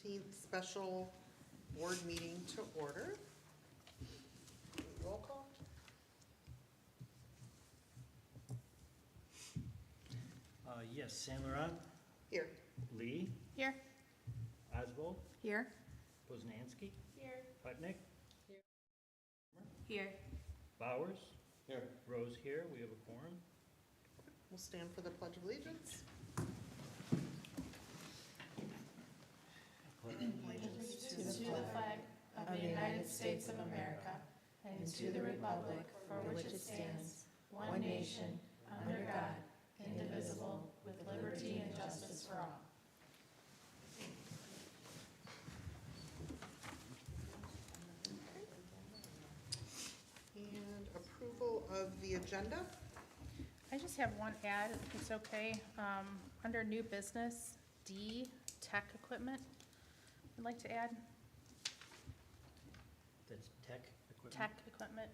13th special board meeting to order. Roll call. Yes, Saint Laurent, Here. Lee, Here. Oswald, Here. Poznanski, Here. Putnick, Here. Bowers, Here. Rose here, we have a quorum. We'll stand for the Pledge of Allegiance. Allegiance to the flag of the United States of America and to the republic for which it stands, one nation, under God, indivisible, with liberty and justice for all. And approval of the agenda. I just have one add, if it's okay. Under new business, D, tech equipment, I'd like to add That's tech equipment. tech equipment.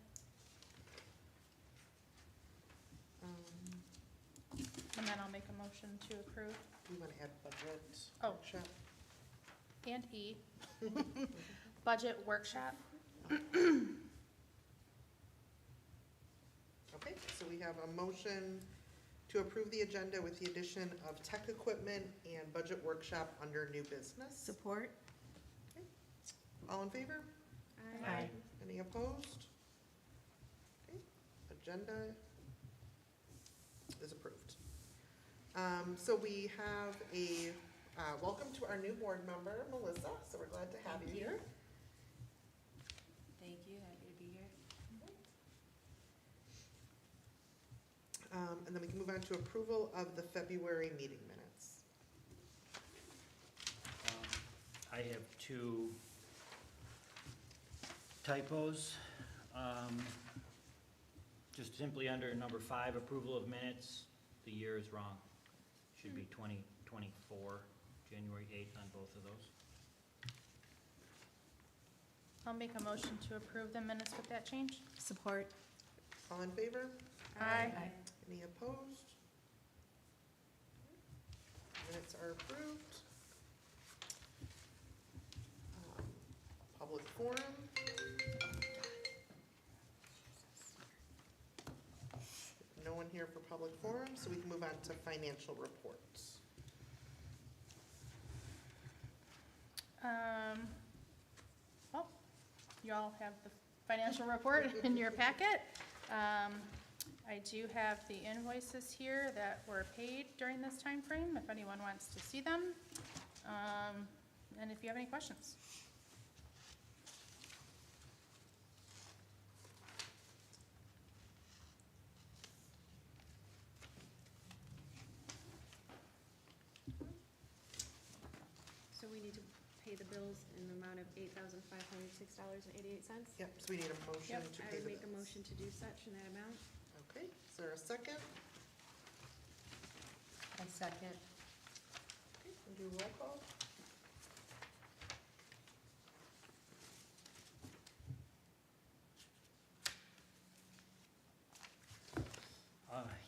And then I'll make a motion to approve. We want to add budget Oh. workshop. And E, budget workshop. Okay, so we have a motion to approve the agenda with the addition of tech equipment and budget workshop under new business. Support. All in favor? Aye. Any opposed? Okay, agenda is approved. So we have a, welcome to our new board member, Melissa, so we're glad to have you here. Thank you, happy to be here. And then we can move on to approval of the February meeting minutes. I have two typos. Just simply under number 5, approval of minutes, the year is wrong. Should be 2024, January 8th on both of those. I'll make a motion to approve the minutes with that change. Support. All in favor? Aye. Any opposed? Minutes are approved. Public forum. No one here for public forum, so we can move on to financial reports. Well, you all have the financial report in your packet. I do have the invoices here that were paid during this time frame, if anyone wants to see them, and if you have any questions. So we need to pay the bills in the amount of $8,506.88. Yep, so we need a motion Yep, to I pay would the make a bills. motion to do such in that amount. Okay, is there a second? I second. Okay, we'll do roll call.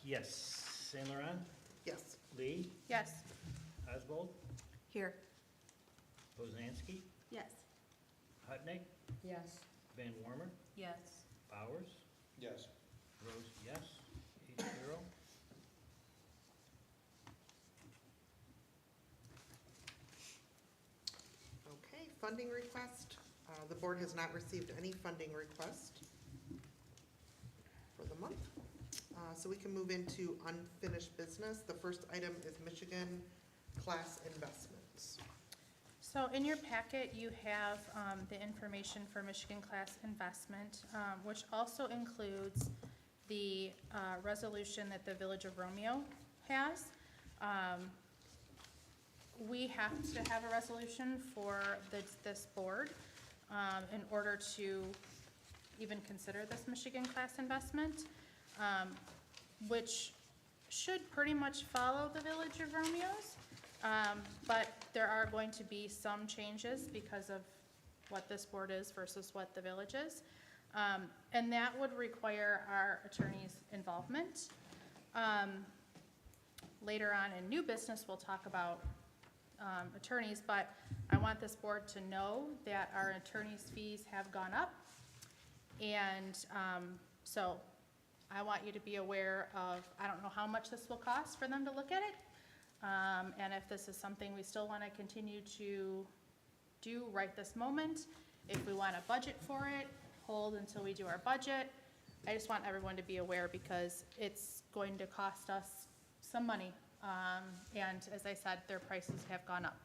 Yes, Saint Laurent, Yes. Lee, Yes. Oswald, Here. Poznanski, Yes. Putnick, Yes. Van Warmer, Yes. Bowers, Yes. Rose, yes, 8-0. Okay, funding request. The board has not received any funding request for the month. So we can move into unfinished business. The first item is Michigan class investments. So in your packet, you have the information for Michigan Class Investment, which also includes the resolution that the Village of Romeo has. We have to have a resolution for this board in order to even consider this Michigan Class Investment, which should pretty much follow the Village of Romeo's. But there are going to be some changes because of what this board is versus what the village is. And that would require our attorney's involvement. Later on in new business, we'll talk about attorneys, but I want this board to know that our attorney's fees have gone up. And so I want you to be aware of, I don't know how much this will cost for them to look at it. And if this is something we still want to continue to do right this moment, if we want to budget for it, hold until we do our budget. I just want everyone to be aware because it's going to cost us some money. And as I said, their prices have gone up.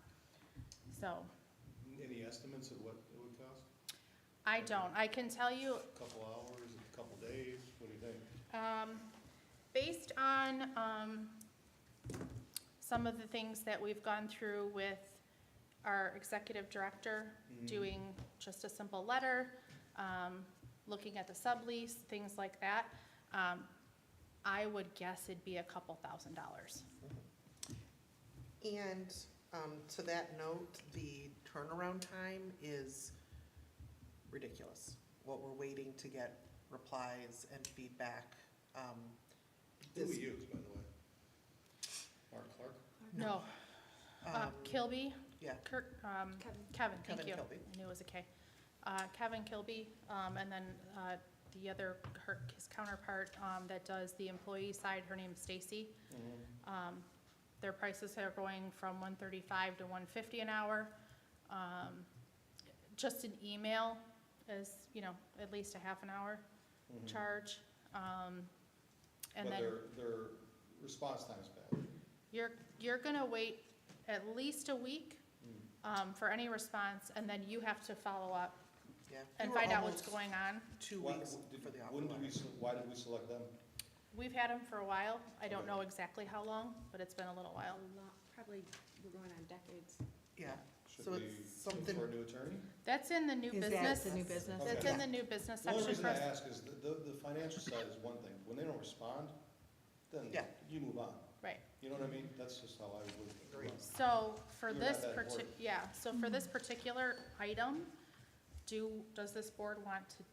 So Any estimates of what it would cost? I don't. I can tell you, A couple hours, a couple days, what do you think? based on some of the things that we've gone through with our executive director, doing just a simple letter, looking at the sublease, things like that, I would guess it'd be a couple $1,000s. And to that note, the turnaround time is ridiculous. What we're waiting to get replies and feedback. Who we is- use, by the way? Mark Clark? No, Kilby, Yeah, Kevin, Kevin thank you. Kilby. I knew it was a K. Kevin Kilby, and then the other, his counterpart that does the employee side, her name's Stacy. Their prices are going from $135 to $150 an hour. Just an email is, at least a half an hour charge. And But then their response time is bad. you're gonna wait at least a week for any response, and then you have to follow up yeah. and We were find out what's almost going on. 2 Why- weeks did- for the offer when did we letter. Why did we select them? We've had them for a while. I don't Okay. know exactly how long, but it's been a little while. Probably, we're going on decades. Yeah, Should So we it's look something- for a new attorney? That's in the new Is that business. the new business? That's Okay. in the new business The only section reason I first. ask is the financial side is one thing. When they don't respond, then Yeah. you move on. Right. You know what I mean? That's just how I would Agreed. run. So for You're this not that important. so for this particular item, does this board want to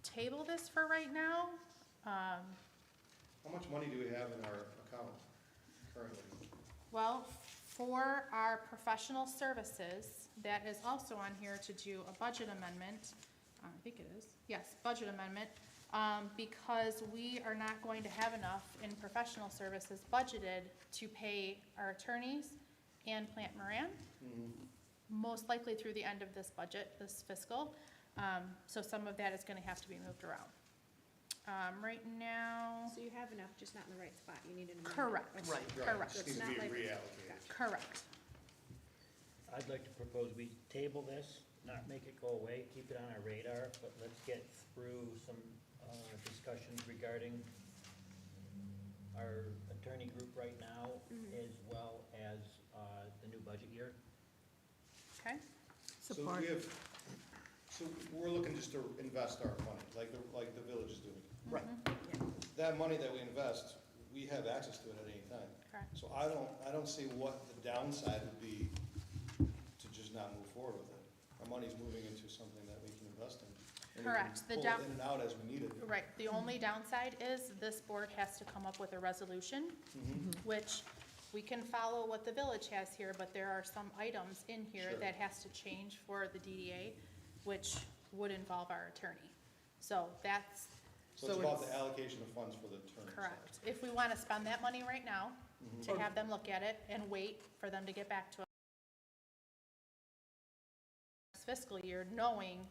table this for right now? How much money do we have in our account currently? Well, for our professional services, that is also on here to do a budget amendment. I think it is. Yes, budget amendment, because we are not going to have enough in professional services budgeted to pay our attorneys and Plant Moran, most likely through the end of this budget, this fiscal. So some of that is gonna have to be moved around. Right now, So you have enough, just not in the right spot. You need an amendment. correct, Right. Right, correct, just It's needs to not be like- reallocated. Gotcha. correct. I'd like to propose we table this, not make it go away, keep it on our radar, but let's get through some discussions regarding our attorney group right now, as well as the new budget year. Okay, So Support. so we're looking just to invest our money, like the village is doing. Right. That money that we invest, we have access to it at any time. correct. So I don't see what the downside would be to just not move forward with it. Our money's moving into something that we can invest in. and we can Correct. The pull down- it in and out as we need it. Right, the only downside is this board has to come up with a resolution, which we can follow what the village has here, but there are some items in here Sure. that has to change for the DDA, which would involve our attorney. So that's So it's So about it's- the allocation of funds for the attorney side. correct. If we want to spend that money right now, Mhm. to have them look at it and wait for them to get back to us this fiscal year, knowing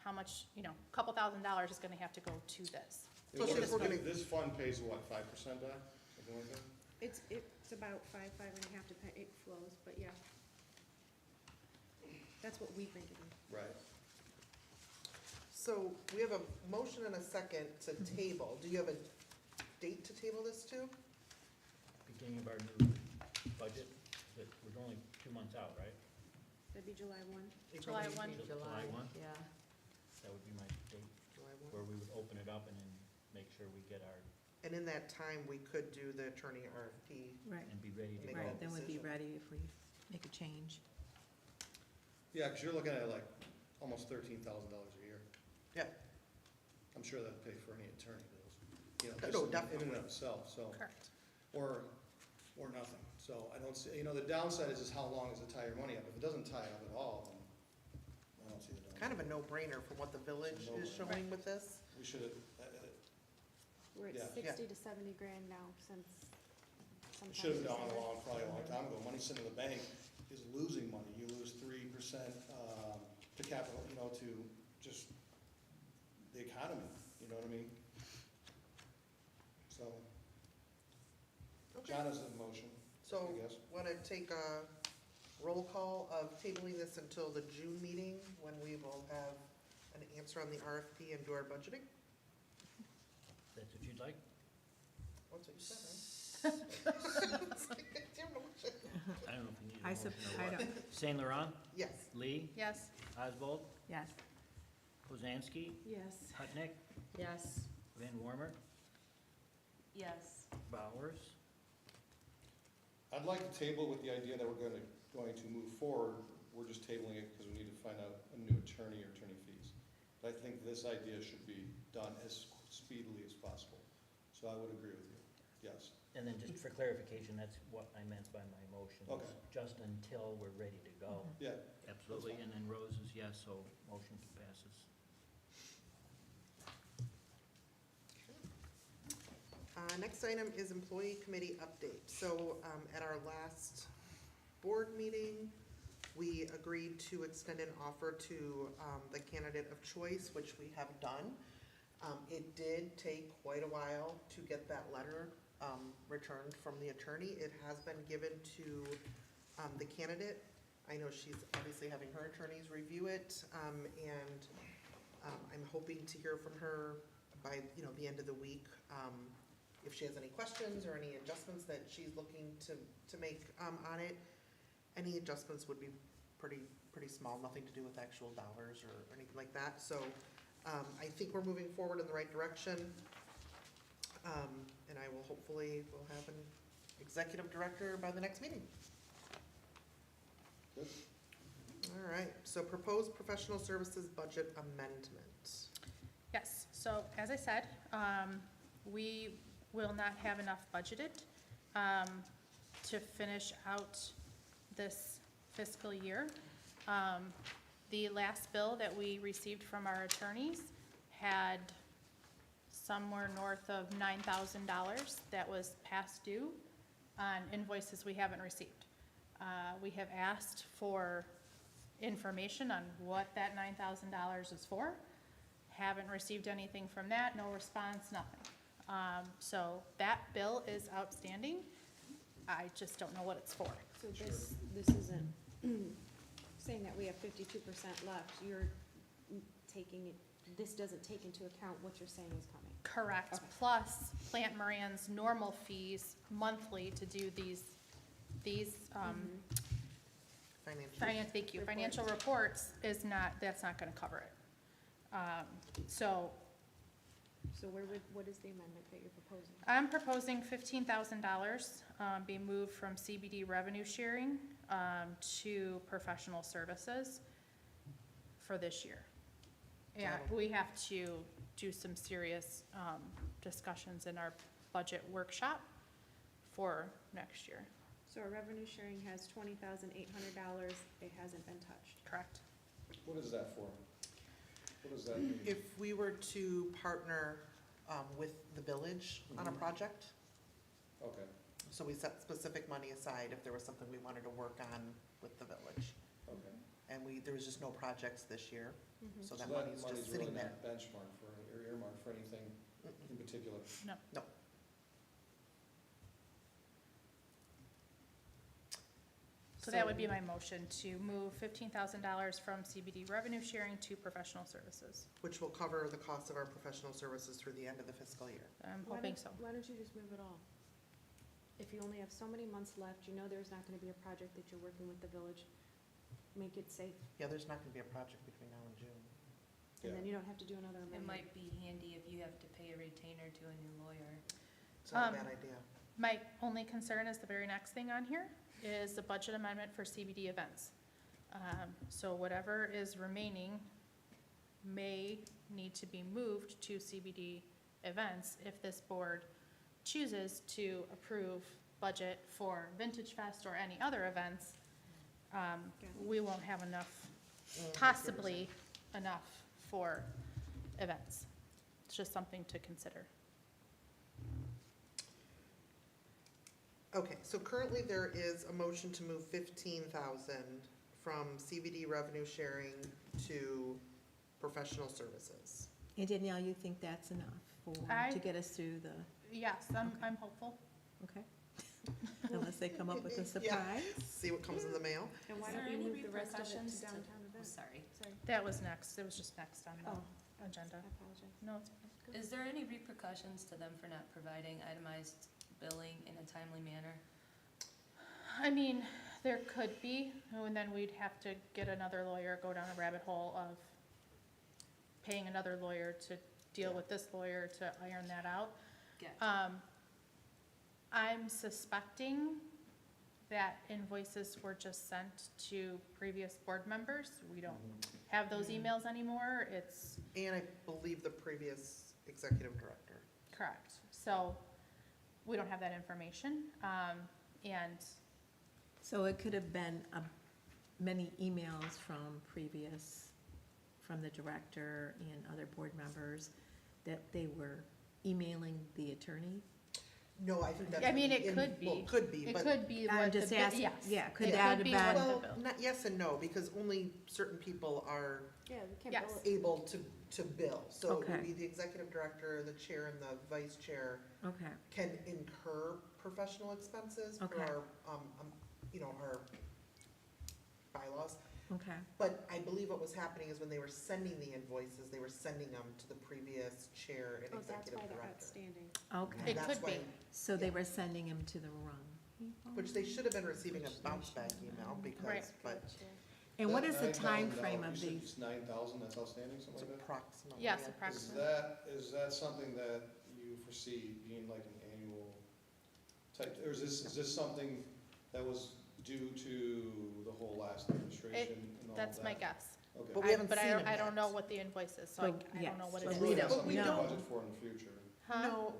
how much, a couple $1,000s is going to have to go to this. Especially if we're gonna- This fund pays what, 5% back, something like that? It's about 5.5 it flows, but yeah. That's what we've been getting. Right. So we have a motion and a second to table. Do you have a date to table this to? Beginning of our new budget, that we're only 2 months out, right? That'd be July 1. July April 1. 18th? July 1? Yeah. That would be my date, July where 1. we would open it up and then make sure we get our, And in that time, we could do the attorney RFP. Right, and be ready to Make go. a right, then we'd be decision. ready if we make a change. Yeah, because you're looking at like almost $13,000 a year. Yeah. I'm sure that'd pay for any attorney bills, No, just in and definitely. of itself, so, Correct. or nothing, So I don't see, the downside is just how long does it tie your money up? If it doesn't tie it up at all, then I don't see the downside. Kind of a no-brainer from what the village It's a is no-brainer. showing with this. We should have, We're Yeah. at 60 to 70 grand now since sometime. should have done December. probably a long time ago. Money sitting in the bank is losing money. You lose 3% to capital, to just the economy, you know what I mean? So, Okay. John is in motion, So, I guess. want to take a roll call of tabling this until the June meeting, when we will have an answer on the RFP and do our budgeting? That's what you'd like? That's what you said, right? Your motion. I don't know if you need a I motion or I what. don't, Saint Laurent, Yes. Lee, Yes, Oswald, yes. Poznanski, Yes. Hutnick, Yes. Van Wormer, Yes. Bowers. I'd like to table with the idea that we're going to move forward. We're just tabling it because we need to find out a new attorney or attorney fees. But I think this idea should be done as speedily as possible. So I would agree with you, yes. And then just for clarification, that's what I meant by my motion. is Okay. Just until we're ready to go. Yeah, Absolutely, fine. and then Rose is yes, so motion passes. Next item is employee committee update. So, at our last board meeting, we agreed to extend an offer to, the candidate of choice, which we have done. It did take quite a while to get that letter, returned from the attorney. It has been given to, the candidate. I know she's obviously having her attorneys review it, and, I'm hoping to hear from her by, the end of the week. If she has any questions or any adjustments that she's looking to make, on it. Any adjustments would be pretty small, nothing to do with actual dollars or anything like that. So, I think we're moving forward in the right direction. And I will hopefully, we'll have an executive director by the next meeting. good. All right, so proposed professional services budget amendment. yes. So as I said, we will not have enough budgeted to finish out this fiscal year. The last bill that we received from our attorneys had somewhere north of $9,000 that was past due on invoices we haven't received. We have asked for information on what that $9,000 is for. Haven't received anything from that, no response, nothing. So that bill is outstanding. I just don't know what it's for. So this isn't saying that we have 52% left. You're taking, this doesn't take into account what you're saying is coming. Correct, Okay. plus Plant Moran's normal fees monthly to do these, Financial. thank you, financial reports is not, that's not gonna cover it. So So what is the amendment that you're proposing? I'm proposing $15,000 be moved from CBD revenue sharing to professional services for this year. Yeah, we have to do some serious discussions in our budget workshop for next year, So our revenue sharing has $20,800. It hasn't been touched. correct? What is that for? What does that mean? If we were to partner with the village on a Mhm. project, Okay, so we set specific money aside if there was something we wanted to work on with the village. okay. And there was just no projects this year, Mhm. so So that that money's money's just really sitting there. not benchmarked for, or earmarked for anything Mm-mm. in particular? No. So that would be my motion, to move $15,000 from CBD revenue sharing to professional services. Which will cover the cost of our professional services through the end of the fiscal year. I'm Why hoping don't- so. Why don't you just move it all? If you only have so many months left, you know there's not gonna be a project that you're working with the village. Make it safe, Yeah, there's not gonna be a project between now and June. and then you don't have to do another It amendment. might be handy if you have to pay a retainer to a new lawyer. It's not a Um, bad idea. My only concern is the very next thing on here is the budget amendment for CBD events. So whatever is remaining may need to be moved to CBD events if this board chooses to approve budget for Vintage Fest or any other events, we won't have enough, possibly enough for events. It's just something to consider. Okay, so currently there is a motion to move 15,000 from CVD revenue sharing to professional services. And Danielle, you think that's enough to get us through the, Yes, I'm hopeful. okay? Unless they come up with a Yeah. surprise? See what comes in the mail. And why Is don't there you any move the rest of it repercussions to to- downtown Oh, events? sorry. Sorry, That was next, it was just next on oh, the agenda. I apologize. No, it's okay. Is there any repercussions to them for not providing itemized billing in a timely manner? I mean, there could be, and then we'd have to get another lawyer, go down a rabbit hole of paying another lawyer to deal with this lawyer to iron that out. Gotcha. I'm suspecting that invoices were just sent to previous board members. We don't have those emails anymore. It's And I believe the previous executive director. correct. So we don't have that information. And So it could have been many emails from the director and other board members that they were emailing the attorney? No, I think that's. I mean, it in- could be. Well, could be, it but. could be I'm what the, just bi- asking, yes. yeah, could It that have be been- what the Well, bill- not yes and no, because only certain people are Yeah, we can't Yes. bill it. able to bill. So it would Okay. be the executive director, the chair, and the vice chair Okay, can incur professional expenses for Okay. our, our bylaws. okay, But I believe what was happening is when they were sending the invoices, they were sending them to the previous chair and Oh, that's executive why they're director. outstanding. okay. It And that's could why- be. So they were sending him to the wrong people? Which they should have been receiving a bounce back email Right. because, but Gotcha. And what is the That time $9,000, frame of you said these? it's 9,000, that's outstanding, it's something like that? approximately. Yes, yeah. approximately. Is that something that you foresee being like an annual type, or is this something that was due to the whole last administration and all that? That's my guess. Okay. But we haven't But seen them I don't yet. know what the invoice is, so I But, I don't know yes, what but it we is. don't- Something we to don't- budget for in the future. Huh?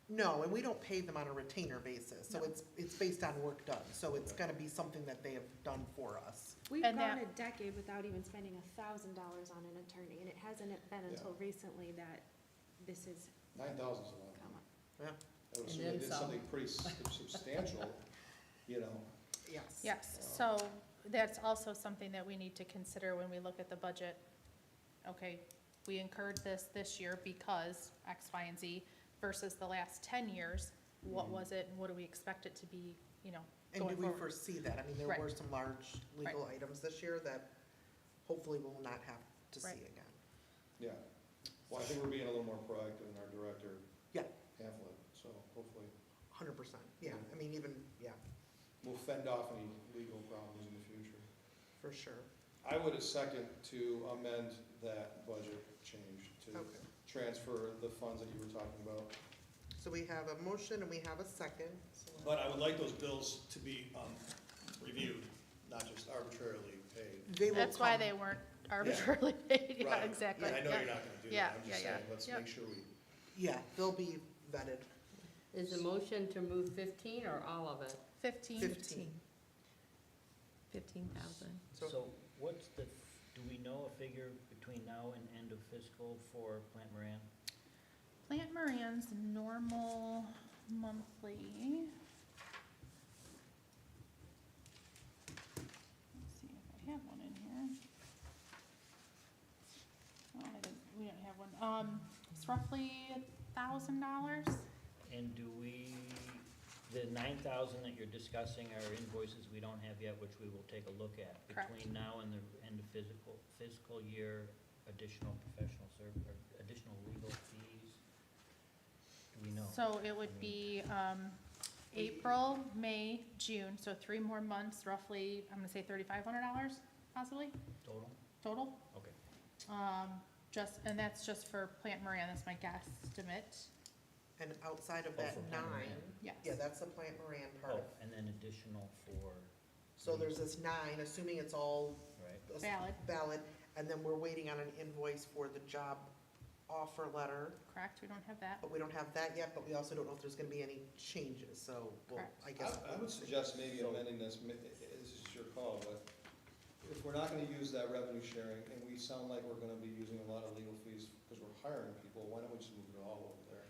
No, and we don't pay them on a retainer basis, so No. it's based on work done, so it's gonna be something that they have done for us. We've And gone that- a decade without even spending $1,000 on an attorney, and it hasn't been until recently that this has 9,000 is a lot. come up. Yeah. I would And assume then they did some. something pretty substantial, you know. Yes. Yes, so that's also something that we need to consider when we look at the budget. Okay, we incurred this year because X, Y, and Z versus the last 10 years. What Mhm. was it and what do we expect it to be, And going do we forward? foresee that? I mean, there Right. were some large legal items this year that hopefully we'll not have to see Right. again. Yeah. Well, I think we're being a little more proactive in our director Yeah. pamphlet, so hopefully 100%, yeah, I mean, even, yeah, we'll fend off any legal problems in the future. for sure. I would second to amend that budget change to Okay, transfer the funds that you were talking about. so we have a motion and we have a second. So- But I would like those bills to be reviewed, not just arbitrarily paid. They will That's why come. they weren't arbitrarily paid, yeah, Right. exactly. And I know yeah. you're not gonna do Yeah, that, I'm just yeah, yeah. saying, let's Yep. make sure we, Yeah, they'll be vetted. Is the motion to move 15 or all of it? 15. 15,000. So what's do we know a figure between now and end of fiscal for Plant Moran? Plant Moran's normal monthly. Let's see if I have one in here. Oh, we didn't have one. It's roughly $1,000. And do the 9,000 that you're discussing are invoices we don't have yet, which we will take a look at? Correct. Between now and the end of fiscal year, additional professional service, or additional legal fees? Do we know? So it would be April, May, June, so 3 more months, roughly, I'm gonna say $3,500 possibly, Total? total. Okay. And that's just for Plant Moran, that's my guesstimate, And outside of Oh, that for Plant 9, Moran. yes. yeah, that's the Plant Moran part Oh, of. and then additional for, So there's this 9, assuming it's all right? Valid. valid, and then we're waiting on an invoice for the job offer letter, correct? We don't have that. but we don't have that yet, but we also don't know if there's gonna be any changes, so, well, Correct. I guess. I would suggest maybe So- amending this, this is your call, but if we're not gonna use that revenue sharing, and we sound like we're gonna be using a lot of legal fees because we're hiring people, why don't we just move it all over there?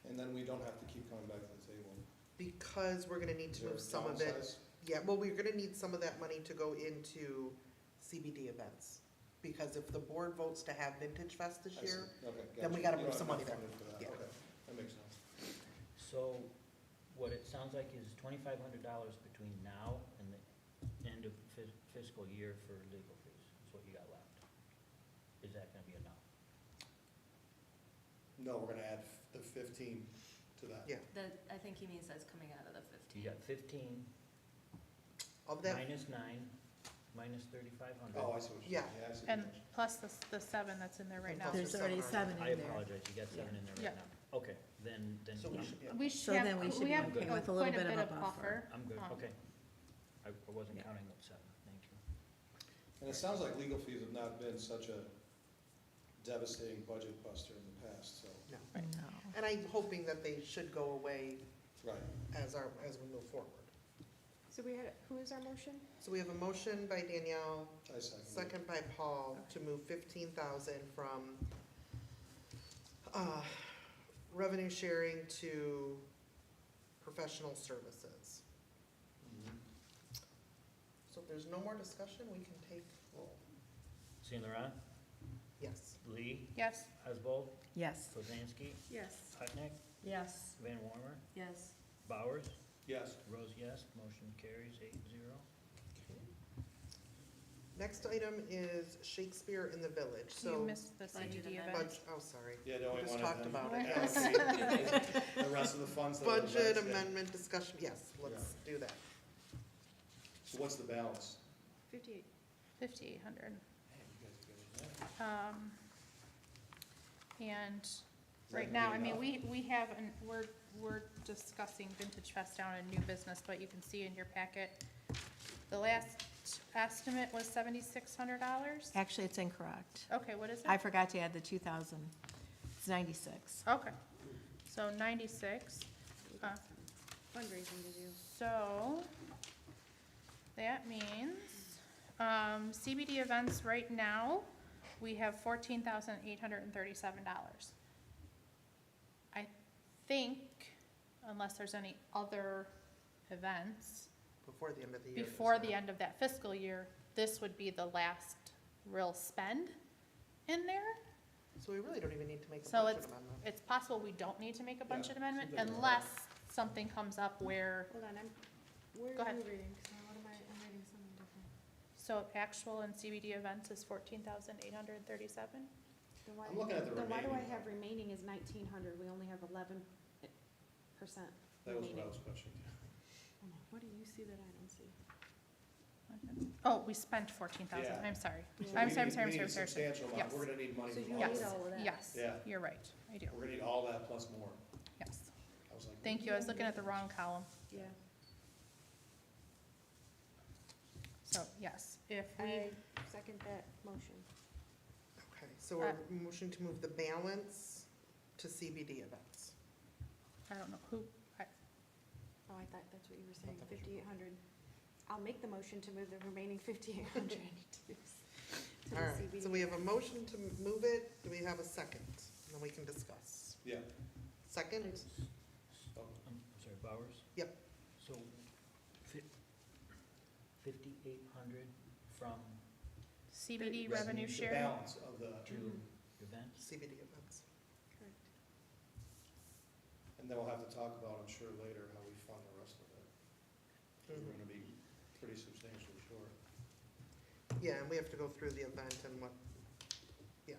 And then we don't have to keep coming back to the table. Because we're gonna need Is to there a move some of it, downsize? yeah, well, we're gonna need some of that money to go into CBD events. Because if the board votes to have Vintage Fest this I see. year, Okay, then we gotcha. gotta You move don't some have money there. funding for that. Yeah. Okay, that makes sense. So what it sounds like is $2,500 between now and the end of fiscal year for legal fees, is what you got left. Is that gonna be enough? No, we're gonna add the 15 to that. Yeah. I think he means that's coming out of the You 15. got 15 of that, minus 9, minus 3,500. Oh, I see what you're saying. Yeah. I see. And plus the seven that's in there right And now. plus There's already 7 I in there. apologize, you got 7 in there Yeah. right now. Okay, then, so we should be. We So should then we have, should we be have okay with a little quite a bit bit of of a buffer. I'm good, Um, okay. I wasn't Yeah. counting with 7, thank you. And it sounds like legal fees have not been such a devastating budget buster in the past, so, No. No. And I'm hoping that they should go away right. as we move forward. So we had, who is our motion? So we have a motion by Danielle, I second. it. second by Paul, to move 15,000 from, revenue sharing to professional services. Mhm. So if there's no more discussion, we can take roll. Saint Laurent, Yes. Lee, Yes, Oswald, Yes. Poznanski, Yes. Hutnick, Yes. Van Warmer, Yes. Bowers, Yes. Rose, yes, motion carries 8-0. Next item is Shakespeare in the Village, you so. missed the Budget CBD amendment. event. Oh, sorry. Yeah, no, We we just wanted talked them about to it. allocate the rest of the funds. that are Budget invested. amendment discussion, yes, let's do that. So what's the balance? 58. 5,800. Man, you guys are good at that. And Is right that now, gonna I be mean, enough? we have, we're discussing Vintage Fest down in new business, but you can see in your packet, the last estimate was $7,600. Actually, it's incorrect. Okay, what is I it? forgot to add the 2,000. It's 96. Okay, so 96. Fundraising to do. So, that means, CBD events right now, we have $14,837. I think, unless there's any other events, Before the end of the year. before the end of that fiscal year, this would be the last real spend in there. So we really don't even need to make a So budget amendment. it's possible we don't need to make a budget amendment seems like a- unless something comes up where, Hold on, where Go are ahead. you reading? 'Cause now what am I'm reading something different. so actual and CBD events is 14,837. Then why, I'm looking at the then why do I remaining. have remaining is 1,900? We only have 11% That was what I remaining. was questioning. I'm like, what do you see that I don't see? Oh, we spent 14,000, Yeah. I'm sorry. Yeah. So I'm we sorry, need- sorry, we need a sorry, sorry. substantial amount. Yes. We're gonna need money So from you all need this. Yes, all of that? yes, Yeah. you're right, I do, We're gonna need all that plus more. yes. I was like. Thank you, I was looking at the wrong column. Yeah. So, yes, if we, I second that motion. Okay, so we're motioning to move the balance to CBD events. I don't know, who, Oh, I thought that's what you were saying, that was your 5,800. I'll make the motion to move the remaining 5,800 to the All right, CBD. so we have a motion to move it. Do we have a second? And then we can discuss. Yeah. Second? Oh, I'm sorry, Bowers? Yep. So, 5,800 from CBD The- revenue The share? balance of the, two events? CBD events. Correct. and then we'll have to talk about, I'm sure later, how we fund the rest of it. 'Cause Mhm. we're gonna be pretty substantially short. Yeah, and we have to go through the event and what, yeah.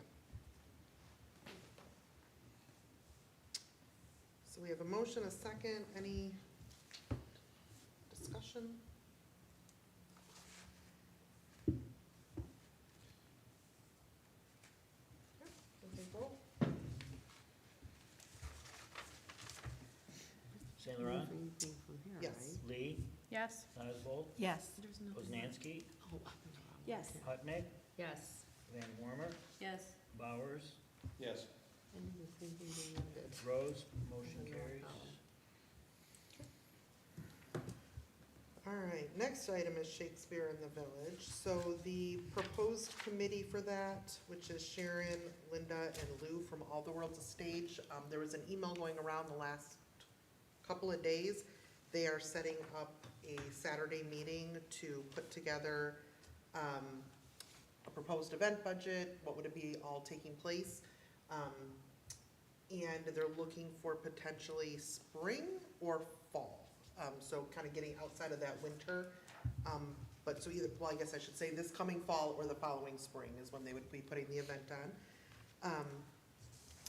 So we have a motion, a second, any discussion? Okay, we can vote. Saint Laurent, Yes. Lee, Yes, Oswald, Yes. There's no. Poznanski, Yes. Hutnick, Yes. Van Warmer, Yes. Bowers, Yes. Rose, motion carries. All right, next item is Shakespeare in the Village. So the proposed committee for that, which is Sharon, Linda, and Lou from All the World's a Stage, there was an email going around the last couple of days. They are setting up a Saturday meeting to put together a proposed event budget, what would it be all taking place? And they're looking for potentially spring or fall. So kind of getting outside of that winter. But so either, well, I guess I should say this coming fall or the following spring is when they would be putting the event on.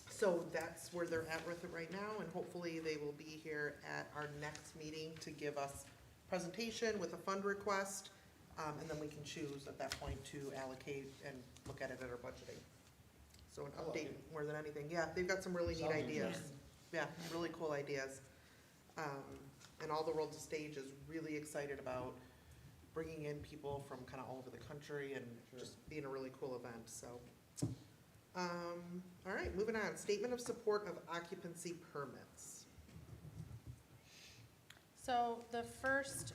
So that's where they're at with it right now, and hopefully they will be here at our next meeting to give us presentation with a fund request. And then we can choose at that point to allocate and look at it at our budgeting. So an I like update it. more than anything. Yeah, they've got some really neat Sounds ideas. interesting. Yeah, really cool ideas. And All the World's a Stage is really excited about bringing in people from kind of all over the country and Sure. just being a really cool event, so. All right, moving on. Statement of support of occupancy permits. So the first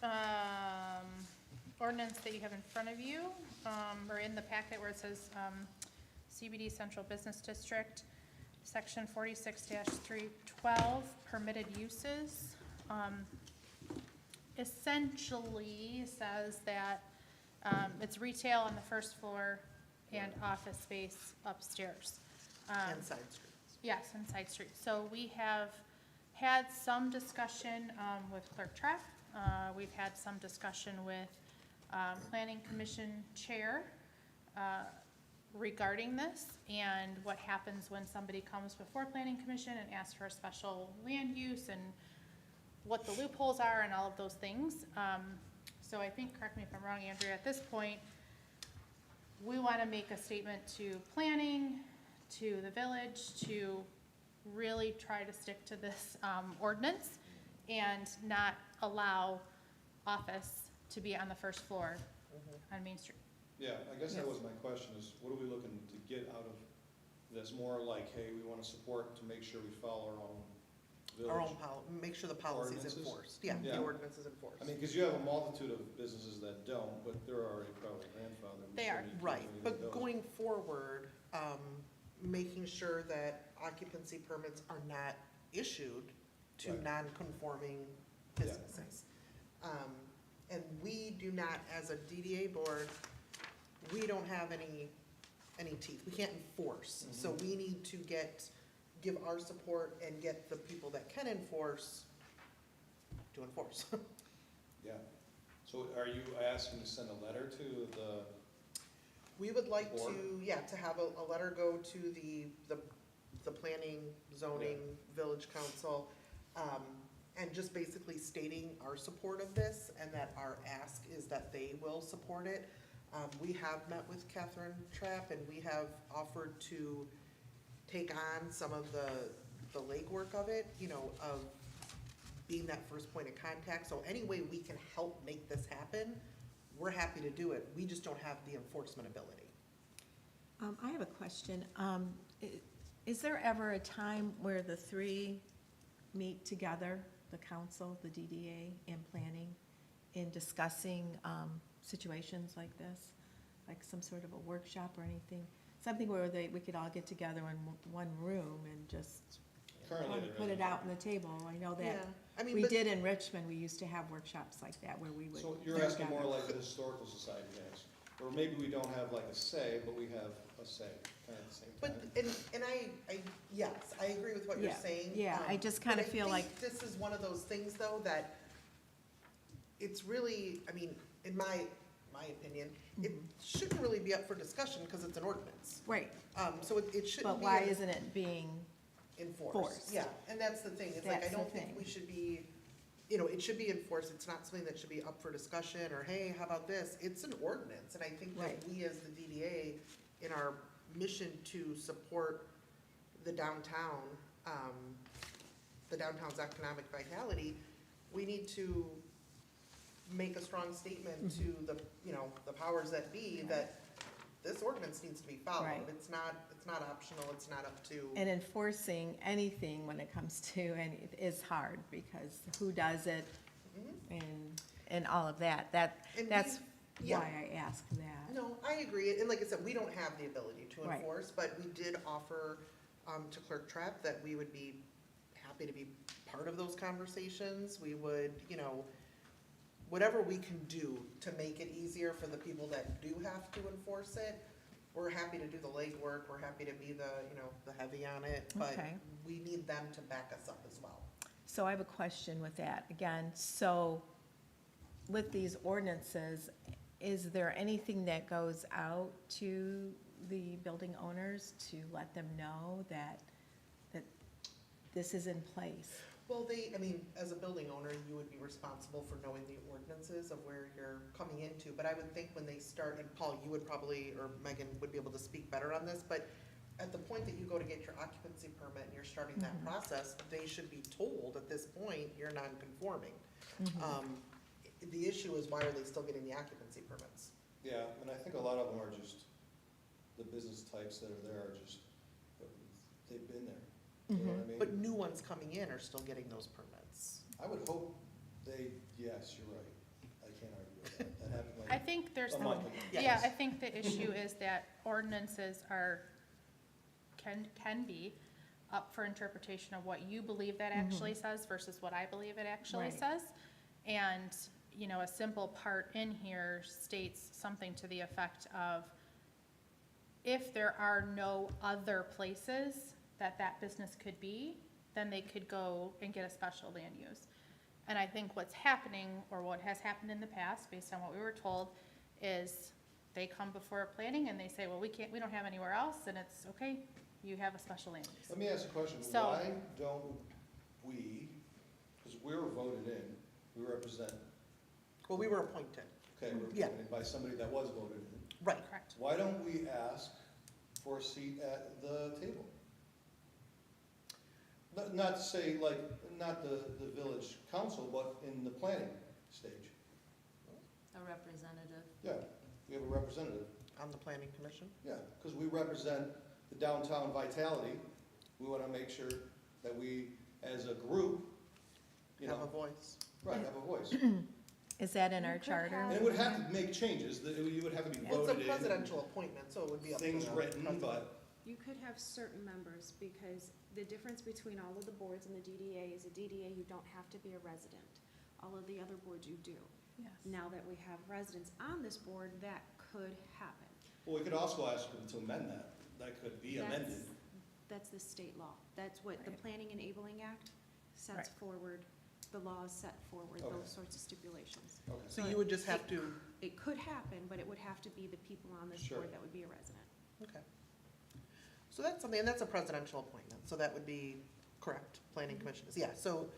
ordinance that you have in front of you, or in the packet where it says CBD Central Business District, section 46-312, permitted uses, essentially says that it's retail on the first floor and office space upstairs. And side streets. Yes, and side streets. So we have had some discussion with Clerk Trapp. We've had some discussion with Planning Commission Chair regarding this and what happens when somebody comes before Planning Commission and asks for a special land use and what the loopholes are and all of those things. So I think, correct me if I'm wrong, Andrea, at this point, we want to make a statement to planning, to the village, to really try to stick to this ordinance and not allow office to be on the first floor on Main Street. Yeah, I guess that was my question, is what are we looking to get out of this? More like, hey, we want to support to make sure we follow our own Our village. own make sure the policy's Ordinances? enforced. Yeah, the Yeah. ordinance is enforced. I mean, because you have a multitude of businesses that don't, but they're already probably grandfathered. We They still are. need to Right, continue but those. going forward, making sure that occupancy permits are not issued to Right. non-conforming Yeah. businesses. And we do not, as a DDA board, we don't have any teeth. We can't enforce. So Mhm. we need to give our support and get the people that can enforce to enforce. Yeah. So are you asking to send a letter to the, We would like Board? to, yeah, to have a letter go to the planning, zoning, village council, and just basically stating our support of this, and that our ask is that they will support it. We have met with Catherine Trapp, and we have offered to take on some of the legwork of it, you know, of being that first point of contact. So any way we can help make this happen, we're happy to do it. We just don't have the enforcement ability. I have a question. Is there ever a time where the three meet together, the council, the DDA, and planning, in discussing situations like this? Like some sort of a workshop or anything? Something where we could all get together in one room and just currently there put it isn't. out on the table. I know that I mean, we but- did in Richmond, we used to have workshops like that where we would. So you're get asking more together. like the historical society has, or maybe we don't have like a say, but we have a say, kind of at the same But, time. and yes, I agree with what you're Yeah, saying. yeah, I just kinda but feel think this is one of those things, though, that it's really, I mean, in my opinion, it Mhm. shouldn't really be up for discussion, because it's an ordinance. Right, So it shouldn't but be why isn't it being, enforced. forced? Yeah, and that's the thing, it's like, I That's the don't think thing. we should be, you know, it should be enforced, it's not something that should be up for discussion, or, hey, how about this? It's an ordinance, and I think that Right. we as the DDA, in our mission to support the downtown, the downtown's economic vitality, we need to make a strong statement to the, you know, the powers that be, that this ordinance needs to be followed. Right. It's not optional, it's not up to. And enforcing anything when it comes to any, is hard, because who does it Mhm. and all of that. And That's we- yeah. why I asked that. No, I agree, and like I said, we don't have the ability to Right. enforce, but we did offer, to Clerk Trapp that we would be happy to be part of those conversations. We would, whatever we can do to make it easier for the people that do have to enforce it, we're happy to do the legwork, we're happy to be the heavy on it, but Okay. we need them to back us up as well. So I have a question with that, again, so with these ordinances, is there anything that goes out to the building owners to let them know that this is in place? Well, as a building owner, you would be responsible for knowing the ordinances of where you're coming into, but I would think when they start, and Paul, you would probably, or Megan would be able to speak better on this, but at the point that you go to get your occupancy permit and you're starting that process, they should be told at this point, you're non-conforming. The issue is, why are they still getting the occupancy permits? Yeah, and I think a lot of them are just, the business types that are there are just, they've been there. You know what I mean? But new ones coming in are still getting those permits. I would hope yes, you're right. I can't argue with that. That happened I like think there's, a month ago. yeah, I think the issue is that ordinances can be up for interpretation of what you believe that actually says versus what I believe it actually Right. says. And, a simple part in here states something to the effect of, if there are no other places that business could be, then they could go and get a special land use. And I think what's happening, or what has happened in the past, based on what we were told, is they come before planning and they say, well, we don't have anywhere else, and it's, okay, you have a special land use. Let me ask a question. So- Why don't we, because we were voted in, we represent, Well, we were appointed, okay, we're Yeah. represented by somebody that was voted in. right. Correct. Why don't we ask for a seat at the table? Not to say, like, not the village council, but in the planning stage. A representative. Yeah, we have a representative. On the planning commission? Yeah, because we represent the downtown vitality. We want to make sure that we, as a group, Have a voice. right, have a voice. Is that in You our could charter? have- And it would have to make changes, you would have to be It's a voted in. presidential appointment, so it would be up to the Things written, president. but, You could have certain members, because the difference between all of the boards and the DDA is a DDA, you don't have to be a resident. All of the other boards you do. Yes. Now that we have residents on this board, that could happen. well, we could also ask them to amend that. That could be amended. That's the state law. That's what the Right. Planning Enabling Act sets Right. forward, the laws set forward, Okay. those sorts of stipulations. Okay. So you would just have to, It could happen, but it would have to be the people on this Sure. board that would be a resident. okay. So that's something, and that's a presidential appointment, so that would be correct, planning commissioners, yeah, so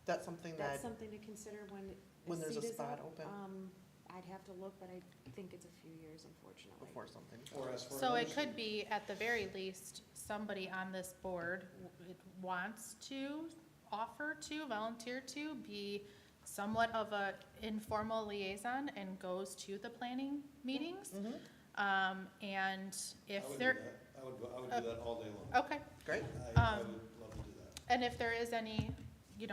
that's something That's that, something to consider when there's a seat is spot up. open. I'd have to look, but I think it's a few years, unfortunately. before something. Or ask for So another it could seat. be, at the very least, somebody on this board wants to volunteer to be somewhat of a informal liaison and goes to the planning meetings. Mhm. And I if would do there, that. I would do that all day long. okay, Great, I would love to do that. and if there is any,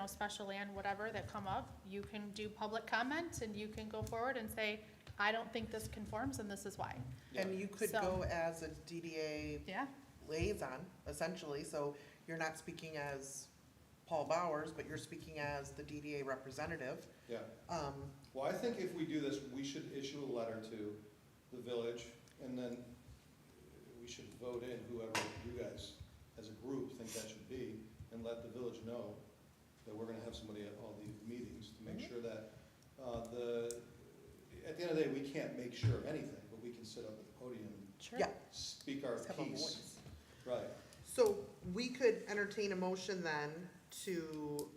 special land, whatever, that come up, you can do public comment and you can go forward and say, I don't think this conforms and this is why. and you could So- go as a DDA Yeah, liaison, essentially, so you're not speaking as Paul Bowers, but you're speaking as the DDA representative. Yeah. Um, Well, I think if we do this, we should issue a letter to the village, and then we should vote in whoever you guys, as a group, think that should be, and let the village know that we're gonna have somebody at all these meetings to make Mhm. sure that, at the end of the day, we can't make sure of anything, but we can sit up at the podium and sure. Yeah. speak our just have a piece. voice. Right. So we could entertain a motion then to,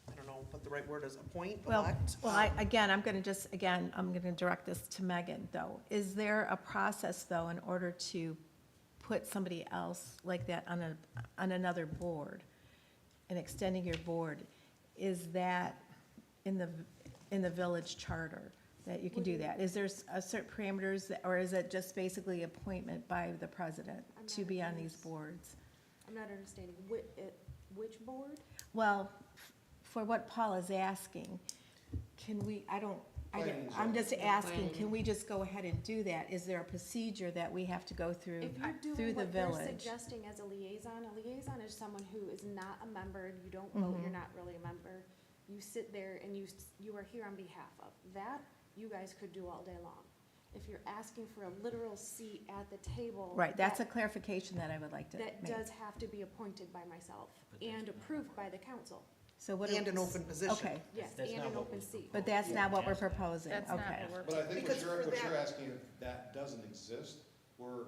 I don't know what the right word is, appoint, Well, elect? I'm gonna direct this to Megan, though. Is there a process, though, in order to put somebody else like that on another board and extending your board? Is that in the village charter? that you can do that? Is there a certain parameters, or is it just basically appointment by the president I'm to not be on these against- boards? I'm not understanding, which board? Well, for what Paul is asking, can we, I'm just asking, can we just go ahead and do that? Is there a procedure that we have to go through, If you're through doing the what they're village? suggesting as a liaison is someone who is not a member, you don't vote, you're Mhm. not really a member. You sit there and you are here on behalf of. That, you guys could do all day long. If you're asking for a literal seat at the table. Right, that's a that- clarification that I would like to That make. does have to be appointed by myself But that's and not approved by the council. So what? And an open position. Okay, Yes, That's and not an what open was seat. but that's not what we're Yes. proposing, That's not okay. what we're. But I think Because for what you're that- asking, if that doesn't exist, we're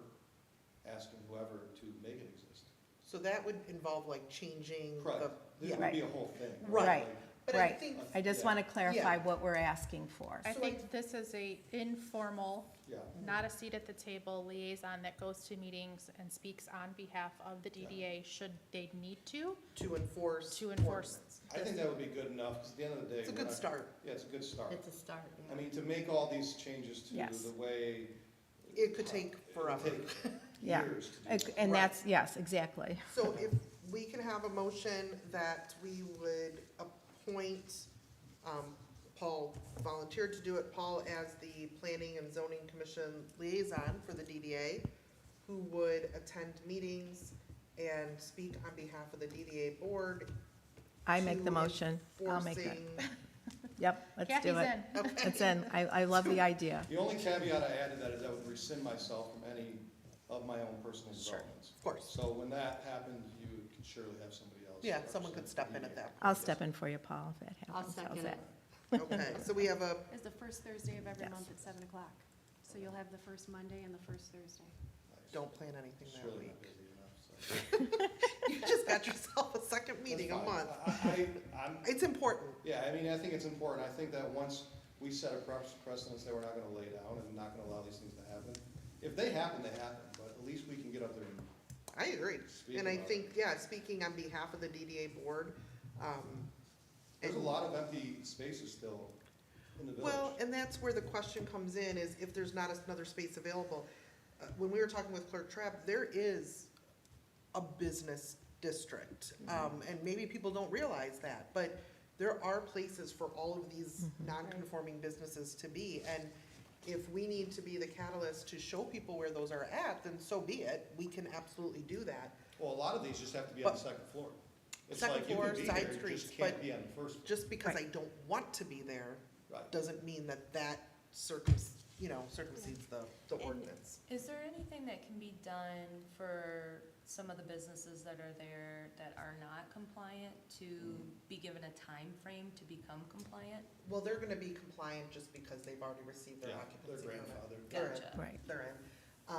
asking whoever to make it exist. So that would involve like changing the, Correct. This yeah. would be a whole thing. Right. Like, But I Right. think, I just Yeah. want to clarify Yeah. what we're asking for. I So think this is a informal, Yeah, not a seat at the table liaison that goes to meetings and speaks on behalf of the DDA should they need to to enforce enforce. I think that would be good enough, because at the end of the day. It's a we're good not- start. Yeah, it's a good start. It's a start, I yeah. mean, to make all these changes to Yes. the way. It could take it would forever. take Yeah. years to do. And Right. that's, yes, exactly. So if we can have a motion that we would appoint, Paul volunteered to do it, Paul as the Planning and Zoning Commission liaison for the DDA, who would attend meetings and speak on behalf of the DDA board. I make the to motion. I'll make that. enforcing- Yep, let's do Kathy's it. in. Okay. It's in. I love the idea. The only caveat I add to that is I would rescind myself from any of my own personal Sure. developments. Of course. So when that happens, you could surely have somebody else. Yeah, someone could represent step the in at DDA. that. I'll step in for you, Paul, if that I'll happens. How's second that? it. Okay, so we have a, It's the first Thursday of every Yes. month at 7:00. So you'll have the first Monday and the first Thursday. Nice. don't plan anything that Surely week. not busy enough, so. You just got yourself a second meeting a That's fine. month. I'm, It's important. yeah, I mean, I think it's important. I think that once we set a precedence that we're not gonna lay down and not gonna allow these things to happen, if they happen, they happen, but at least we can get up there and I agree. speak And I about it. think, yeah, speaking on behalf of the DDA board, There's a and- lot of empty spaces still in the village. well, and that's where the question comes in, is if there's not another space available. When we were talking with Clerk Trapp, there is a business district, and maybe people don't realize that, but there are places for all of these non-conforming businesses to be, and if we need to be the catalyst to show people where those are at, then so be it, we can absolutely do that. Well, a lot of these just have to be on the But- second floor. It's Second like you floor, can be side there, you streets, just can't but be on the first floor. Just because I Right. don't want to be there, Right. doesn't mean that circumcedes the And- ordinance. Is there anything that can be done for some of the businesses that are there that are not compliant to be given a time frame to become compliant? Well, they're gonna be compliant just because they've already received their Yeah, they're occupancy permit. grandfathered. They're in. Gotcha. Right. They're in.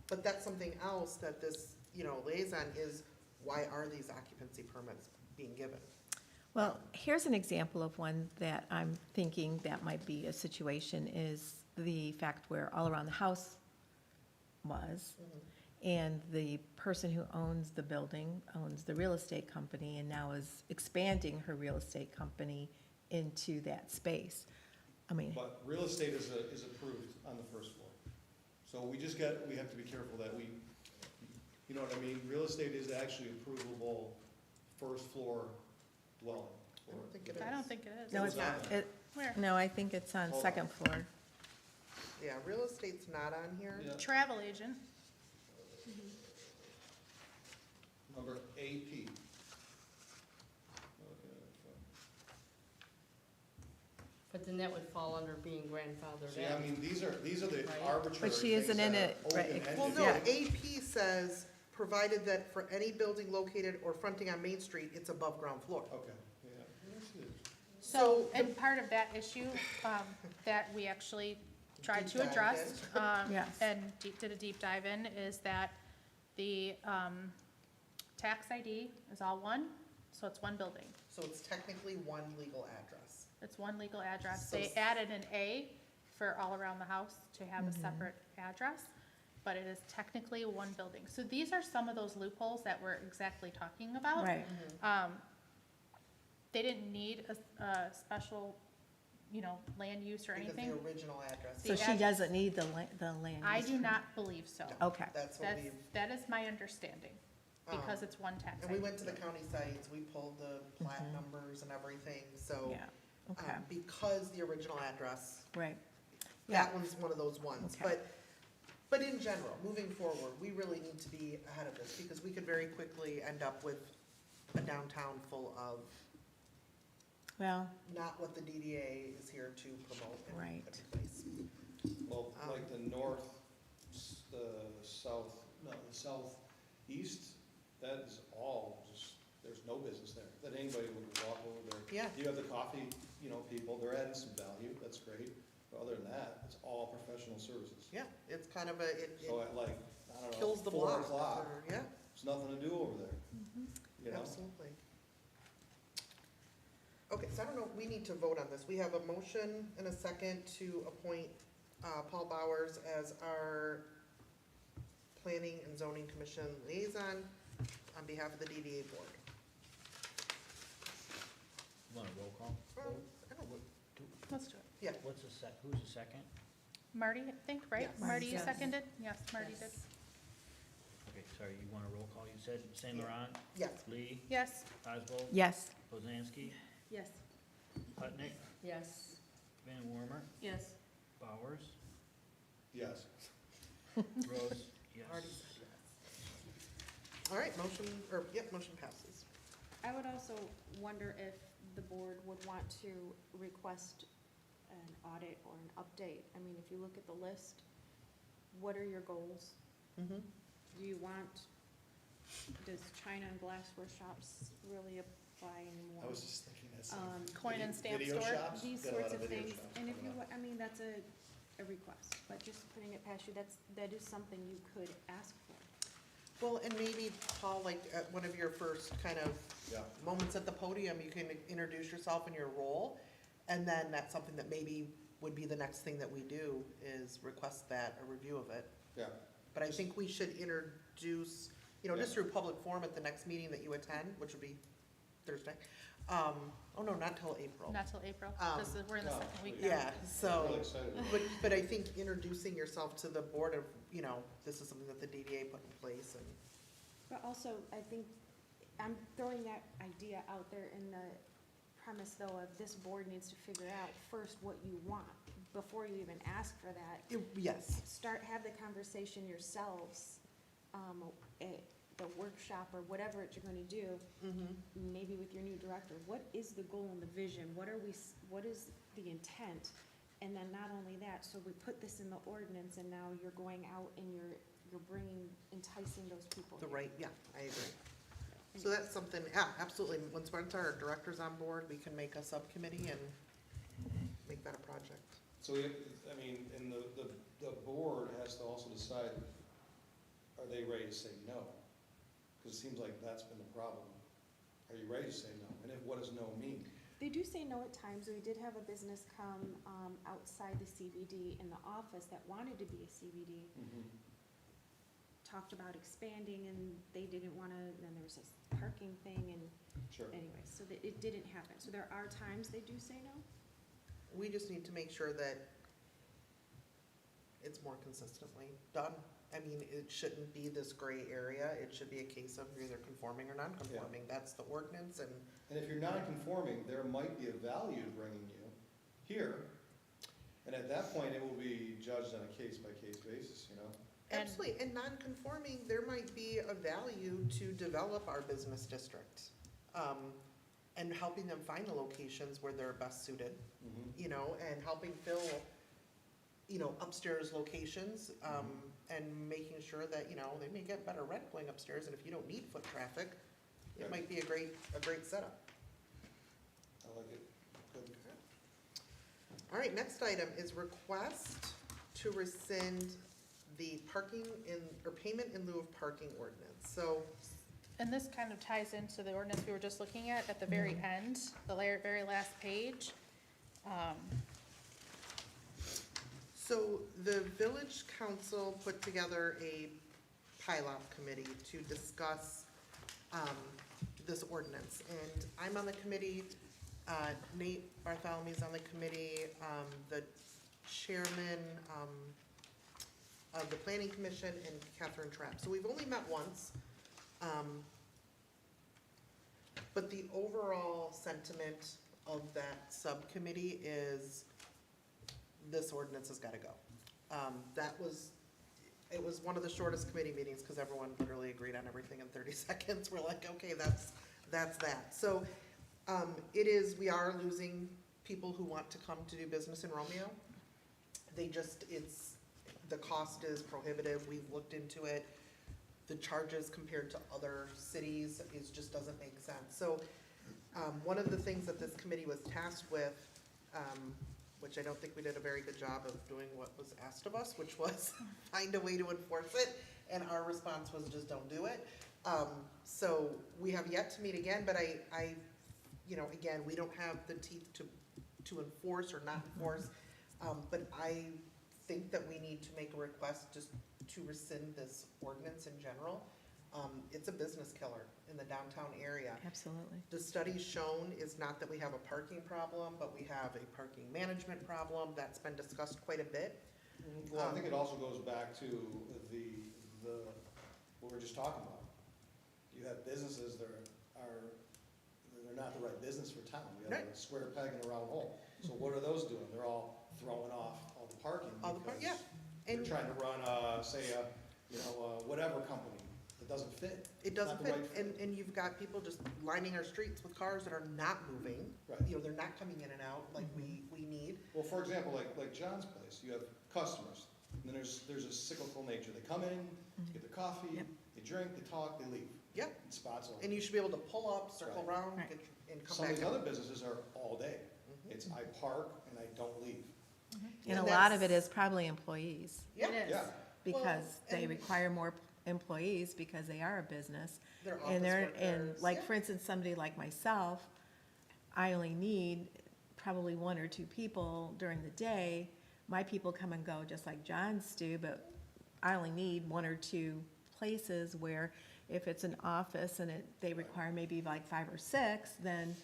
But that's something else that this, liaison is, why are these occupancy permits being given? Well, here's an example of one that I'm thinking that might be a situation, is the fact where all around the house was, and the person who owns the building owns the real estate company and now is expanding her real estate company into that space. I mean, But real estate is approved on the first floor. So we have to be careful that you know what I mean? Real estate is actually approvable first floor dwelling. I don't think it is. I don't think it is. no, It's it's not. not. Where? No, I think it's on Hold on. second floor. Yeah, real estate's not on here. Yeah. Travel agent. Number AP. But then that would fall under being grandfathered See, I in. mean, these are the Right. arbitrary But she things isn't in that it, are right. open-ended. Well, no, Yeah. AP says, provided that for any building located or fronting on Main Street, it's above ground floor. Okay, yeah. Yes, it is. So, and part of that issue, that we actually tried Deep to dive address, Yes. and did a deep dive in, is that the, tax ID is all one, so it's one building. So it's technically one legal address. It's one legal address. So They added an A for all around the house to have a separate address, but it is technically one building. So these are some of those loopholes that we're exactly talking about. Right. They didn't need a special land use or Because anything. the original address. So The she ad- doesn't need the land I use do for- not believe so. Okay, That's what we've. That is my understanding, because um, it's one tax. And we ID. went to the county sites, we pulled the plat Mhm. numbers and everything, so. yeah, okay, Because the original address, right. that Yeah, one's one of those ones. Okay. But in general, moving forward, we really need to be ahead of this, because we could very quickly end up with a downtown full of well, not what the DDA is here to promote in Right. every place. Well, like the the southeast, that is all just, there's no business there, that anybody would walk over there. Yeah, You have the coffee, people, they're adding some value, that's great, but other than that, it's all professional services. yeah, it's kind of it So at like, I don't know, kills the 4 block. o'clock, or- Yeah, there's nothing to do over there, you know? absolutely. Okay, so I don't know, we need to vote on this. We have a motion and a second to appoint Paul Bowers as our Planning and Zoning Commission liaison on behalf of the DDA board. Want a roll call? I don't know. Let's do it. Yeah, What's who's the second? Marty, I think, right? Yes. Marty, you Yes. seconded? Yes, Marty did. Okay, sorry, you want a roll call, you said Saint Laurent, yes, Lee, Yes, Oswald, yes, Poznanski, Yes. Putnick, Yes. Van Wormer, Yes. Bowers, Yes. Rose, yes. already said yes. All right, motion passes. I would also wonder if the board would want to request an audit or an update. I mean, if you look at the list, what are your goals? Mm-hmm. Do you want, does China and glassware shops really apply anymore? I was just thinking that. Coin and stamp Video store, shops, These got a lot sorts of video things, shops and if you, coming up. I mean, that's a request, but just putting it past you, that is something you could ask for. Well, and maybe, Paul, like, at one of your first kind of Yeah. moments at the podium, you can introduce yourself and your role, and then that's something that maybe would be the next thing that we do, is request a review of it. Yeah, But I think we should introduce, just through public forum at the next meeting that you attend, which would be Thursday. Oh, no, not till April. not till April, Um, because we're in the no, second week now. Yeah, I'm so, really excited. but I think introducing yourself to the board of, this is something that the DDA put in place, and, But also, I think, I'm throwing that idea out there in the premise, though, of this board needs to figure out first what you want, before you even ask for that. yes. Have the conversation yourselves, at the workshop or whatever it you're gonna do, Mm-hmm. maybe with your new director. What is the goal and the vision? What is the intent? And then not only that, so we put this in the ordinance, and now you're going out and you're enticing those people. Yeah, I agree. So that's something, yeah, absolutely, once our director's on board, we can make a subcommittee and make that a project. So and the board has to also decide, are they ready to say no? Because it seems like that's been the problem. Are you ready to say no? And what does no mean? They do say no at times. We did have a business come, outside the CBD in the office that wanted to be a CBD, talked about expanding, and they didn't wanna, and then there was this parking thing, and Sure. anyway, so that it didn't happen. So there are times they do say no. We just need to make sure that it's more consistently done. I mean, it shouldn't be this gray area, it should be a case of either conforming or non-conforming, that's the ordinance, and, And if you're non-conforming, there might be a value to bringing you here. And at that point, it will be judged on a case-by-case basis, And- absolutely, and non-conforming, there might be a value to develop our business district. And helping them find the locations where they're best suited, and helping fill, upstairs locations, and making sure that, they may get better rent going upstairs, and if you don't need foot traffic, it Right. might be a great setup. I like it. Good. All right, next item is request to rescind the payment in lieu of parking ordinance. So, And this kind of ties into the ordinance we were just looking at the very end, the very last page. So the village council put together a PILOT committee to discuss this ordinance. And I'm on the committee. Nate Bartholomew's on the committee, the chairman, of the planning commission, and Catherine Trapp. So we've only met once. But the overall sentiment of that subcommittee is this ordinance has gotta go. It was one of the shortest committee meetings because everyone literally agreed on everything in 30 seconds. We're like, okay, that's that. So we are losing people who want to come to do business in Romeo. The cost is prohibitive. We've looked into it. The charges compared to other cities just doesn't make sense. So one of the things that this committee was tasked with, which I don't think we did a very good job of doing what was asked of us, which was find a way to enforce it, and our response was just don't do it. So we have yet to meet again, but I again, we don't have the teeth to enforce or not enforce, but I think that we need to make a request just to rescind this ordinance in general. It's a business killer in the downtown area. Absolutely. The study's shown is not that we have a parking problem, but we have a parking management problem. That's been discussed quite a bit. Well, I think it also goes back to what we were just talking about. You have businesses that they're not the right business for town. We have a square peg in a round hole. So what are those doing? They're all throwing off all the parking. Yeah. They're trying to run, whatever company. It doesn't fit. It doesn't Not the fit, right and you've got people just lining our streets with cars that are not moving. Right. They're not coming in and out like we need. Well, for example, like John's place, you have customers, and then there's a cyclical nature. They come in, get their coffee, Yep. they drink, they talk, they leave. Yep. And spots open. And you should be able to pull up, circle Right. around, Right. and come Some of back these out. other businesses are all day. Mhm. It's I park and I don't leave. And a And lot of it that's- is probably employees, Yeah, It is. Yeah. because they and- require more employees because they are a business. they're office And workers. like, Yeah. for instance, somebody like myself, I only need probably one or two people during the day. My people come and go just like John's do, but I only need one or two places where if it's an office and they require maybe like 5 or 6, then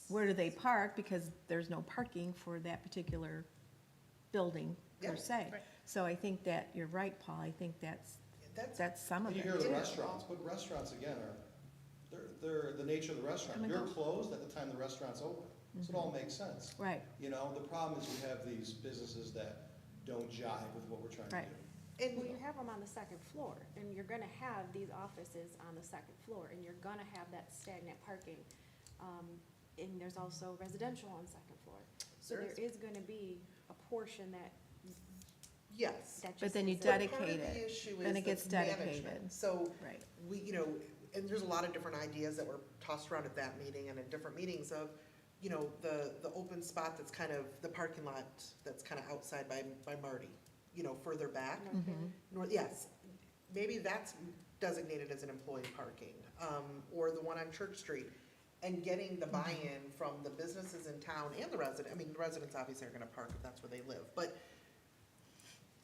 where do they park? Because there's no parking for that particular building Yeah. per se. Right. So I think that, you're right, Paul, I think that's some of And you it. hear the Yeah. restaurants, but restaurants again they're the nature of the restaurant. Come and You're go. closed at the time the restaurant's open. So it all makes sense. Right, The problem is we have these businesses that don't jive with what we're trying to Right. do. And Well, you have them on the second floor, and you're gonna have these offices on the second floor, and you're gonna have that stagnant parking. And there's also residential on the second floor. So There there is gonna be a portion that yes. just. but then you isn't- But dedicate part of it. the issue Then is it gets the management. dedicated. So right. we, and there's a lot of different ideas that were tossed around at that meeting and in different meetings of, the open spot that's kind of, the parking lot that's kind of outside by Marty, further back. North Haley. Yes, maybe that's designated as an employee parking, or the one on Church Street. And getting the buy-in from the businesses in town and the the residents obviously are gonna park if that's where they live, but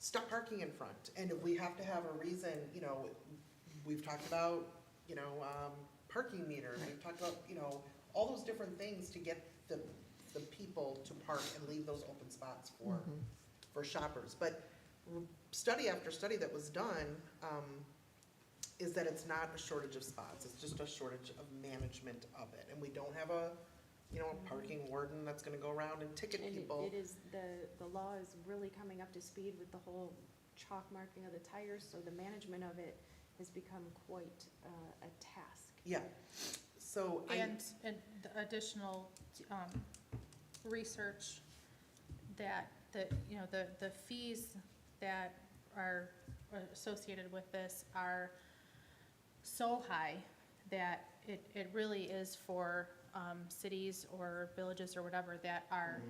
stop parking in front. And if we have to have a reason, we've talked about, parking meters, we've talked about, all those different things to get the people to park and leave those open spots for shoppers. But study after study that was done, is that it's not a shortage of spots, it's just a shortage of management of it. And we don't have a parking warden that's gonna go around and ticket And people. it is, the law is really coming up to speed with the whole chalk marking of the tires, so the management of it has become quite a task. Yeah, so And the additional, research that, the fees that are associated with this are so high that it really is for, cities or villages or whatever that are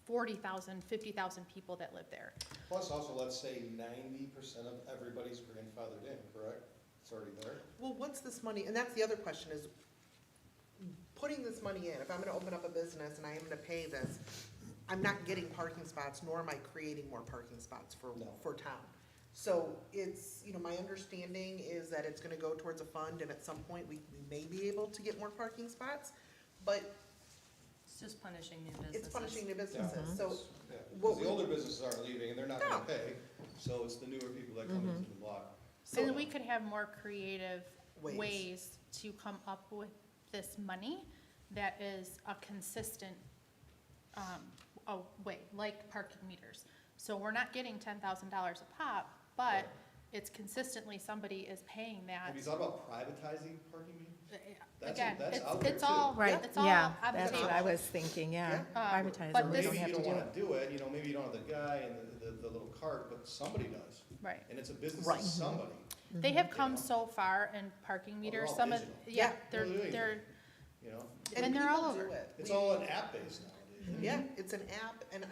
40,000, 50,000 people that live there. Plus also, let's say 90% of everybody's grandfathered in, correct? It's already there. Well, what's this money, and that's the other question is, putting this money in, if I'm gonna open up a business and I am gonna pay this, I'm not getting parking spots, nor am I creating more parking spots No. for town. So it's, my understanding is that it's gonna go towards a fund, and at some point, we may be able to get more parking spots, but It's just punishing new businesses. It's punishing new Yeah. businesses, so, Yeah, what because we- the older businesses aren't leaving, and they're not No. gonna pay, so it's the newer people that come into the block. so. And we could have more creative Ways. ways to come up with this money that is a consistent, way, like parking meters. So we're not getting $10,000 a pop, but Right. it's consistently somebody is paying that. Have you thought about privatizing parking meters? That's- Again, that's out there it's all, too. Right, it's all yeah, on the that's what table. I was thinking, yeah, privatize but them, we this- don't Maybe have you to don't do wanna it. do it, you know, maybe you don't have the guy and the little cart, but somebody does. Right. And it's a business Right. of somebody. They have come know. so far in parking meters, all some of, digital. yeah, Yeah. they're, They're doing they're, You know, And they're all people do over. it. it's We- all an app-based nowadays. Yeah, it's an app, and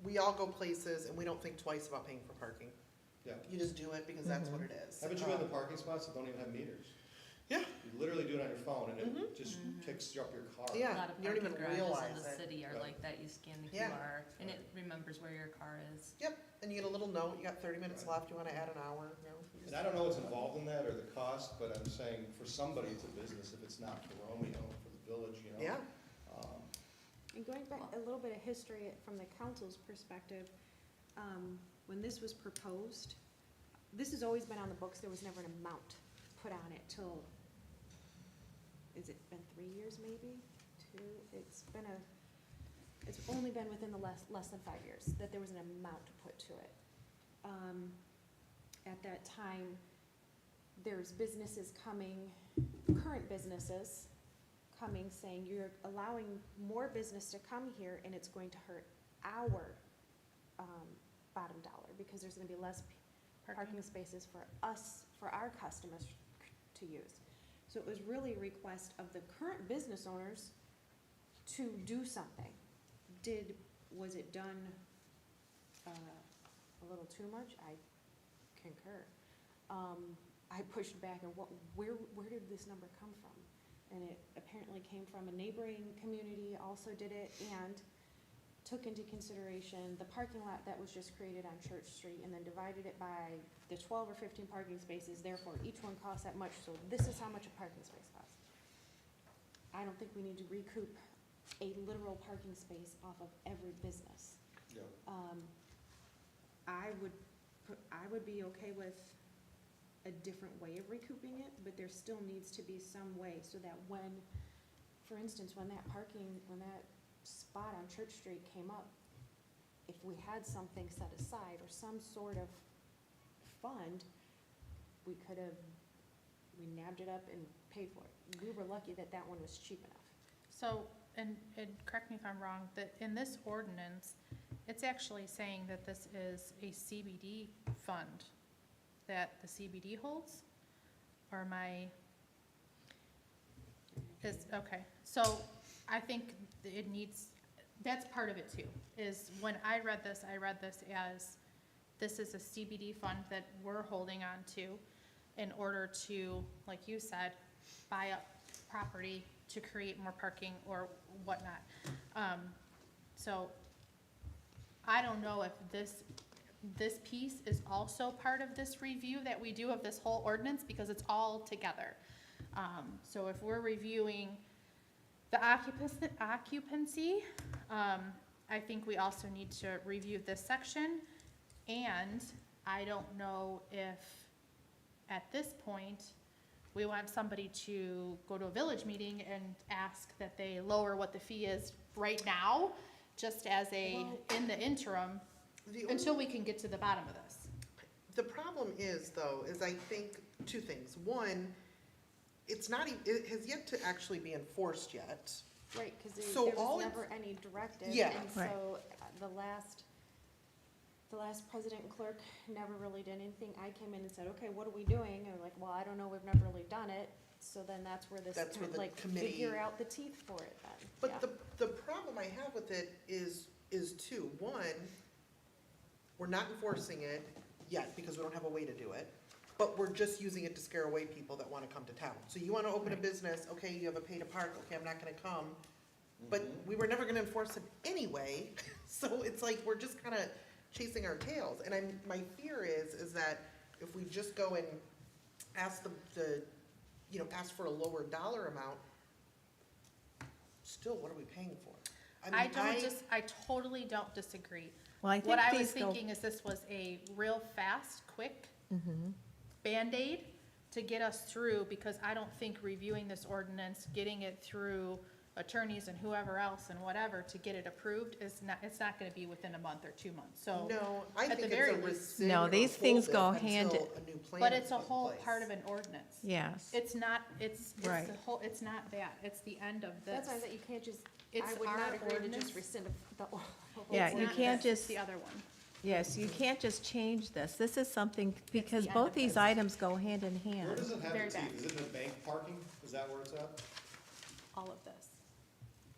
we all go places and we don't think twice about paying for parking. Yeah. You just do it because that's what it is. Haven't you been in the parking spots that don't even have meters? Yeah. You literally do it on your phone, and it just picks up your car. Yeah. A lot of you don't parking even garages realize in the it. city are Right. like that. You scan the Yeah. QR and it remembers where your car is. Yep, and you get a little note, you got 30 minutes Right. left, you wanna add an hour, you know? you And I don't know what's involved in that or the cost, but I'm saying for somebody, it's a business. If it's not for Romeo, for the village, you know. Yeah, Um, And going back a little bit of history from the council's perspective, when this was proposed, this has always been on the books, there was never an amount put on it till, has it been 3 years maybe? 2, it's only been within the less than 5 years that there was an amount put to it. At that time, there's businesses coming, current businesses coming saying, you're allowing more business to come here and it's going to hurt our bottom dollar because there's gonna be less parking spaces for us, for our customers to use. So it was really a request of the current business owners to do something. Was it done a little too much? I concur. I pushed back and where did this number come from? And it apparently came from a neighboring community also did it and took into consideration the parking lot that was just created on Church Street and then divided it by the 12 or 15 parking spaces, therefore each one costs that much, so this is how much a parking space costs. I don't think we need to recoup a literal parking space off of every business. yeah. I would be okay with a different way of recouping it, but there still needs to be some way so that when, for instance, when that spot on Church Street came up, if we had something set aside or some sort of fund, we nabbed it up and paid for it. We were lucky that that one was cheap enough. So, and correct me if I'm wrong, that in this ordinance, it's actually saying that this is a CBD fund that the CBD holds? Or am I, okay, so I think it needs, that's part of it too, is when I read this as, this is a CBD fund that we're holding on to in order to, like you said, buy up property to create more parking or whatnot. So I don't know if this piece is also part of this review that we do of this whole ordinance, because it's all together. So if we're reviewing the occupancy, I think we also need to review this section. And I don't know if, at this point, we want somebody to go to a village meeting and ask that they lower what the fee is right now, just as in the interim, until we can get to the bottom of this. The problem is, though, is I think two things. One, it has yet to actually be enforced yet. Right, because So there all was it's- never any directive. Yeah. And Right. so the last president and clerk never really did anything. I came in and said, okay, what are we doing? And they're like, well, I don't know, we've never really done it. So then that's where That's where the like, committee- figure out the teeth for it then. But Yeah. the problem I have with it is two. One, we're not enforcing it yet because we don't have a way to do it. But we're just using it to scare away people that wanna come to town. So you wanna open a business, okay, you have a pay to park, okay, I'm not gonna come. But we were never gonna enforce it anyway, so it's like, we're just kinda chasing our tails. And my fear is that if we just go and ask ask for a lower dollar amount, still, what are we paying for? I totally don't disagree. Well, I think What I was these go. thinking is this was a real fast, quick Mhm. Band-Aid to get us through, because I don't think reviewing this ordinance, getting it through attorneys and whoever else and whatever to get it approved is not, it's not gonna be within a month or 2 months, so. No, I at the think it's very a least- rescind No, or these things hold go it hand until a new plan But is it's a put in whole place. part of an ordinance. Yes. It's not, it's Right. the whole, it's not that, it's the end of this. That's why I thought you can't just, It's I would our not agree to ordinance. just rescind the whole. Yeah, It's you not can't this, it's just- the other one. Yes, you can't just change this. This is something, because the end both of these this. items go hand in Where hand. does it have Very its teeth? bad. Is it in the bank parking? Is that where it's at? All of this.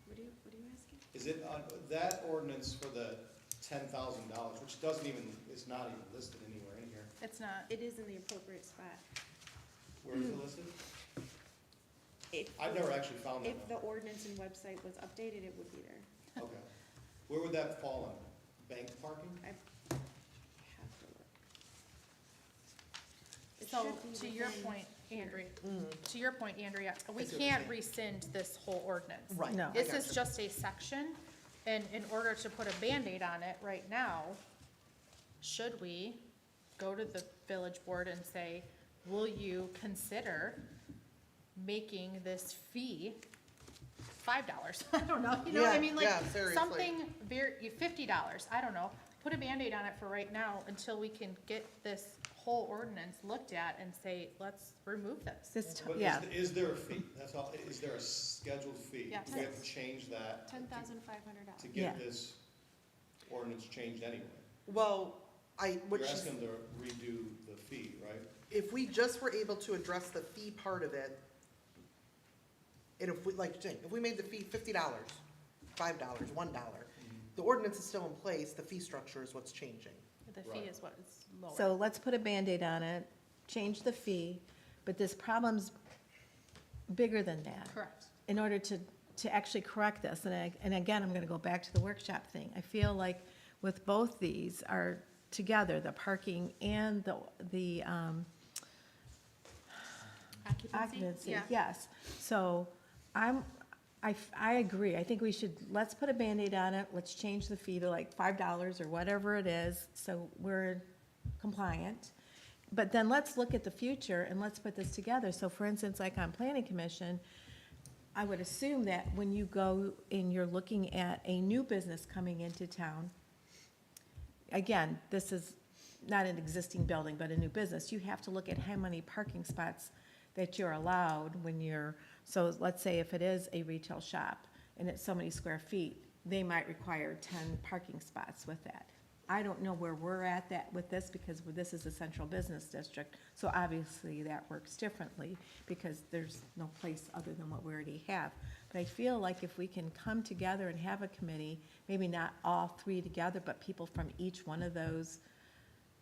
What are you asking? Is it on, that ordinance for the $10,000, which doesn't even, it's not even listed anywhere in here. It's not, It is in the appropriate spot. Where is it listed? If, I've never actually found that. if the ordinance and website was updated, it would be there. Okay. Where would that fall under? Bank parking? I have to look. It so should be to your within point, Andrea, Mm, to your point, Andrea, we I see what you're can't saying. rescind this whole ordinance. Right. No. I This is gotcha. just a section, and in order to put a Band-Aid on it right now, should we go to the village board and say, will you consider making this fee $5? I don't know, you know what I Yeah, mean, like, yeah, seriously. something $50, I don't know. Put a Band-Aid on it for right now until we can get this whole ordinance looked at and say, let's remove this. This, But yeah, is there a fee? That's all, is there a scheduled fee? Yes. Do we have to change that to $10,500. to Yeah. get this ordinance changed anyway? Well, what You're she's, asking them to redo the fee, right? if we just were able to address the fee part of it, and if we, like, if we made the fee $50, $5, $1, the ordinance is still in place, the fee structure is what's changing. The fee Right. is what is lower. so let's put a Band-Aid on it, change the fee, but this problem's bigger than that. Correct. In order to actually correct this, and again, I'm gonna go back to the workshop thing. I feel like with both these are together, the parking and the occupancy, Yeah. yes. So I agree. I think we should, let's put a Band-Aid on it. Let's change the fee to like $5 or whatever it is, so we're compliant. But then let's look at the future and let's put this together. So for instance, like on planning commission, I would assume that when you go and you're looking at a new business coming into town, again, this is not an existing building, but a new business, you have to look at how many parking spots that you're allowed when you're, so let's say if it is a retail shop and it's so many square feet, they might require 10 parking spots with that. I don't know where we're at with this because this is a central business district, so obviously that works differently because there's no place other than what we already have. But I feel like if we can come together and have a committee, maybe not all three together, but people from each one of those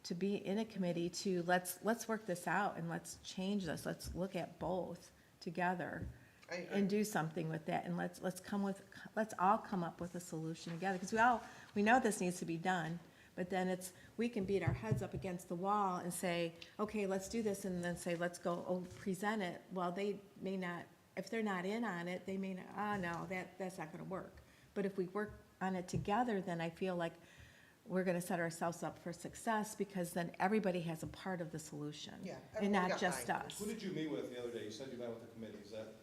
to be in a committee to, let's work this out and let's change this, let's look at both together I agree. and do something with that, and let's all come up with a solution together, because we know this needs to be done, but then we can beat our heads up against the wall and say, okay, let's do this, and then say, let's go, present it. Well, they may not, if they're not in on it, they may not, no, that's not gonna work. But if we work on it together, then I feel like we're gonna set ourselves up for success, because then everybody has a part of the solution. Yeah, And everyone not got just buy-in. us. Who did you meet with the other day? You said you met with the committee. Is that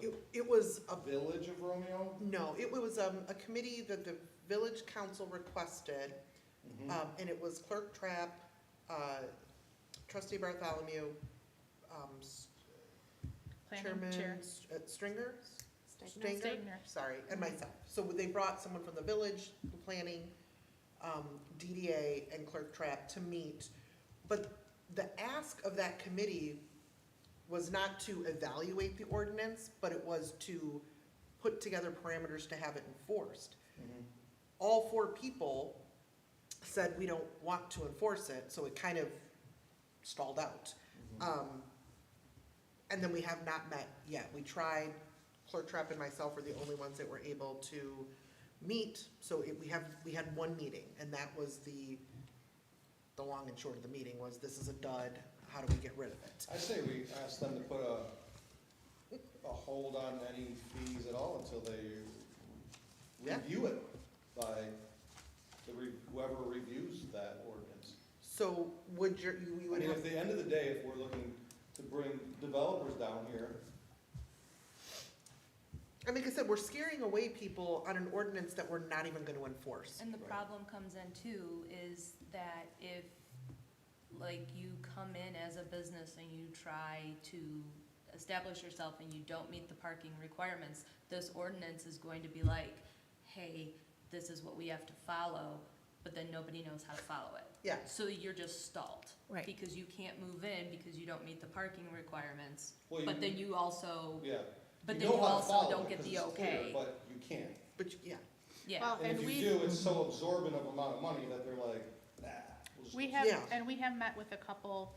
the It was a, Village of Romeo? no, it was a committee that the village council requested, and it was Clerk Trapp, Trustee Bartholomew, Planning chair. Chairman Stringer? Stegner. Stegner. Sorry, and myself. So they brought someone from the village, the planning, DDA, and Clerk Trapp to meet. But the ask of that committee was not to evaluate the ordinance, but it was to put together parameters to have it enforced. All four people said we don't want to enforce it, so it kind of stalled out. And then we have not met yet. We tried, Clerk Trapp and myself were the only ones that were able to meet, so we had one meeting, and that was the long and short of the meeting was, this is a dud, how do we get rid of it? I say we ask them to put a hold on any fees at all until they Yeah. review it by whoever reviews that ordinance. So would you I would mean, have, at the end of the day, if we're looking to bring developers down here, I mean, like I said, we're scaring away people on an ordinance that we're not even gonna enforce. And the Right. problem comes in too, is that if, like, you come in as a business and you try to establish yourself and you don't meet the parking requirements, this ordinance is going to be like, hey, this is what we have to follow, but then nobody knows how to follow it. Yeah, So you're just stalled. Right. Because you can't move in because you don't meet the parking requirements, well, but then you also, yeah. but You then know you how to also follow don't it get 'cause the it's clear, okay. But you can't. yeah, Yeah, Well, And if and you do, it's so absorbent of amount of money that they're like, nah. we'll just we go have, Yeah. and we have met with a couple,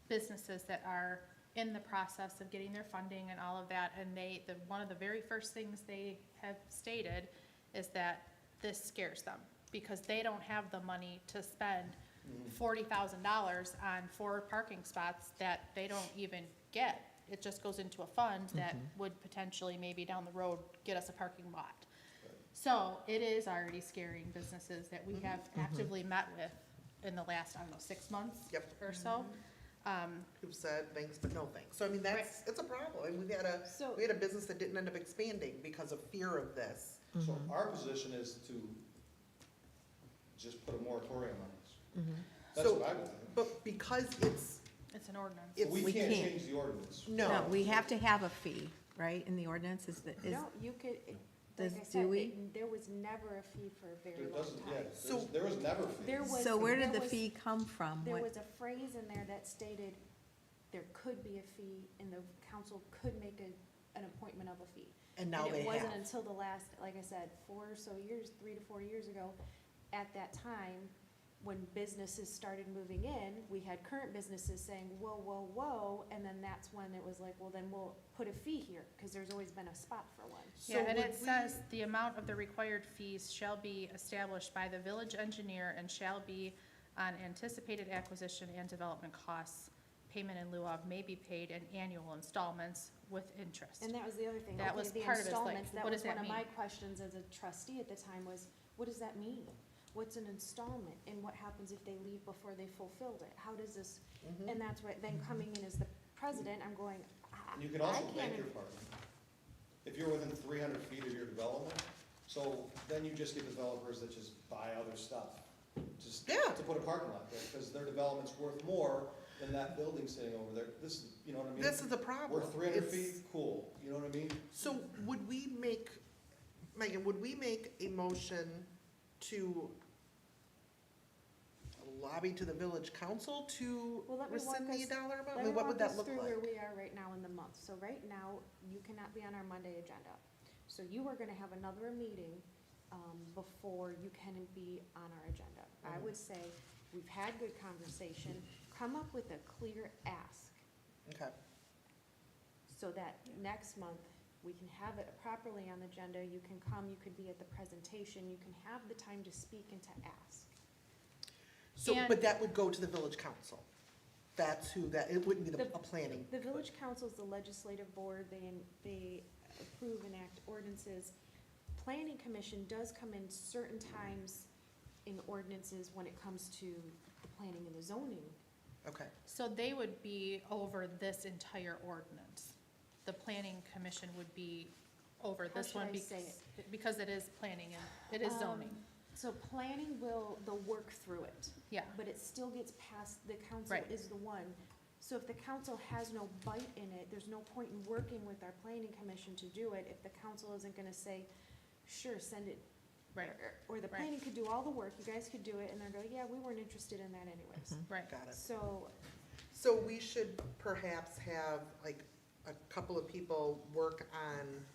businesses that are in the process of getting their funding and all of that, and one of the very first things they have stated is that this scares them, because they don't have the money to spend Mhm. $40,000 on 4 parking spots that they don't even get. It just goes into a fund that would potentially, maybe down the road, get us a parking lot. Right. So it is already scaring businesses that we Mhm. have actively met with in the last, I don't know, 6 months Yep. or so. who've said thanks, but no thanks. So I mean, it's a problem. And we had So, a business that didn't end up expanding because of fear of this. So our position is to just put a moratorium on this. That's So- what I would think. But because it's, It's an ordinance. it's, We We can't can't. change the ordinance. no. No, we have to have a fee, right, in the ordinance, is, no, you could, Does- like I do said, we? there was never a fee for a very There long doesn't, yeah, time. So- there was never a fee. There was. so where did there the was- fee come from? There What- was a phrase in there that stated there could be a fee and the council could make an appointment of a fee. And now And they it wasn't have. until the last, like I said, 4 or so years, 3 to 4 years ago, at that time, when businesses started moving in, we had current businesses saying, whoa, whoa, whoa, and then that's when it was like, well, then we'll put a fee here, because there's always been a spot for one. Yeah, and would it we- says, the amount of the required fees shall be established by the village engineer and shall be on anticipated acquisition and development costs. Payment in lieu of may be paid in annual installments with interest. And that was the other thing. That Okay, was the part of it, is like, installments, that what was does that one of my mean? questions as a trustee at the time was, what does that mean? What's an installment, and what happens if they leave before they fulfilled it? How does this, Mhm. and that's what, then coming in as the president, I'm going, And you can I also can't bank en- your parking. If you're within 300 feet of your development, so then you just get developers that just buy other stuff. Just Yeah. to put a parking lot there, because their development's worth more than that building sitting over there. This is, you know what I mean? This is a problem. We're 300 It's- feet, cool, you know what I mean? So would we make, Megan, would we make a motion to lobby to the village council to Well, let me walk rescind the us- dollar amount? I let mean, me what would walk that us look through where like? we are right now in the month. So right now, you cannot be on our Monday agenda. So you are gonna have another meeting, before you can be on our agenda. I Mhm. would say, we've had good conversation, come up with a clear ask, Okay, so that next month, we can have it properly on the agenda, you can come, you could be at the presentation, you can have the time to speak and to ask. so, And- but that would go to the village council. That's who that, it wouldn't be a The- planning. The village council is the legislative board, they approve and act ordinances. Planning commission does come in certain times in ordinances when it comes to the planning and the zoning. Okay, So they would be over this entire ordinance. The planning commission would be over How this should one I say because it is planning and it is zoning. So planning they'll work through it, Yeah, but it still gets past, the council Right. is the one. So if the council has no bite in it, there's no point in working with our planning commission to do it if the council isn't gonna say, sure, send it. right, Or the Right. planning could do all the work, you guys could do it, and they're going, yeah, we weren't interested in that anyways. right. got it. So, So we should perhaps have like a couple of people work on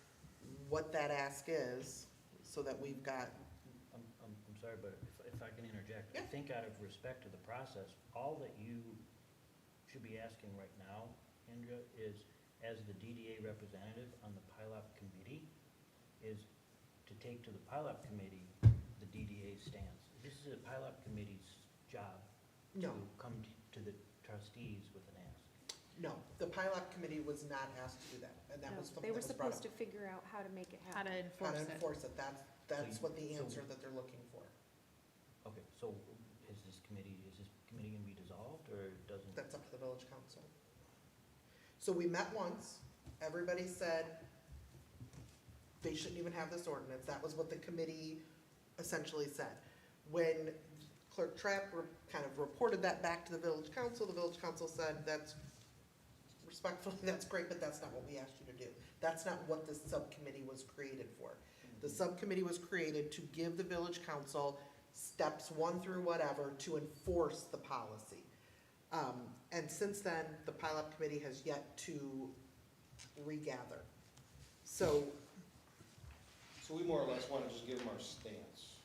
what that ask is, so that we've got, I'm sorry, but if I can interject. Yeah. I think out of respect to the process, all that you should be asking right now, Indra, is as the DDA representative on the PILOT committee, is to take to the PILOT committee the DDA stance. This is a PILOT committee's job to no, come to the trustees with an ask. No, the pilot committee was not asked to do that, and that No, was something they were that was brought supposed up. to figure out how to make it How to happen. How to enforce it. enforce it, that's So what the you- so- answer that they're looking for. Okay, so is this committee gonna be dissolved, or doesn't? That's up to the village council. So we met once, everybody said they shouldn't even have this ordinance, that was what the committee essentially said. When Clerk Trapp kind of reported that back to the village council said, that's respectfully, that's great, but that's not what we asked you to do. That's not what this subcommittee was created for. The subcommittee was created to give the village council steps 1 through whatever to enforce the policy. And since then, the pilot committee has yet to regather. So, So we more or less want to just give them our stance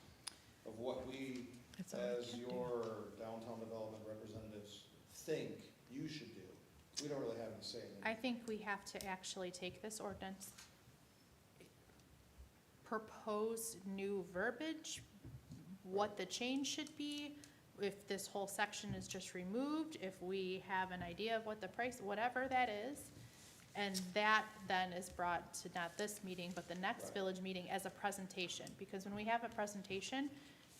of what we, That's all we as can do. your downtown development representatives, think you should do. We don't really have any say in I it. think we have to actually take this ordinance, propose new verbiage, what the change should be, if this whole section is just removed, if we have an idea of what the price, whatever that is. And that then is brought to not this meeting, but the next Right. village meeting as a presentation. Because when we have a presentation,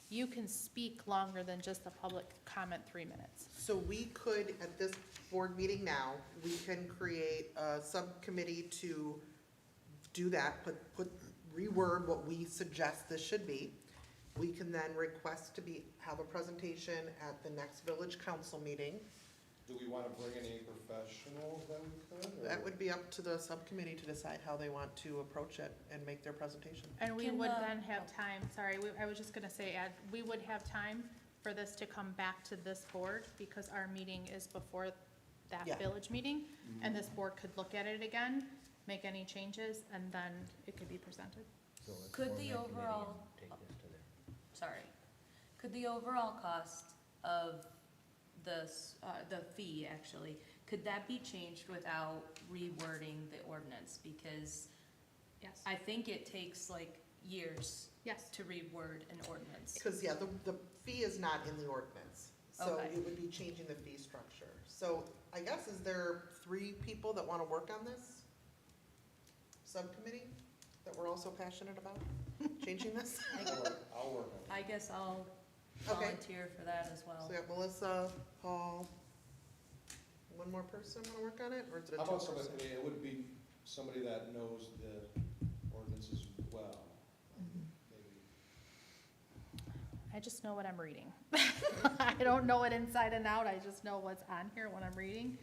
you can speak longer than just the public comment 3 minutes. so we could, at this board meeting now, we can create a subcommittee to do that, reword what we suggest this should be. We can then request to have a presentation at the next village council meeting. Do we want to bring any professionals that we could? or- That would be up to the subcommittee to decide how they want to approach it and make their presentation. And we Can would the- then have time, sorry, I was just gonna say, we would have time for this to come back to this board, because our meeting is before that Yeah. village meeting, and this board could look at it again, make any changes, and then it could be presented. So let's Could form the that committee overall- and take this to there. Sorry. Could the overall cost of this, the fee actually, could that be changed without rewording the ordinance? Because Yes. I think it takes like years Yes. to reword an ordinance. Because, yeah, the fee is not in the ordinance, so Okay. it would be changing the fee structure. So I guess, is there 3 people that want to work on this subcommittee that we're also passionate about changing this? I'll work on it. I guess I'll Okay. volunteer for that as So well. we got Melissa, Paul, one more person want to work on it, or is it a How about 2-person? somebody, it would be somebody that knows the ordinances well, maybe. I just know what I'm reading. I don't know it inside and out, I just know what's on here when I'm reading.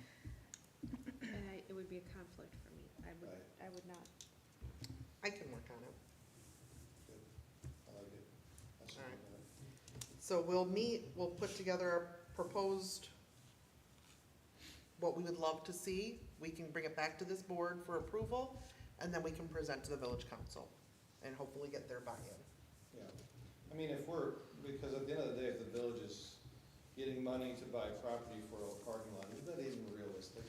And it would be a conflict for me. I would not. I can work on it. Good. I like it. That's All right. something So we'll meet, we'll put together a proposed, what we would love to see. We can bring it back to this board for approval, and then we can present to the village council and hopefully get their buy-in. Yeah, I mean, because at the end of the day, if the village is getting money to buy property for a parking lot, is that even realistic?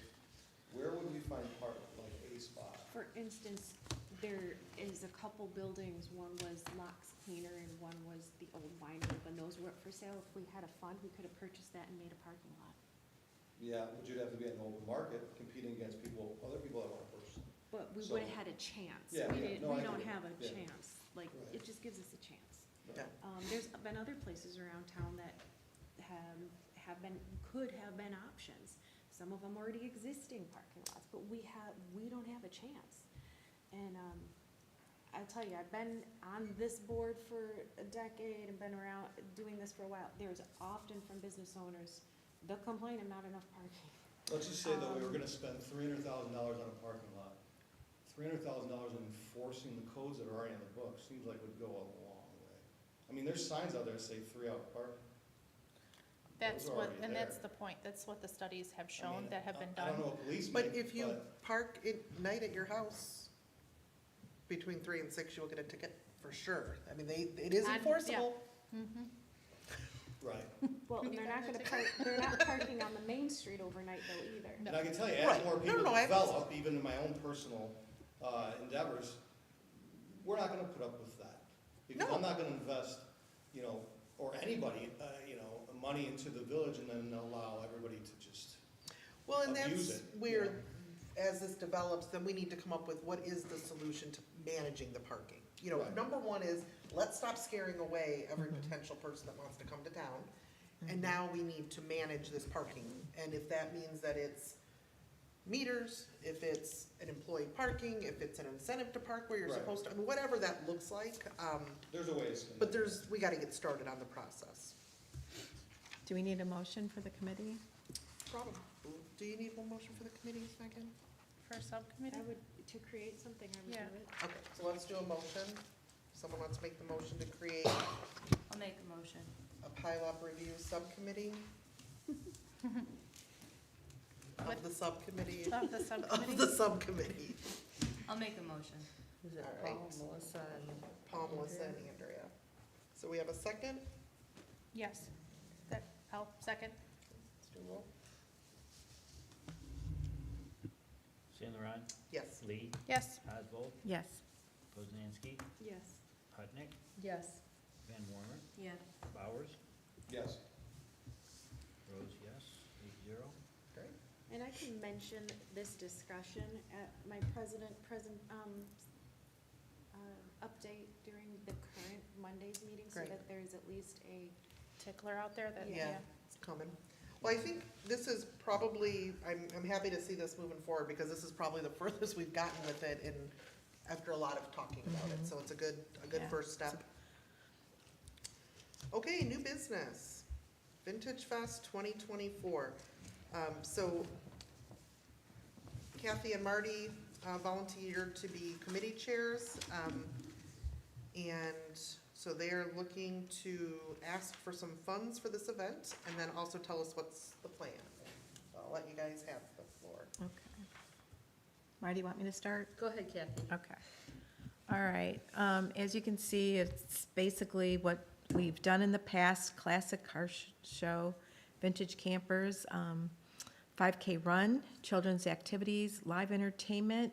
Where would we find like a spot? For instance, there is a couple buildings, one was Locks Cleaner and one was the old winery, and those were up for sale. If we had a fund, we could have purchased that and made a parking lot. Yeah, but you'd have to be in an open market competing against other people that want to purchase. But we So- would have had a chance. Yeah, yeah, no, We I don't get it. have a Yeah. chance. Like, Right. it just gives us a chance. Yeah. There's been other places around town that could have been options. Some of them already existing parking lots, but we don't have a chance. And, I'll tell you, I've been on this board for a decade and been around doing this for a while. There's often from business owners, they'll complain of not enough parking. Let's just say that we were gonna spend $300,000 on a parking lot. $300,000 in enforcing the codes that are already in the book seems like would go a long way. I mean, there's signs out there that say 3-hour parking. That's Those are what, already and that's there. the point, that's what the studies have I shown mean, that have been I done. don't know a policeman, But if you but park at night at your house between 3 and 6, you'll get a ticket for sure. I mean, it is On- yeah. enforceable. Mhm. right. Well, and they're not gonna they're not parking on the main street overnight though either. No. And I can tell you, Right. as more No, people no, I- develop, even in my own personal endeavors, we're not gonna put up with that. Because No. I'm not gonna invest, or anybody, money into the village and then allow everybody to just, Well, and abuse that's it. where, as this develops, then we need to come up with what is the solution to managing the parking. You know, Right. number one is, let's stop scaring away every Mhm. potential person that wants to come to town. And now we need to manage this parking, and if that means that it's meters, if it's an employee parking, if it's an incentive to park where you're Right. supposed to, I mean, whatever that looks like, There's a way to. but we gotta get started on the process. Do we need a motion for the committee? Probably, do you need one motion for the committee, Megan? For subcommittee? I would, to create something, I would do Yeah. it. Okay, so let's do a motion. Someone wants to make the motion to create I'll make a motion. a pileup review subcommittee? Of the subcommittee, Of the of subcommittee? the subcommittee. I'll make a motion. Is it All Paul, right. Melissa, and? Paul, Melissa, and Andrea. So we have a second? Yes. That, I'll second. Let's do a roll. Sanderon, Yes. Lee, Yes. Oswald, Yes. Poznanski, Yes. Hutnick, Yes. Van Wormer, Yes. Bowers, Yes. Rose, yes, 8-0. Great. And I can mention this discussion at my update during the current Monday's meeting, so Great. that there's at least a, Tickler out there that, Yeah. yeah. It's coming. Well, I think this is probably, I'm happy to see this moving forward, because this is probably the furthest we've gotten with it in, after a lot of talking about it, so it's a good Yeah. first step. Okay, new business, Vintage Fest 2024. So Kathy and Marty volunteered to be committee chairs, and so they're looking to ask for some funds for this event, and then also tell us what's the plan. I'll let you guys have the floor. Okay. Marty, you want me to start? Go ahead, Kathy. Okay. All right. As you can see, it's basically what we've done in the past, classic car show, vintage campers, 5K run, children's activities, live entertainment,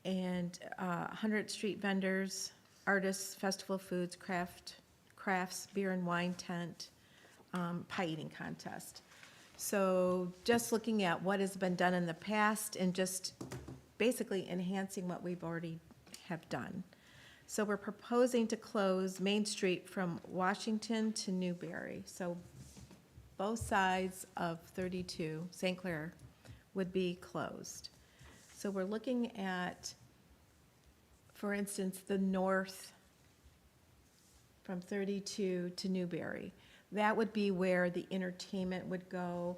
and 100 street vendors, artists, festival foods, crafts, beer and wine tent, pie eating contest. So just looking at what has been done in the past and just basically enhancing what we've already have done. So we're proposing to close Main Street from Washington to Newberry. So both sides of 32, St. Clair, would be closed. So we're looking at, for instance, the north from 32 to Newberry. That would be where the entertainment would go,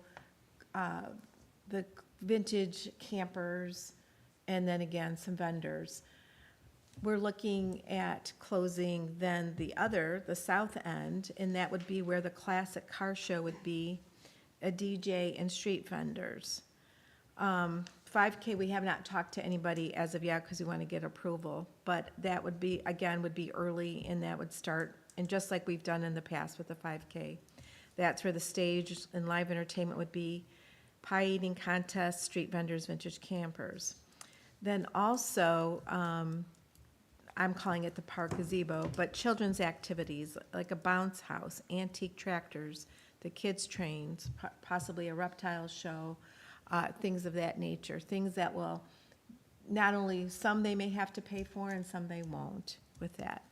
the vintage campers, and then again, some vendors. We're looking at closing then the south end, and that would be where the classic car show would be, a DJ and street vendors. 5K, we have not talked to anybody as of yet because we want to get approval, but that would be, again, would be early, and that would start, and just like we've done in the past with the 5K. That's where the stage and live entertainment would be, pie eating contests, street vendors, vintage campers. Then also, I'm calling it the park gazebo, but children's activities, like a bounce house, antique tractors, the kids' trains, possibly a reptile show, things of that nature, things that will, not only, some they may have to pay for and some they won't with that.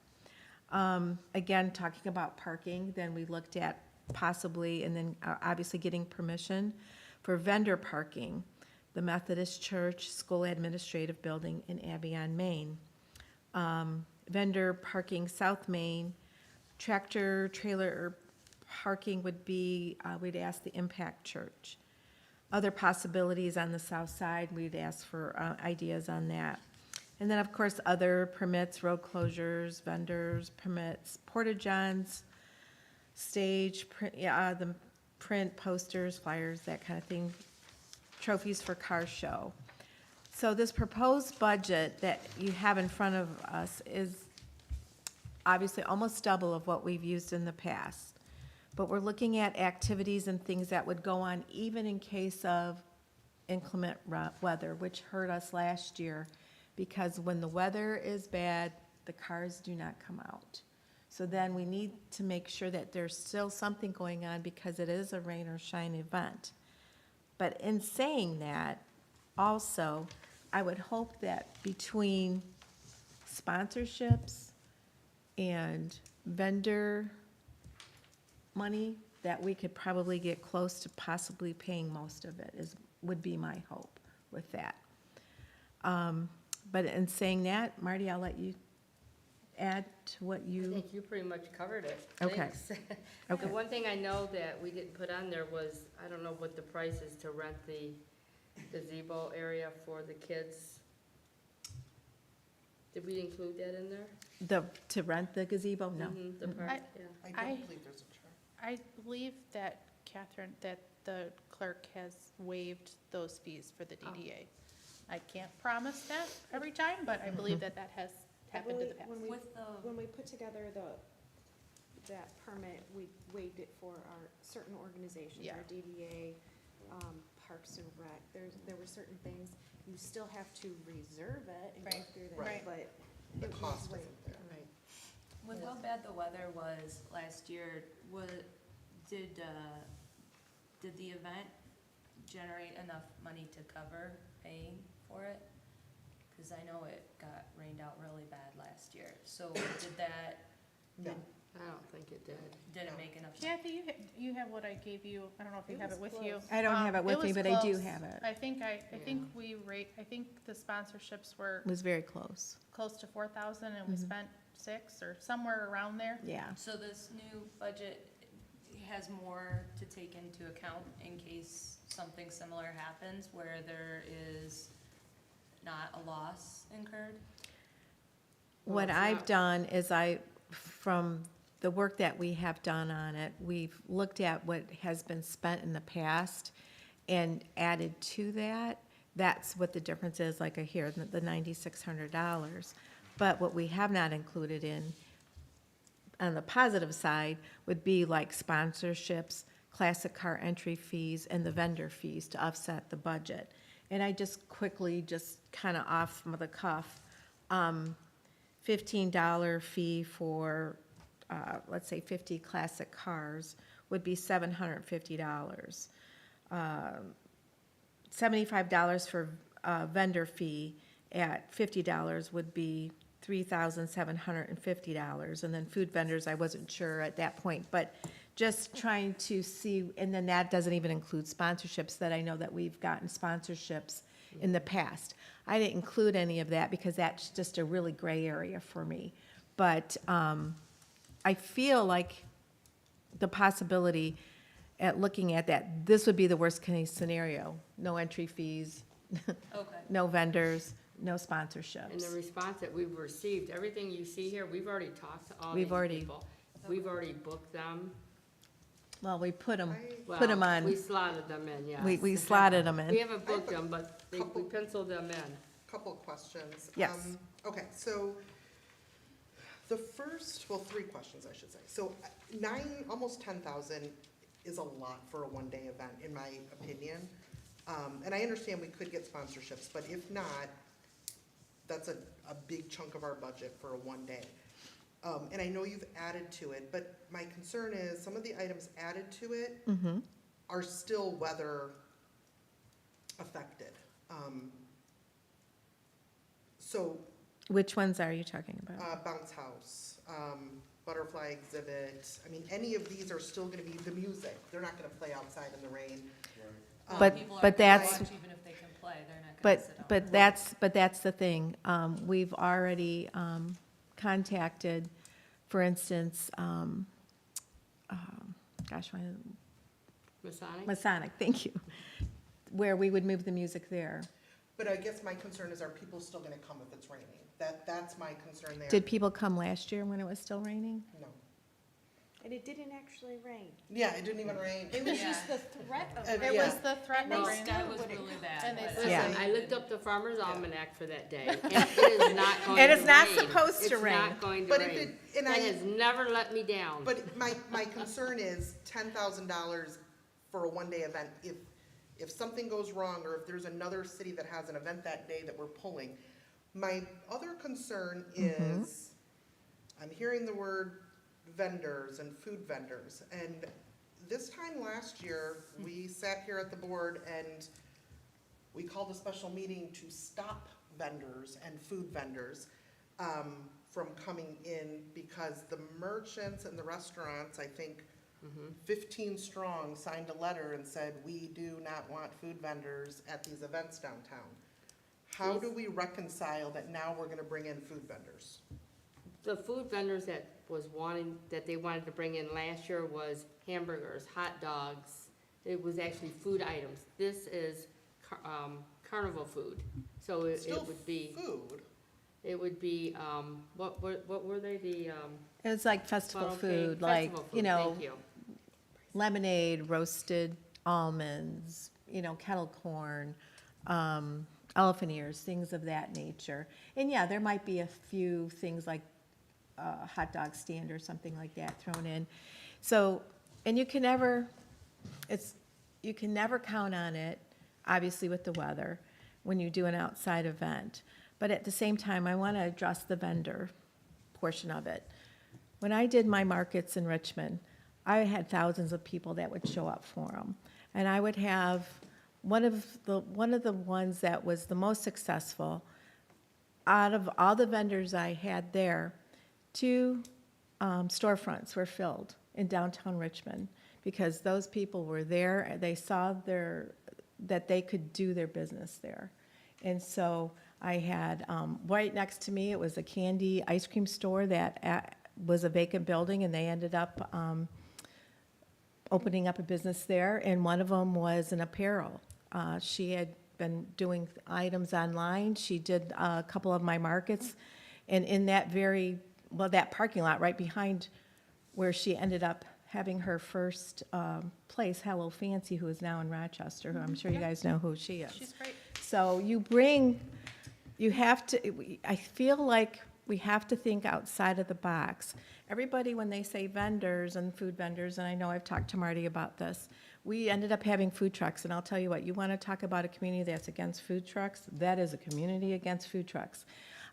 Again, talking about parking, then we looked at possibly, and then obviously getting permission for vendor parking, the Methodist Church School Administrative Building in Abion, Maine. Vendor parking South Main, tractor trailer parking would be, we'd ask the Impact Church. Other possibilities on the south side, we'd ask for ideas on that. And then, of course, other permits, road closures, vendors, permits, porta-johns, stage, the print, posters, flyers, that kind of thing, trophies for car show. So this proposed budget that you have in front of us is obviously almost double of what we've used in the past. But we're looking at activities and things that would go on even in case of inclement weather, which hurt us last year, because when the weather is bad, the cars do not come out. So then we need to make sure that there's still something going on because it is a rain or shine event. But in saying that, also, I would hope that between sponsorships and vendor money, that we could probably get close to possibly paying most of it, would be my hope with that. But in saying that, Marty, I'll let you add to what I you, think you pretty much covered it. Okay. Thanks. Okay. The one thing I know that we didn't put on there was, I don't know what the price is to rent the gazebo area for the kids. Did we include that in there? to rent the gazebo? No. The park, I- yeah. I I- don't believe there's a charge. I believe that Catherine, that the clerk has waived those fees for the DDA. I can't promise that every time, but I believe that that has I happened in the believe past. when we, With the, when we put together that permit, we waived it for our certain organizations, Yeah. our DDA, Parks and Rec. There were certain things, you still have to reserve it and go Right. through that, Right. but The it was cost waived. isn't there. Right. with how bad the weather was last year, did the event generate enough money to cover paying for it? Cause I know it got rained out really bad last year, so did that, No, I don't think it did. did it make enough sense? Kathy, you have what I gave you, I don't know if you It have was it with you. close. I don't have it with me, was but I do close. have it. I think I think Yeah. I think the sponsorships were It was very close. close to 4,000 and we Mhm. spent 6 or somewhere around there. Yeah. So this new budget has more to take into account in case something similar happens where there is not a loss incurred? Well, What it's I've not- done is from the work that we have done on it, we've looked at what has been spent in the past and added to that. That's what the difference is, like I hear, the $9,600. But what we have not included in, on the positive side, would be like sponsorships, classic car entry fees, and the vendor fees to offset the budget. And I just quickly, just kind of off the cuff, $15 fee for, let's say 50 classic cars would be $750. $75 for vendor fee at $50 would be $3,750. And then food vendors, I wasn't sure at that point, but just trying to see, and then that doesn't even include sponsorships, that I know that we've gotten sponsorships in the past. I didn't include any of that because that's just a really gray area for me. But I feel like the possibility at looking at that, this would be the worst case scenario. No entry fees, Okay. no vendors, no And the sponsorships. response that we've received, everything you see here, we've already talked to all We've these already- people. We've already booked them. Well, we put them, I, Well, put them on, We slotted them in, yes. we slotted them We in. haven't booked them, but we Couple- penciled them in. couple questions. Yes. Okay, so the first, well, 3 questions, I should say. So almost 10,000 is a lot for a one-day event, in my opinion. And I understand we could get sponsorships, but if not, that's a big chunk of our budget for a one day. And I know you've added to it, but my concern is some of the items added to it Mm-hmm. are still weather affected. So, Which ones are you talking about? bounce house, butterfly exhibit, I mean, any of these are still gonna be the music, they're not gonna play outside in the rain. But- People but aren't gonna that's- watch even if they can play, they're not gonna sit out. But that's the thing. We've already contacted, for instance, gosh, Masonic, thank you, where we would move the music there. But I guess my concern is, are people still gonna come if it's raining? That's my concern there. Did people come last year when it was still raining? No. And it didn't actually rain. Yeah, it didn't even rain. It was Yeah. just the threat of And rain. It Yeah. was the threat And of they The rain. sky still was wouldn't really come. bad. And they but- still- Yeah. Listen, I looked up the farmer's almanac for that day, and it is not going to It rain. is not supposed to rain. It's not going to But if rain. it, and That I, has never let me down. but my concern is $10,000 for a one-day event. If something goes wrong, or if there's another city that has an event that day that we're pulling. My other concern is, I'm hearing the word vendors and food vendors, and This time last year, we sat here at the board and we called a special meeting to stop vendors and food vendors from coming in because the merchants and the restaurants, I think 15 strong, signed a letter and said, we do not want food vendors at these events downtown. How do we reconcile that now we're gonna bring in food vendors? The food vendors that they wanted to bring in last year was hamburgers, hot dogs. It was actually food items. This is carnival food. So it Still would be, food. it would be, what were they, the, It was like festival funnel food, cake? like, Festival you food, know, thank you. lemonade, roasted almonds, kettle corn, elephant ears, things of that nature. And yeah, there might be a few things like a hot dog stand or something like that thrown in. So, and you can never count on it, obviously with the weather, when you do an outside event. But at the same time, I want to address the vendor portion of it. When I did my markets in Richmond, I had thousands of people that would show up for them. And I would have one of the ones that was the most successful out of all the vendors I had there, 2 storefronts were filled in downtown Richmond because those people were there. They saw that they could do their business there. And so I had, right next to me, it was a candy ice cream store that was a vacant building, and they ended up opening up a business there, and one of them was an apparel. She had been doing items online. She did a couple of my markets, and in that that parking lot right behind where she ended up having her first place, Hello Fancy, who is now in Rochester, who I'm sure you guys know who she is. She's great. So I feel like we have to think outside of the box. Everybody, when they say vendors and food vendors, and I know I've talked to Marty about this, we ended up having food trucks, and I'll tell you what, you want to talk about a community that's against food trucks? That is a community against food trucks.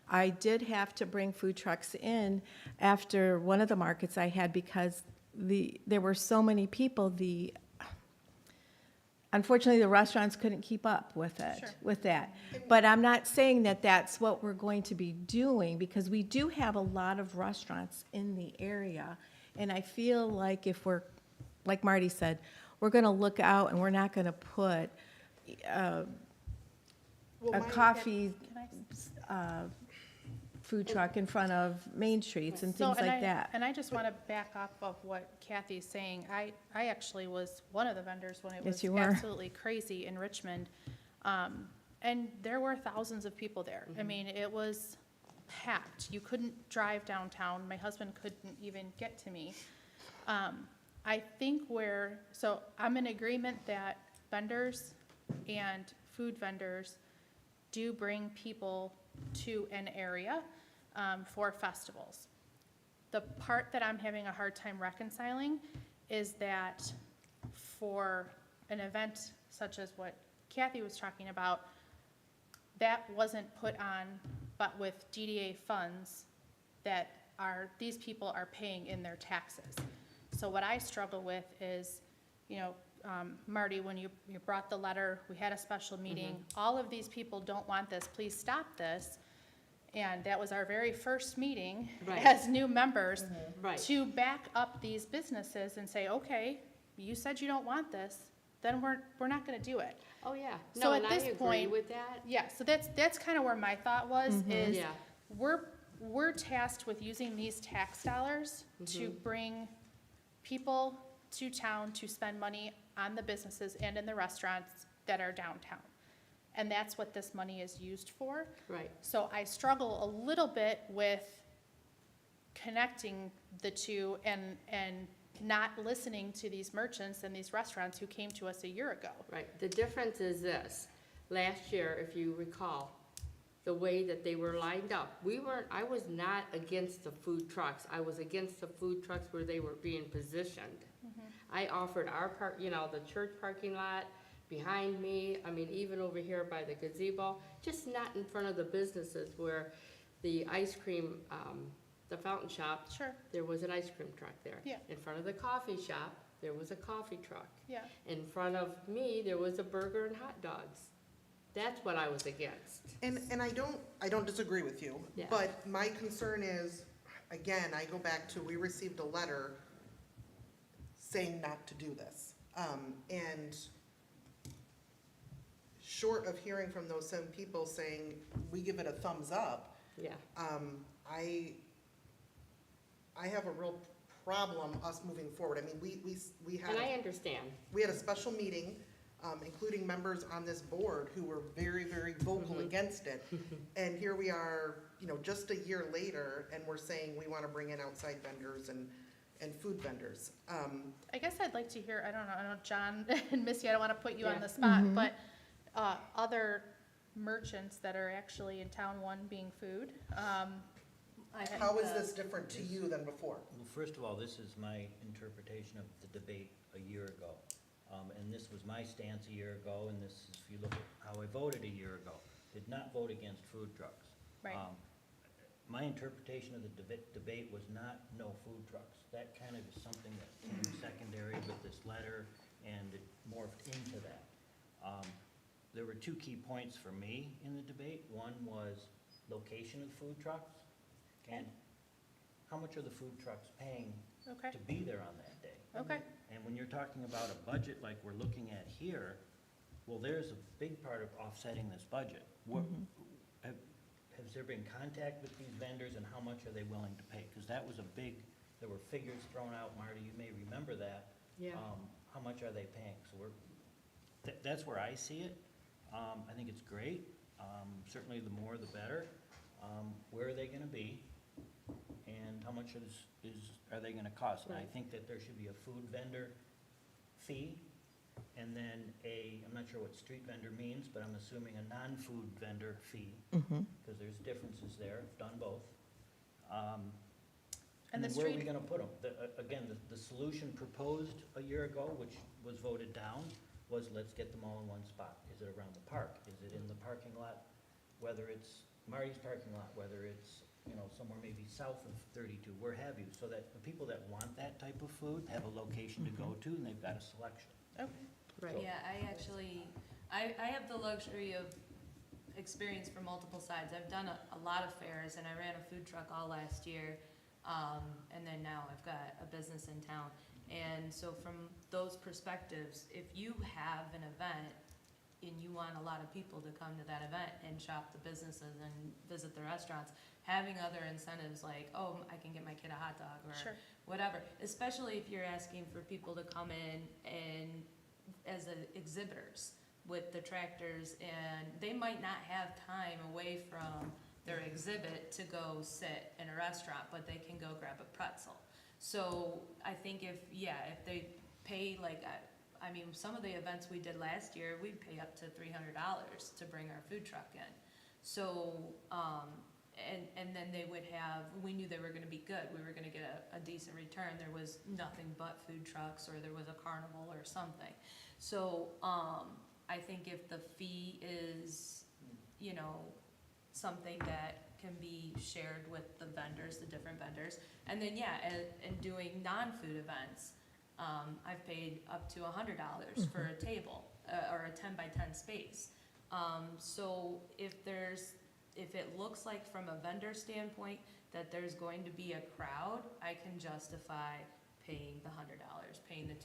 I did have to bring food trucks in after one of the markets I had because there were so many people, unfortunately, the restaurants couldn't keep up with it, Sure. with that. But I'm not saying that that's what we're going to be doing, because we do have a lot of restaurants in the area. And I feel like if we're, like Marty said, we're gonna look out and we're not gonna put a coffee Can I? food truck in front of Main Streets and So, things like that. And I just want to back up of what Kathy's saying. I actually was one of the vendors when it Yes, was you were. absolutely crazy in Richmond. And there were thousands of people there. I mean, it was packed. You couldn't drive downtown. My husband couldn't even get to me. I think so I'm in agreement that vendors and food vendors do bring people to an area for festivals. The part that I'm having a hard time reconciling is that for an event such as what Kathy was talking about, that wasn't put on, but with DDA funds that these people are paying in their taxes. So what I struggle with is, Marty, when you brought the letter, we had a special meeting, all of these people don't want this, please stop this. And that was our very first meeting Right. as new members, Right. to back up these businesses and say, okay, you said you don't want this, then we're not gonna do it. Oh, yeah. So No, at and I this agree point- with that. Yeah, so that's kind of where my thought was, is Yeah. we're tasked with using these tax dollars to bring people to town to spend money on the businesses and in the restaurants that are downtown. And that's what this money is used for. Right. So I struggle a little bit with connecting the two and not listening to these merchants and these restaurants who came to us a year ago. Right, the difference is this, last year, if you recall, the way that they were lined up, I was not against the food trucks, I was against the food trucks where they were being positioned. I offered our the church parking lot, behind me, even over here by the gazebo, just not in front of the businesses where the ice cream, the fountain shop, Sure. there was an ice cream truck there. Yeah. In front of the coffee shop, there was a coffee truck. Yeah, In front of me, there was a burger and hot dogs. That's what I was against. And I don't disagree with you, Yeah. but my concern is, again, I go back to, we received a letter saying not to do this. And short of hearing from those same people saying, we give it a thumbs up, Yeah, I have a real problem us moving forward. I mean, we had. and I understand. We had a special meeting, including members on this board who were very, very vocal Mhm. against it. And here we are, just a year later, and we're saying we want to bring in outside vendors and food vendors. I guess I'd like to hear, I don't know, John and Missy, I don't wanna put you on Yeah. the spot, Mhm. but, other merchants that are actually in town, one being food, I think How is the- this different to you than before? Well, first of all, this is my interpretation of the debate a year ago. And this was my stance a year ago, and this is, if you look at how I voted a year ago, did not vote against food trucks. right? My interpretation of the debate was not no food trucks. That kind of is something that came secondary with this letter, and it morphed into that. There were two key points for me in the debate. One was location of food trucks, and how much are the food trucks paying Okay, to be there on that day? okay, And when you're talking about a budget like we're looking at here, well, there's a big part of offsetting this budget. What, has there been contact with these vendors, and how much are they willing to pay? Because that was a big, there were figures thrown out, Marty, you may remember that. Yeah. How much are they paying? So that's where I see it. I think it's great. Certainly the more the better. Where are they gonna be? And how much are they gonna cost? And I Right. think that there should be a food vendor fee, and then I'm not sure what street vendor means, but I'm assuming a non-food vendor fee, because there's differences there, I've done both. And the then where are we street- gonna put them? Again, the solution proposed a year ago, which was voted down, was let's get them all in one spot. Is it around the park? Is it in the parking lot? Whether it's Marty's parking lot, whether it's, somewhere maybe south of 32, where have you, so that the people that want that type of food have a location to go to, and they've got a selection. okay, Right. Yeah, I have the luxury of experience from multiple sides. I've done a lot of fairs, and I ran a food truck all last year. And then now I've got a business in town. And so from those perspectives, if you have an event and you want a lot of people to come to that event and shop the businesses and visit the restaurants, having other incentives like, oh, I can get my kid a hot dog or sure, whatever, especially if you're asking for people to come in and as exhibitors with the tractors, and they might not have time away from their exhibit to go sit in a restaurant, but they can go grab a pretzel. So I think if they pay, some of the events we did last year, we'd pay up to $300 to bring our food truck in. So, and then they would we knew they were gonna be good, we were gonna get a decent return. There was nothing but food trucks, or there was a carnival or something. So, I think if the fee is, something that can be shared with the vendors, the different vendors, and then, and doing non-food events, I've paid up to $100 for a table, or a 10 by 10 space. So if it looks like from a vendor standpoint that there's going to be a crowd, I can justify paying the $100, paying the $200.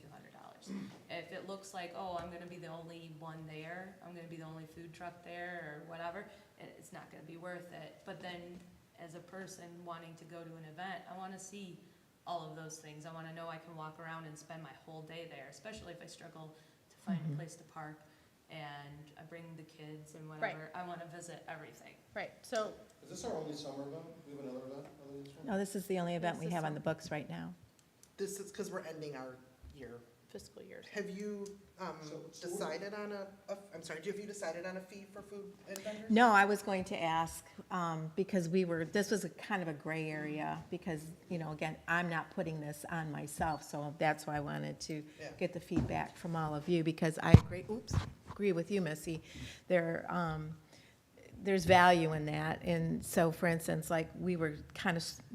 If it looks like, oh, I'm gonna be the only one there, I'm gonna be the only food truck there, or whatever, it's not gonna be worth it. But then, as a person wanting to go to an event, I wanna see all of those things. I wanna know I can walk around and spend my whole day there, especially if I struggle to find a place to park and I bring the kids and whatever. I wanna visit everything. right, so, Is this our only summer event? Do we have another event other than this one? No, this is the only event This we is have on some- the books right now. This is because we're ending our year. fiscal years. Have you So decided on I'm sorry, have you decided on a fee for food and vendors? No, I was going to ask, because this was a kind of a gray area, because, again, I'm not putting this on myself, so that's why I wanted to Yeah. get the feedback from all of you, because I agree with you, Missy. There's value in that, and so, for instance, like, we're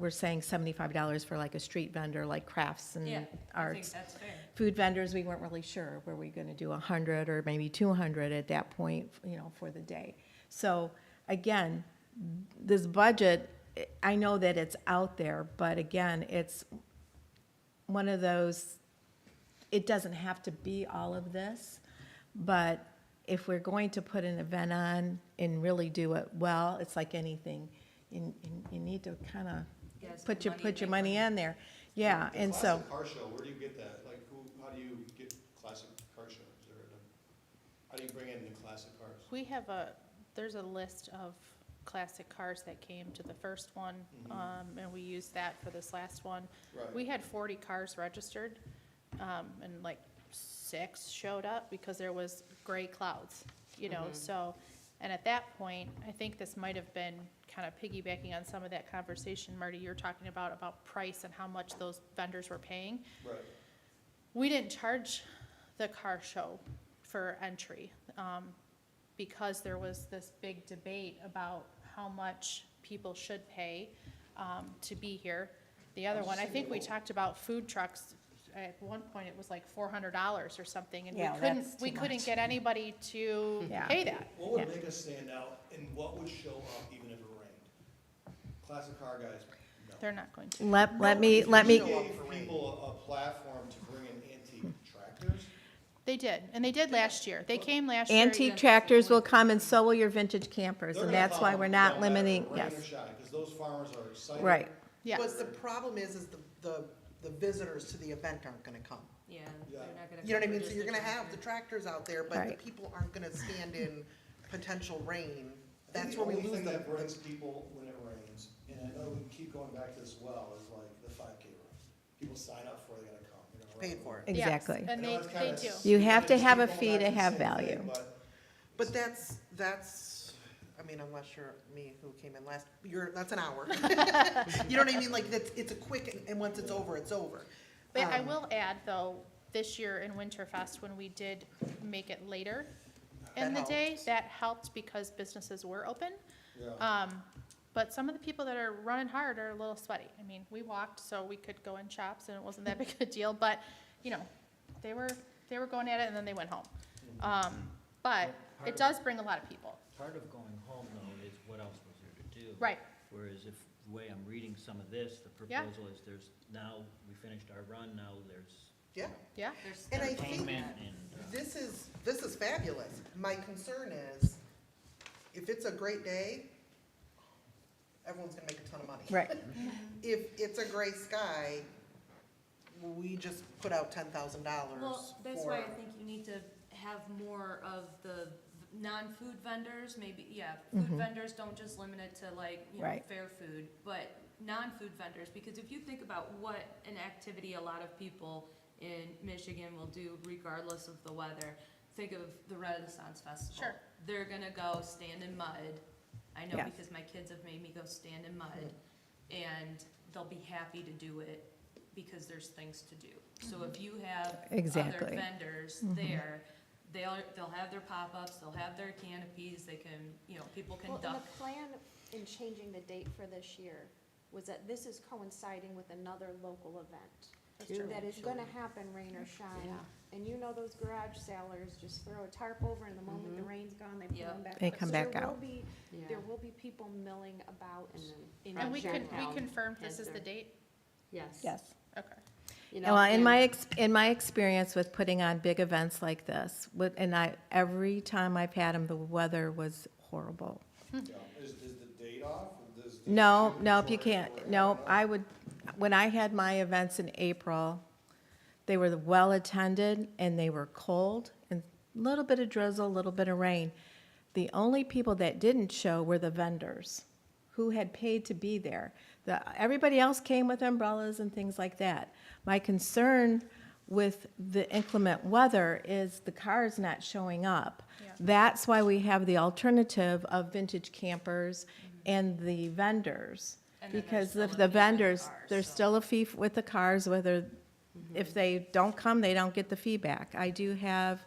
saying $75 for like a street vendor, like crafts Yeah, and I think arts. that's fair. food vendors, we weren't really sure, were we gonna do 100 or maybe 200 at that point, you know, for the day. So, again, this budget, I know that it's out there, but again, it's one of those, it doesn't have to be all of this, but if we're going to put an event on and really do it well, it's like anything, you need to kind of Yes, put your make money in there. Yeah, The and so, Classic car show, where do you get that? Like, how do you get classic car shows? How do you bring in the classic cars? We have there's a list of classic cars that came to the first one, and we used that for this last one. Right. We had 40 cars registered, and like 6 showed up because there was gray clouds, you know, so, and at that point, I think this might have been kind of piggybacking on some of that conversation, Marty, you're talking about price and how much those vendors were paying. Right. We didn't charge the car show for entry, because there was this big debate about how much people should pay, to be here. The other one, I think we talked about food trucks. At one point, it was like $400 or something, and Yeah, that's we too couldn't much. get anybody to Yeah. pay that. What would Yeah. make us stand out and what would show up even if it rained? Classic car guys, no. They're not going to. let me, You gave people a platform to bring in antique tractors? They did, and they did last year. They came last year. antique tractors will come and so will your vintage campers, They're and gonna that's why come we're no not matter limiting, rain yes, or shine, because those farmers are excited. right. Yes. But the problem is the visitors to the event aren't gonna come. Yeah, Yeah. they're not gonna. You know what I cover mean? just So you're the gonna have tractor. the tractors out there, but the Right. people aren't gonna stand in potential rain. I think That's where we The only lose thing that them. brings people when it rains, and I know we keep going back to this well, is like the 5K run. People sign up for it, they gotta come. you know, Paid right? for it. Yes, Exactly. and I know they it's kinda do. You have to just have keep a going fee back to the have same value. thing, But that's, I mean, unless you're me who came in last, that's an hour. You know what I mean? Like, it's a quick, and once it's over, it's over. But I Um, will add, though, this year in Winterfest, when we did make it later in the That day, helped. that helped because businesses were open. Yeah. But some of the people that are running hard are a little sweaty. I mean, we walked so we could go in shops and it wasn't that big a deal, but, you know, they were going at it and then they went home. But Part it of- does bring a lot of people. Part of going home, though, is what else was there to do? Right. Whereas if, the way I'm reading some of this, the Yeah. proposal is we finished our run, now there's. Yeah. Yeah? There's And I think Entertainment and. this is fabulous. My concern is, if it's a great day, everyone's gonna make a ton of money. Right. If it's a gray sky, we just put out $10,000 Well, that's for- why I think you need to have more of the non-food vendors, maybe, yeah, food vendors, don't just limit it to like, you know, Right. fair food, but non-food vendors, because if you think about what an activity a lot of people in Michigan will do regardless of the weather, think of the Renaissance Festival. Sure. They're gonna go stand in mud, I know Yes. because my kids have made me go stand in mud, and they'll be happy to do it because there's things to do. So if you have other Exactly. vendors there, they'll have their pop-ups, they'll have their canopies, they can, you know, people can Well, and duck. the plan in changing the date for this year was that this is coinciding with another local event. true. That is gonna happen, rain or shine. And you know those garage sellers just throw a tarp over and the moment the rain's gone, they pull Yep. them back up. They come So back there will out. be- Yeah. There will be people milling about in And we general. confirmed this is Has the their- date? Yes. Yes. Okay. You know, Well, in and- my experience with putting on big events like this, every time I've had them, the weather was horrible. Yeah. Is the date off? No, if you can't, no, when I had my events in April, they were well-attended and they were cold and a little bit of drizzle, a little bit of rain. The only people that didn't show were the vendors who had paid to be there. Everybody else came with umbrellas and things like that. My concern with the inclement weather is the cars not showing up. Yeah. That's why we have the alternative of vintage campers and the vendors. And then there's Because still a if fee the for the vendors, cars, there's so. still a fee with the cars, whether, if they don't come, they don't get the feedback. I do have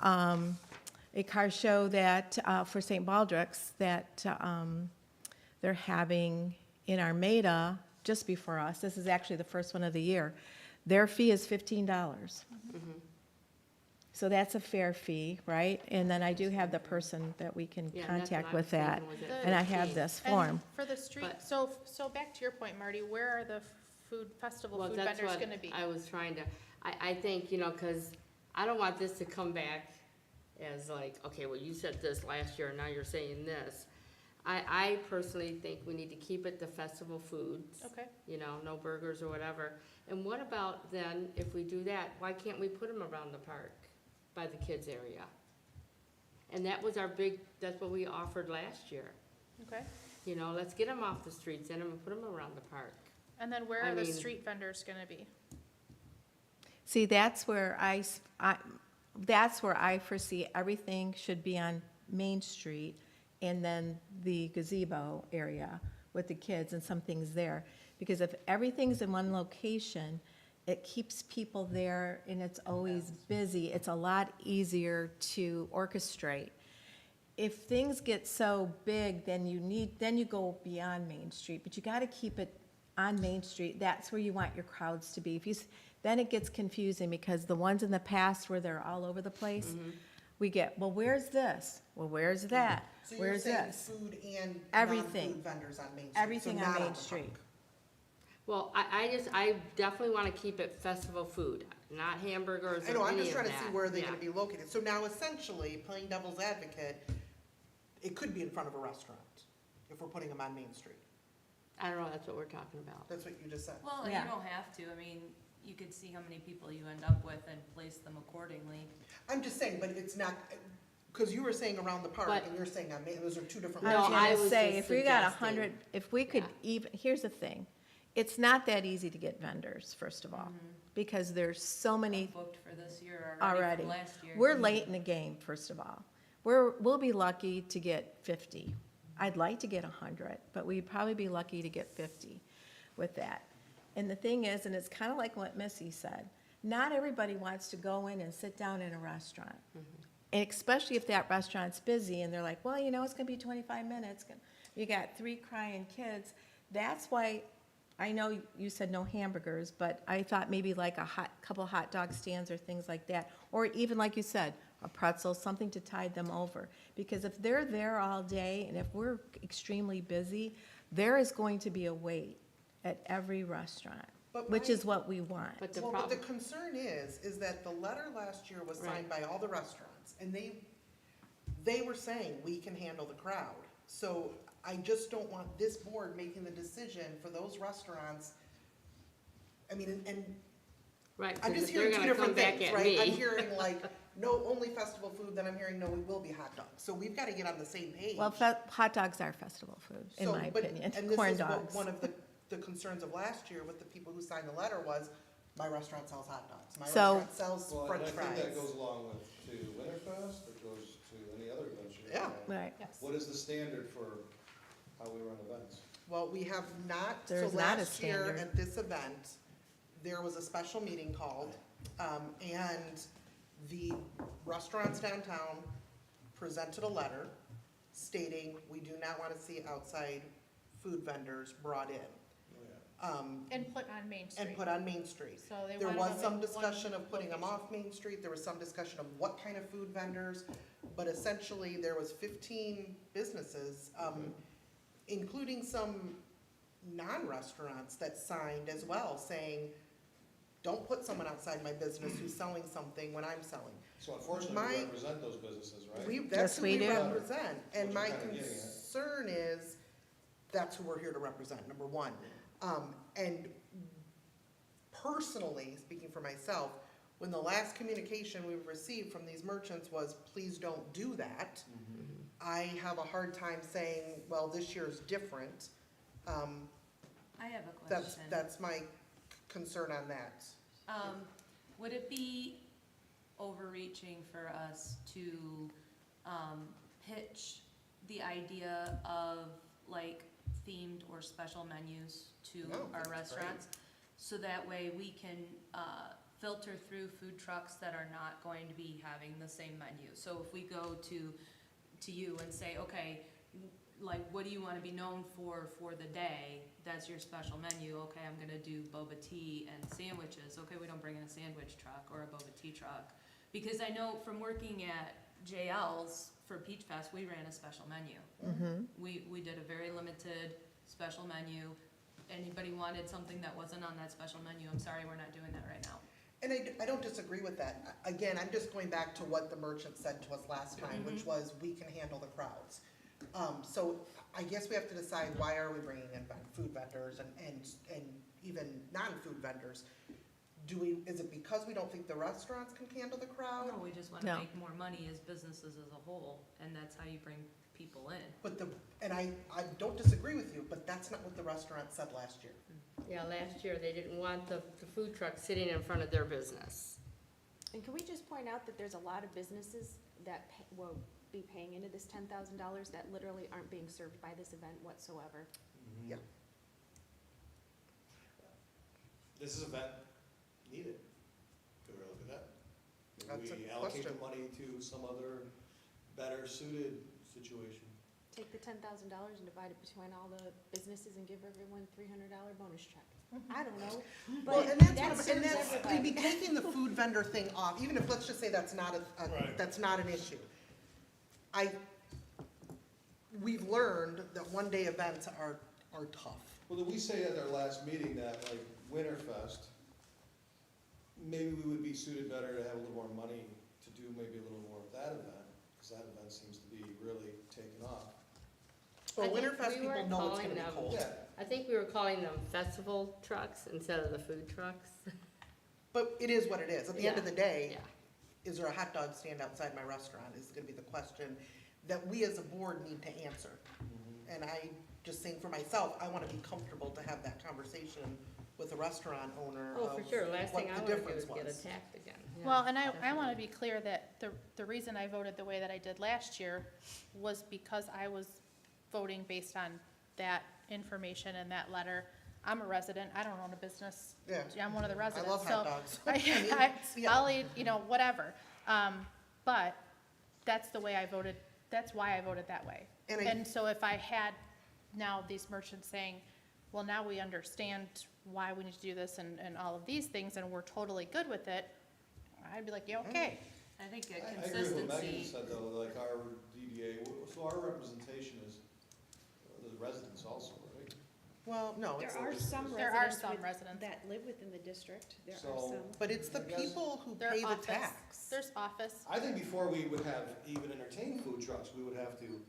a car show that, for St. Baldrick's, that they're having in Armada, just before us. This is actually the first one of the year. their fee is $15. Mhm. So that's a fair fee, right? And then I do have the person that we can Yeah, and that's what contact I with was that. thinking was at And I have 15. this And form. for the street, But- so back to your point, Marty, where are the food, festival Well, food that's vendors what gonna be? I was trying to, I think, you know, cause I don't want this to come back as like, okay, well, you said this last year, and now you're saying this. I personally think we need to keep it to festival foods. Okay, You know, no burgers or whatever. And what about then, if we do that, why can't we put them around the park by the kids area? And that was our big, that's what we offered last year. okay. You know, let's get them off the streets and put them around the park. And then where I are the mean- street vendors gonna be? See, that's where that's where I foresee everything should be on Main Street and then the gazebo area with the kids and some things there. Because if everything's in one location, it keeps people there and it's always busy. It's a lot easier to orchestrate. If things get so big, then you go beyond Main Street, but you gotta keep it on Main Street. That's where you want your crowds to be. Then it gets confusing because the ones in the past where they're all over the place, we get, well, where's this? Well, where's that? So you're Where's saying this? food and Everything. non-food vendors on Main Street? Everything so on not Main the Street. park. Well, I definitely wanna keep it festival food, not hamburgers I know, or I'm any just of trying to see that. where they're Yeah. gonna be located. So now essentially, playing devil's advocate, it could be in front of a restaurant if we're putting them on Main Street. I don't know, that's what we're talking about. That's what you just said. Well, you Yeah. don't have to, I mean, you could see how many people you end up with and place them accordingly. I'm just saying, but it's not, because you were saying around the park But- and you're saying on Main, those are two different. I No, was locations. I gonna was say, just if we got suggesting. 100, if we could Yeah. even, here's the thing. It's not that easy to get vendors, first of all, because there's so many Booked for this year Already. already from last year. We're late in the game, first of all. We'll be lucky to get 50. I'd like to get 100, but we'd probably be lucky to get 50 with that. And the thing is, and it's kind of like what Missy said, not everybody wants to go in and sit down in a restaurant. And especially if that restaurant's busy and they're like, well, you know, it's gonna be 25 minutes. You got 3 crying kids. That's why, I know you said no hamburgers, but I thought maybe like couple hot dog stands or things like that. Or even like you said, a pretzel, something to tide them over. Because if they're there all day and if we're extremely busy, there is going to be a wait at every restaurant, But which my- is what we want. But the Well, but the problem, concern is that the letter last year was Right. signed by all the restaurants, and they were saying, we can handle the crowd. So I just don't want this board making the decision for those restaurants. I mean, and right, I'm because just if they're hearing two gonna come different back things, at right? I'm me. hearing like, no, only festival food, then I'm hearing, no, we will be hot dogs. So we've gotta get on the same page. Well, hot dogs are festival food, in So, my but- opinion, And this corn is what dogs. one of the concerns of last year with the people who signed the letter was, my restaurant sells hot dogs, my So- restaurant sells Well, french and I think fries. that goes along with to Winterfest, it goes to any other events you Yeah. have. Right. Yes. What is the standard for how we run events? Well, we have not, so There's not a last year standard. at this event, there was a special meeting called, and the restaurants downtown presented a letter stating, we do not want to see outside food vendors brought in, Oh, yeah. And put on Main Street. and put on Main Street. So they There wanted was them some in discussion one of putting them location. off Main Street, there was some discussion of what kind of food vendors, but essentially, there was 15 businesses, including some non-restaurants that signed as well, saying, don't put someone outside my business who's selling something when I'm selling. So unfortunately, My- we represent those businesses, right? That's Yes, who we we do. represent, and What my you're kinda getting at. concern is, that's who we're here to represent, number one. And personally, speaking for myself, when the last communication we received from these merchants was, please don't do that, I have a hard time saying, well, this year's different. I have a That's, question. that's my concern on that. Would it be overreaching for us to, pitch the idea of like themed or special menus to No, our that's great. restaurants? So that way we can, filter through food trucks that are not going to be having the same menu. So if we go to you and say, okay, like, what do you wanna be known for the day? That's your special menu. Okay, I'm gonna do boba tea and sandwiches. Okay, we don't bring in a sandwich truck or a boba tea truck. Because I know from working at JL's for Peach Fest, we ran a special menu. Mm-hmm. We did a very limited special menu. Anybody wanted something that wasn't on that special menu, I'm sorry, we're not doing that right now. And I don't disagree with that. Again, I'm just going back to what the merchant said to us last time, which was, we can handle the crowds. So I guess we have to decide, why are we bringing in food vendors and even non-food vendors? Is it because we don't think the restaurants can handle the crowd? No, we just No. wanna make more money as businesses as a whole, and that's how you bring people in. But I don't disagree with you, but that's not what the restaurant said last year. Yeah, last year, they didn't want the food truck sitting in front of their business. And can we just point out that there's a lot of businesses that will be paying into this $10,000 that literally aren't being served by this event whatsoever? Yeah. This is event needed. Could we look at that? Maybe That's a we allocate the question. money to some other better suited situation. Take the $10,000 and divide it between all the businesses and give everyone $300 bonus check. I don't know, Well, but and that's that what I'm, and serves that's, we'd be everybody. taking the food vendor thing off, even if, let's just say that's not Right. that's not an issue. We've learned that one-day events are tough. Well, did we say at our last meeting that, like, Winterfest, maybe we would be suited better to have a little more money to do maybe a little more of that event? Because that event seems to be really taking off. Well, I think Winterfest we people weren't know it's calling gonna be them- cold. Yeah, I think we were calling them festival trucks instead of the food trucks. But it is what it is. At the end of Yeah. the day, Yeah. is there a hot dog stand outside my restaurant is gonna be the question that we as a board need to answer. And I, just saying for myself, I wanna be comfortable to have that conversation with a restaurant owner Oh, for of sure, last what thing I the wanna do difference is get was. attacked again. Yeah, Well, and I definitely. want to be clear that the reason I voted the way that I did last year was because I was voting based on that information and that letter. I'm a resident, I don't own a business, Yeah, I'm one of the I residents, love so. hot dogs. I, yeah. I'll eat, whatever. But that's the way I voted, that's why I voted that way. And I- And so if I had now these merchants saying, well, now we understand why we need to do this and all of these things, and we're totally good with it, I'd be like, yeah, okay. I think a I agree with what Megan consistency, said, though, like our DDA, so our representation is the residents also, right? Well, no, There it's, are some There are residents some residents. that live within the district. There are So- some. but it's the I guess- people who Their pay the office. tax. There's office. I think before we would have even entertained food trucks, we would have to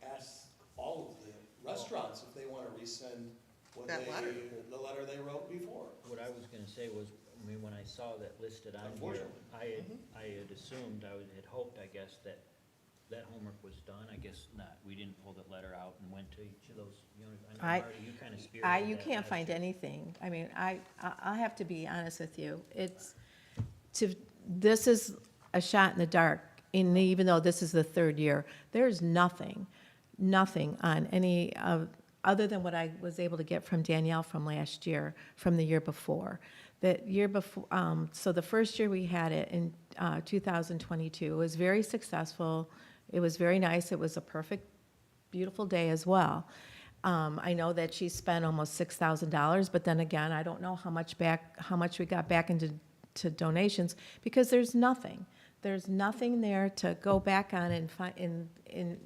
ask all of the restaurants if they want to rescind what That letter. the letter they wrote before. What I was gonna say was, I mean, when I saw that listed on here, Unfortunately. I had assumed, had hoped, I guess, that homework was done. I guess not. We didn't pull the letter out and went to each of those, I know, Marty, you kinda spearheaded that. You can't last find year. anything. I mean, I'll have to be honest with you. This is a shot in the dark, and even though this is the third year, there's nothing on any of, other than what I was able to get from Danielle from last year, from the year before. The year before, so the first year we had it in 2022, it was very successful. It was very nice. It was a perfect, beautiful day as well. I know that she spent almost $6,000, but then again, I don't know how much we got back into donations, because there's nothing. There's nothing there to go back on and find,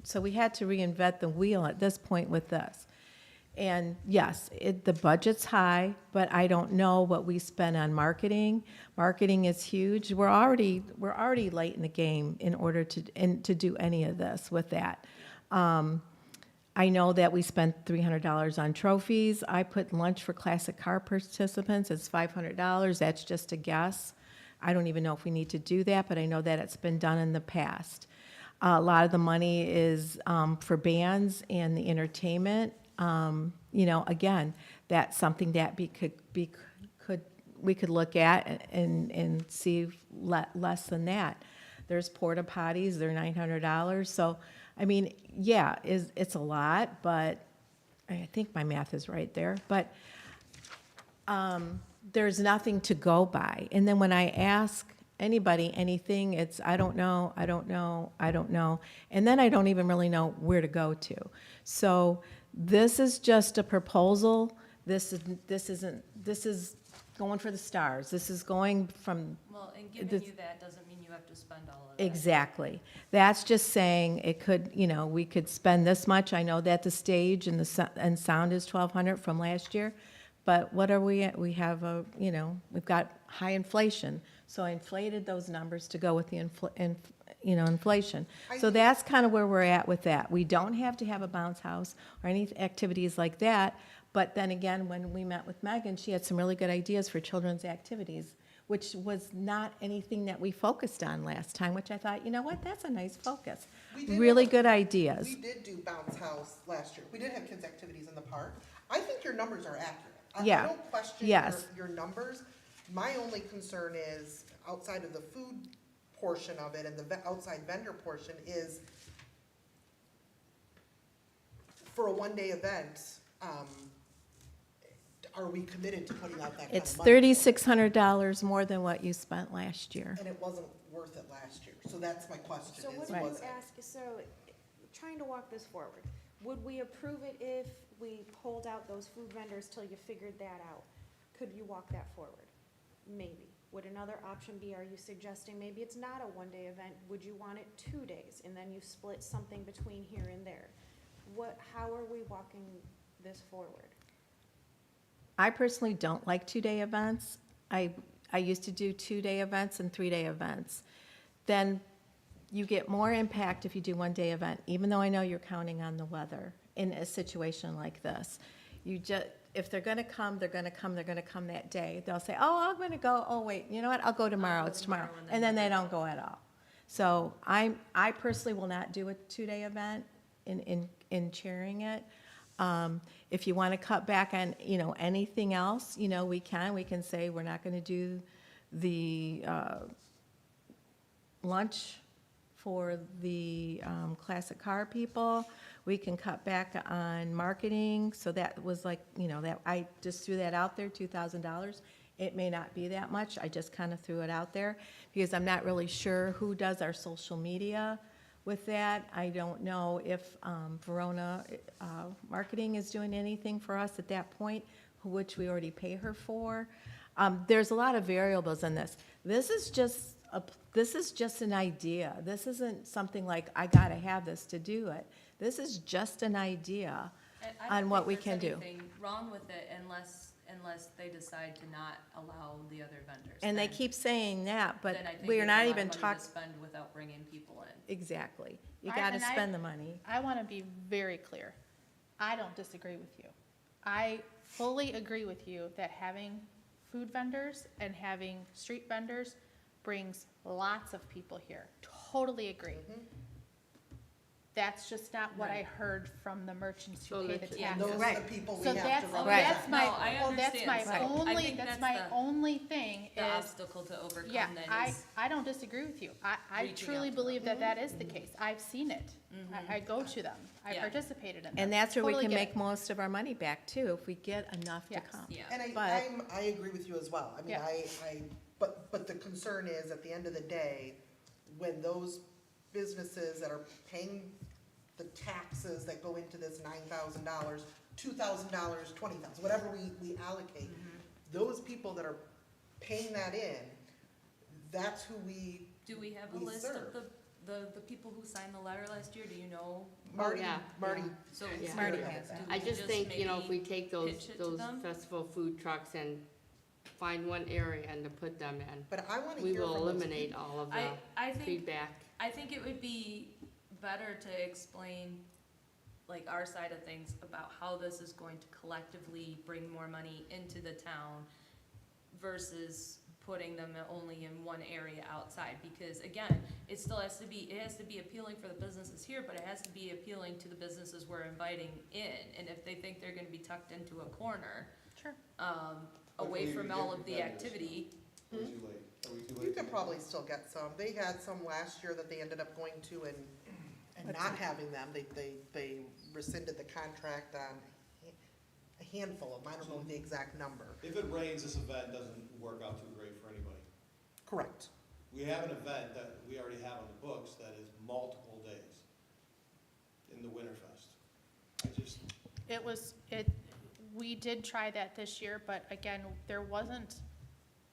so we had to reinvent the wheel at this point with this. And yes, the budget's high, but I don't know what we spend on marketing. Marketing is huge. We're already late in the game in order to do any of this with that. I know that we spent $300 on trophies. I put lunch for classic car participants. It's $500. That's just a guess. I don't even know if we need to do that, but I know that it's been done in the past. A lot of the money is for bands and the entertainment. Again, that's something that we could look at and see less than that. There's porta potties, they're $900. So, I mean, yeah, it's a lot, but I think my math is right there. But there's nothing to go by. And then when I ask anybody anything, it's, I don't know, I don't know, I don't know. And then I don't even really know where to go to. So this is just a proposal. This is going for the stars. This is going from, Well, and giving This- you that doesn't mean you have to spend all of that. exactly. That's just saying it could, we could spend this much. I know that the stage and and sound is 1,200 from last year. But what are we at? We have we've got high inflation. So I inflated those numbers to go with the inflation. So that's kind of where we're at with that. We don't have to have a bounce house or any activities like that. But then again, when we met with Megan, she had some really good ideas for children's activities, which was not anything that we focused on last time, which I thought, you know what, that's a nice focus. We did Really have a- good ideas. We did do bounce house last year. We did have kids' activities in the park. I think your numbers are accurate. I Yeah. don't question Yes. your numbers. My only concern is, outside of the food portion of it and the outside vendor portion, is for a one-day event, are we committed to putting out that kind It's of money? $3,600 more than what you spent last year. And it wasn't worth it last year. So that's my question, So is what Right. do was you it? ask, so, trying to walk this forward, would we approve it if we pulled out those food vendors till you figured that out? Could you walk that forward? Maybe. Would another option be, are you suggesting maybe it's not a one-day event, would you want it 2 days, and then you split something between here and there? How are we walking this forward? I personally don't like 2-day events. I used to do 2-day events and 3-day events. Then you get more impact if you do 1-day event, even though I know you're counting on the weather in a situation like this. If they're gonna come, they're gonna come that day. They'll say, oh, I'm gonna go, oh, wait, you know what, I'll go tomorrow, go it's tomorrow. tomorrow, and And then then they never don't go at all. So I personally will not do a 2-day event in chairing it. If you want to cut back on, anything else, we can say we're not going to do the lunch for the classic car people. We can cut back on marketing, so that was like, that, I just threw that out there, $2,000. It may not be that much, I just kind of threw it out there, because I'm not really sure who does our social media with that. I don't know if Verona Marketing is doing anything for us at that point, which we already pay her for. There's a lot of variables in this. This is just an idea. This isn't something like, I gotta have this to do it. This is just an idea And I on don't what think we there's can do. anything wrong with it unless they decide to not allow the other vendors. And they Then- keep saying that, but then I think we're it's a not lot of even money to talking, spend without bringing people in. exactly. You I- gotta and I- spend the money. I want to be very clear. I don't disagree with you. I fully agree with you that having food vendors and having street vendors brings lots of people here. Totally agree. Mhm. That's just not what I Right. heard from the merchants So who pay let's- the Yeah. And taxes. those are the people we So have that's, to run. Right. that's my, No, I that's my understand. So I only, think that's that's my the- only thing The is, obstacle to overcome yeah, then I, is, I don't disagree with you. I reaching truly out to believe that that is the case. I've seen it. I go to them. I Yeah. participated in them. And that's where we Totally can get make it. most of our money back too, if we get enough to Yes. come. yeah. And But- I agree with you as well. I mean, Yeah. but the concern is, at the end of the day, when those businesses that are paying the taxes that go into this $9,000, $2,000, $20,000, whatever we allocate, those people that are paying that in, that's who we, Do we have a we list serve. of the people who signed the letter last year? Do you know? Marty, yeah, Marty. So Yeah. Marty has do that. we I just think, if maybe we take those, pitch it to those them? festival food trucks and find one area and to put them in, But I wanna we hear will from those eliminate people. all of the I think feedback. I think it would be better to explain, like, our side of things about how this is going to collectively bring more money into the town versus putting them only in one area outside, because again, it has to be appealing for the businesses here, but it has to be appealing to the businesses we're inviting in, and if they think they're gonna be tucked into a corner, Sure. away Hopefully from we all get of the vendors. activity. Are we too late? Are we too late? You to can do probably that? still get some. They had some last year that they ended up going to and not having them. They rescinded the contract on a handful of them. I don't know the exact number. If it rains, this event doesn't work out too great for anybody. Correct. we have an event that we already have on the books that is multiple days in the Winterfest. We did try that this year, but again, there wasn't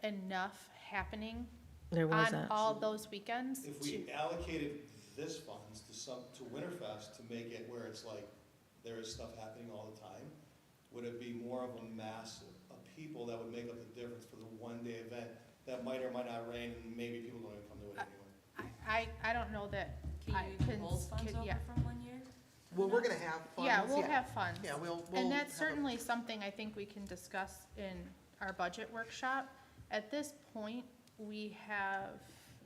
enough happening There on wasn't. all those weekends. If to- we allocated this funds to Winterfest to make it where it's like, there is stuff happening all the time, would it be more of a mass of people that would make up the difference for the one-day event that might or might not rain, and maybe people don't even come to it anyway? I don't know that. Can I you even can- hold funds can- over yeah. from one year? to Well, the we're next? gonna have funds. Yeah, we'll have funds. Yeah, we'll And that's have a- certainly something I think we can discuss in our budget workshop. At this point, we have,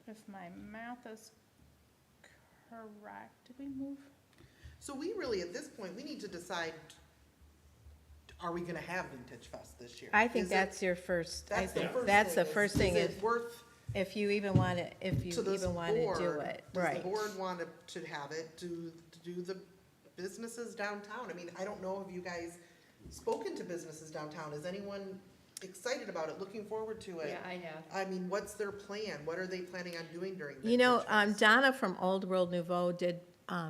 if my math is correct, did we move? So we really, at this point, we need to decide, are we gonna have Vintage Fest this year? I think Is it- that's your first, I That's the think, first that's the thing, first thing is is, it worth, if you even want to, if you to this even want to do board, it, does the right. board want to have it, do the businesses downtown? I mean, I don't know if you guys spoken to businesses downtown, is anyone excited about it, looking forward to it? Yeah, I have. I mean, what's their plan, what are they planning on doing during You know, Vintage Fest? Donna from Old World Nouveau did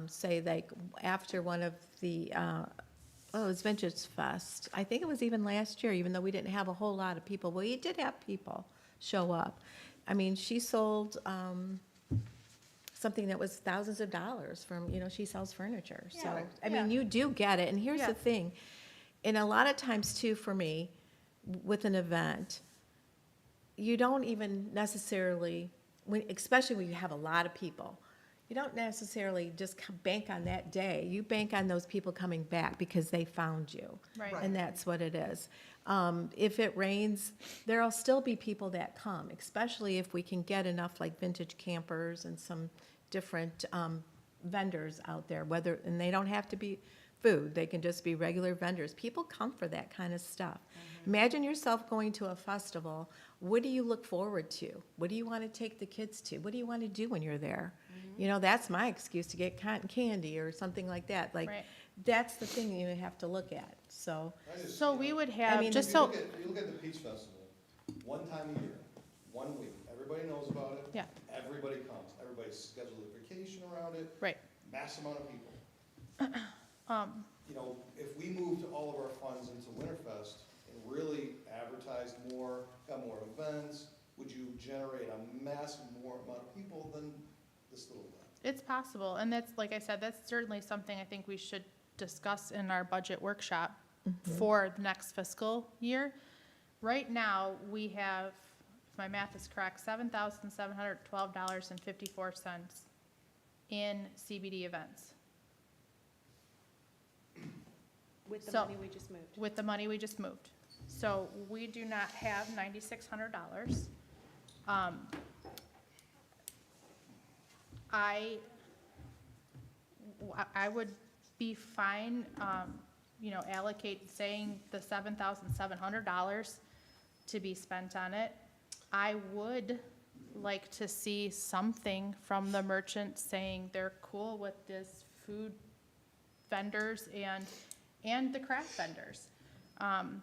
say like after one of the, it was Vintage Fest. I think it was even last year, even though we didn't have a whole lot of people. Well, you did have people show up. I mean, she sold something that was thousands of dollars from, she sells furniture. So, Yeah. I mean, Yeah. you do get it. And here's Yeah. the thing. And a lot of times too, for me, with an event, you don't even necessarily, especially when you have a lot of people, you don't necessarily just bank on that day. You bank on those people coming back because they found you. Right. Right. And that's what it is. If it rains, there'll still be people that come, especially if we can get enough like vintage campers and some different vendors out there, and they don't have to be food, they can just be regular vendors. People come for that kind of stuff. Imagine yourself going to a festival. What do you look forward to? What do you want to take the kids to? What do you want to do when you're there? That's my excuse to get cotton candy or something like that. Like, Right. that's the thing you have to look at, so. So we would have, mean, just If so, you look at the Peach Festival, one time a year, 1 week, everybody knows about it. Yeah. Everybody comes, everybody schedules a vacation around it. Right. Mass amount of people. um, If we moved all of our funds into Winterfest and really advertised more, got more events, would you generate a massive more amount of people than this little event? it's possible, and that's, like I said, that's certainly something I think we should discuss in our budget workshop for the next fiscal year. Right now, we have, if my math is correct, $7,712.54 in CBD events With the So- money we just moved. with the money we just moved. So we do not have $9,600. I would be fine, saying the $7,700 to be spent on it. I would like to see something from the merchants saying they're cool with this food vendors and the craft vendors. I'm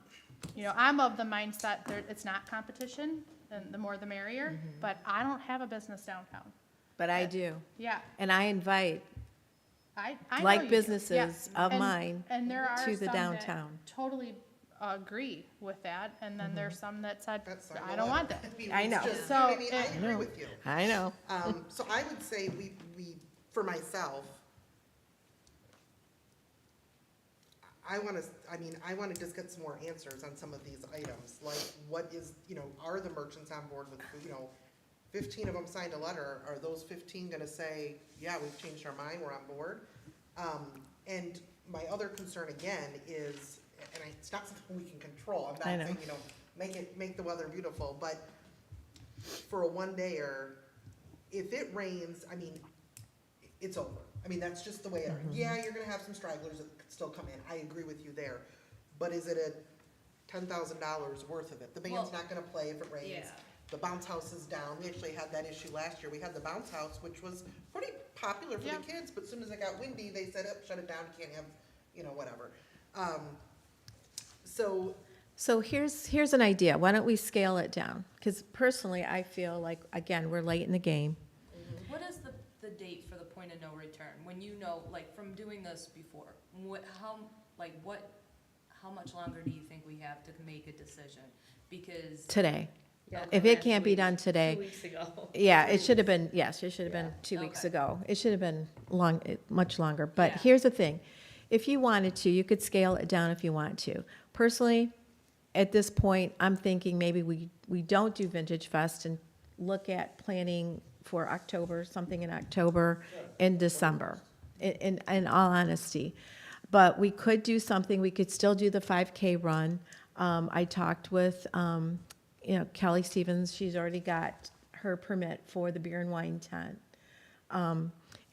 of the mindset that it's not competition, and the more the merrier, but I don't have a business downtown. But I do, Yeah, and I invite I know like you do. businesses Yeah. of And- mine And there are to the some that downtown. totally agree with that, and then there's some that said, That's I don't want that. mean, I it's know. just- So, I it- agree with you. I know. So I would say we, for myself, I want to just get some more answers on some of these items, like what is, are the merchants on board with, 15 of them signed a letter, are those 15 gonna say, yeah, we've changed our mind, we're on board? And my other concern again is, and it's not something we can control, I'm I not know. saying, make the weather beautiful, but for a one-dayer, if it rains, it's over. That's just the way it is. Yeah, you're gonna have some stragglers that could still come in, I agree with you there. But is it a $10,000 worth of it? The band's Well, not gonna play if it rains. Yeah. The bounce house is down. We actually had that issue last year. We had the bounce house, which was pretty popular for Yeah. the kids, but as soon as it got windy, they said, shut it down, you can't have, whatever. So So here's an idea. Why don't we scale it down? Because personally, I feel like, again, we're late in the game. What is the date for the point of no return? When you know, like, from doing this before, how much longer do you think we have to make a decision? Because. Today. Yeah, If last it can't be week, done today. 2 weeks ago. Yeah, it should have been, yes, it should have been Yeah. 2 weeks Okay. ago. It should have been much longer. But Yeah. here's the thing. If you wanted to, you could scale it down if you want to. Personally, at this point, I'm thinking maybe we don't do Vintage Fest and look at planning for October, something in October and December, in all honesty. But we could do something, we could still do the 5K run. I talked with, Kelly Stevens, she's already got her permit for the beer and wine tent.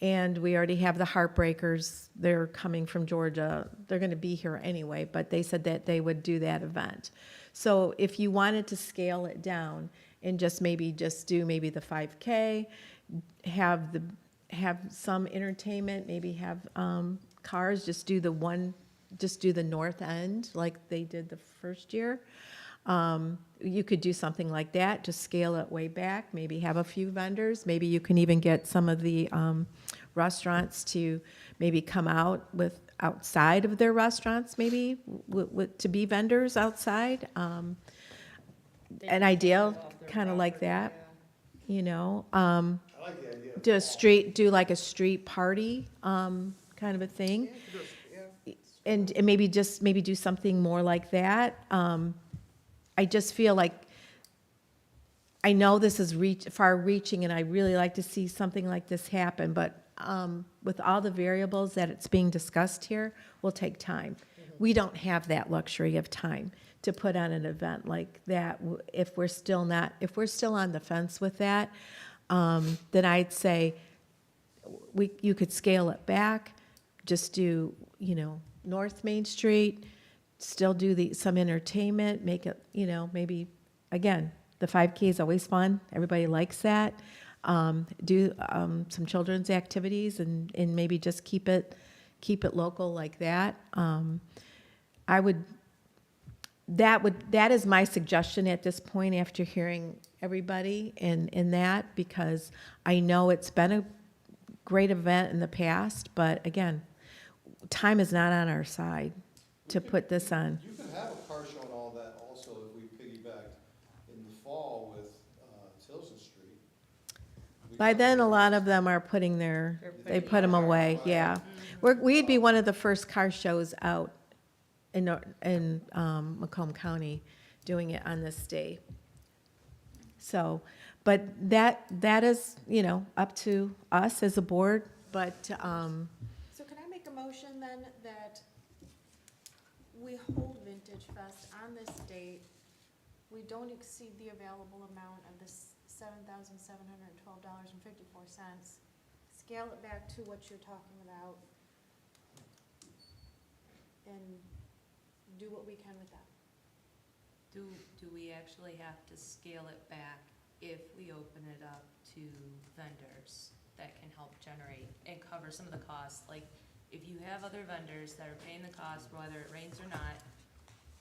And we already have the Heartbreakers, they're coming from Georgia, they're gonna be here anyway, but they said that they would do that event. So if you wanted to scale it down and just do maybe the 5K, have some entertainment, maybe have, cars, just do the north end like they did the first year. You could do something like that, just scale it way back, maybe have a few vendors, maybe you can even get some of the restaurants to maybe come out with outside of their restaurants, maybe to be vendors outside. An idea kind of like that, I like the idea. do like a street party kind of a thing. Yeah. And maybe do something more like that. I just feel like, I know this is far-reaching, and I really like to see something like this happen, but with all the variables that it's being discussed here, will take time. We don't have that luxury of time to put on an event like that. If we're still on the fence with that, then I'd say you could scale it back, just do, North Main Street, still do some entertainment, make it, maybe, again, the 5K is always fun, everybody likes that. Do some children's activities and maybe just keep it local like that. That is my suggestion at this point after hearing everybody in that, because I know it's been a great event in the past, but again, time is not on our side to put this on. You could have a car show and all that also if we piggybacked in the fall with Tilson Street. By then, a lot of them are they put them away, yeah. We'd be one of the first car shows out in Macomb County doing it on this day. So, but that is, up to us as a board, but, So can I make a motion then that we hold Vintage Fest on this date? We don't exceed the available amount of this $7,712.54. Scale it back to what you're talking about. And do what we can with that. Do we actually have to scale it back if we open it up to vendors that can help generate and cover some of the costs? Like, if you have other vendors that are paying the cost, whether it rains or not,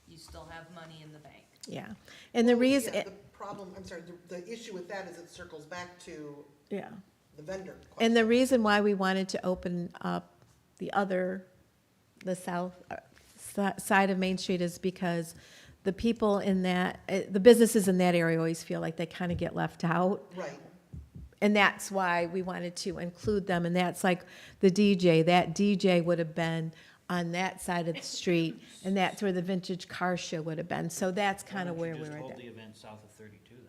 you still have money in the bank. yeah. And the reason, Yeah, the problem, I'm sorry, the issue with that is it circles back to yeah. the vendor question. And the reason why we wanted to open up the south side of Main Street is because the people the businesses in that area always feel like they kind of get left out. Right. And that's why we wanted to include them, and that's like the DJ. That DJ would have been on that side of the street, and that's where the vintage car show would have been. So that's kind of where we were Just at. hold the event south of 32 then.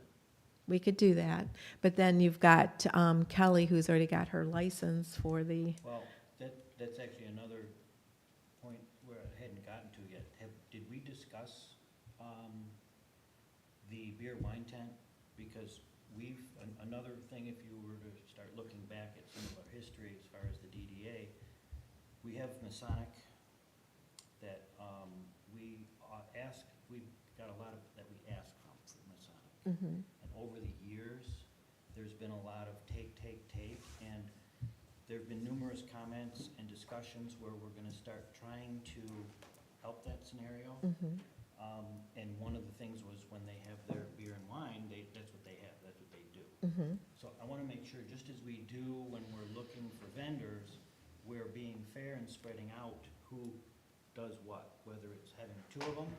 We could do that, but then you've got Kelly, who's already got her license for the, Well, that's actually another point where I hadn't gotten to yet. Did we discuss the beer wine tent? Because another thing, if you were to start looking back at some of our history as far as the DDA, we have Masonic that we've got a lot of, that we asked from Masonic. mhm. And over the years, there's been a lot of take, and there've been numerous comments and discussions where we're gonna start trying to help that scenario. Mhm. And one of the things was when they have their beer and wine, that's what they have, that's what they do. Mhm. So I wanna make sure, just as we do when we're looking for vendors, we're being fair and spreading out who does what, whether it's having two of them,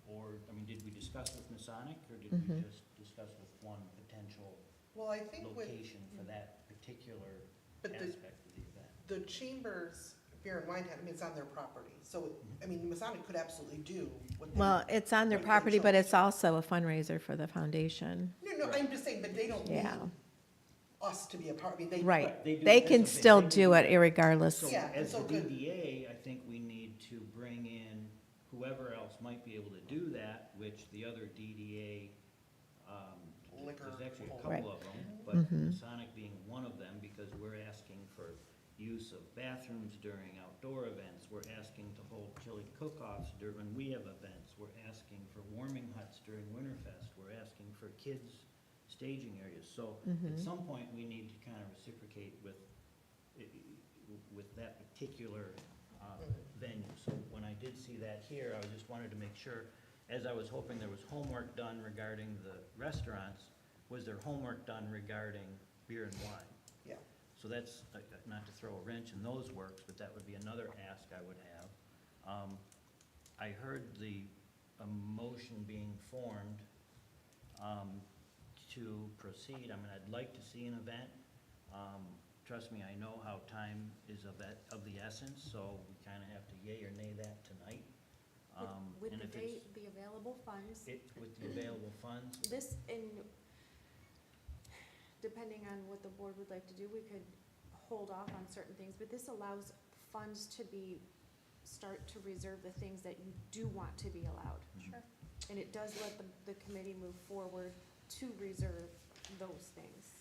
or, I mean, did we discuss with Masonic, or did we Mhm. just discuss with one potential Well, I think with location for that particular But the- aspect of the event? the Chambers Beer and Wine, I mean, it's on their property, so, I mean, Masonic could absolutely do what they. Well, it's on their what they property, but chose. it's also a fundraiser for the foundation. No, I'm just saying, but they don't need Yeah. us to be a part, I mean, they. Right. They do They this can event, still they do it irregardless. So Yeah, as the so good. DDA, I think we need to bring in whoever else might be able to do that, which the other DDA, Liquor there's actually a holder. couple of them, but Mhm. Masonic being one of them, because we're asking for use of bathrooms during outdoor events, we're asking to hold chili cook-offs when we have events, we're asking for warming huts during Winterfest, we're asking for kids' staging areas, so at Mhm. some point, we need to kind of reciprocate with that particular venue. So when I did see that here, I just wanted to make sure, as I was hoping there was homework done regarding the restaurants, was there homework done regarding beer and wine? Yeah. So that's, not to throw a wrench in those works, but that would be another ask I would have. I heard a motion being formed to proceed. I mean, I'd like to see an event. Trust me, I know how time is of the essence, so we kind of have to yay or nay that tonight. With And the if it's- the available funds, With the available funds, this, and depending on what the board would like to do, we could hold off on certain things, but this allows funds to start to reserve the things that you do want to be allowed. Sure. And it does let the committee move forward to reserve those things.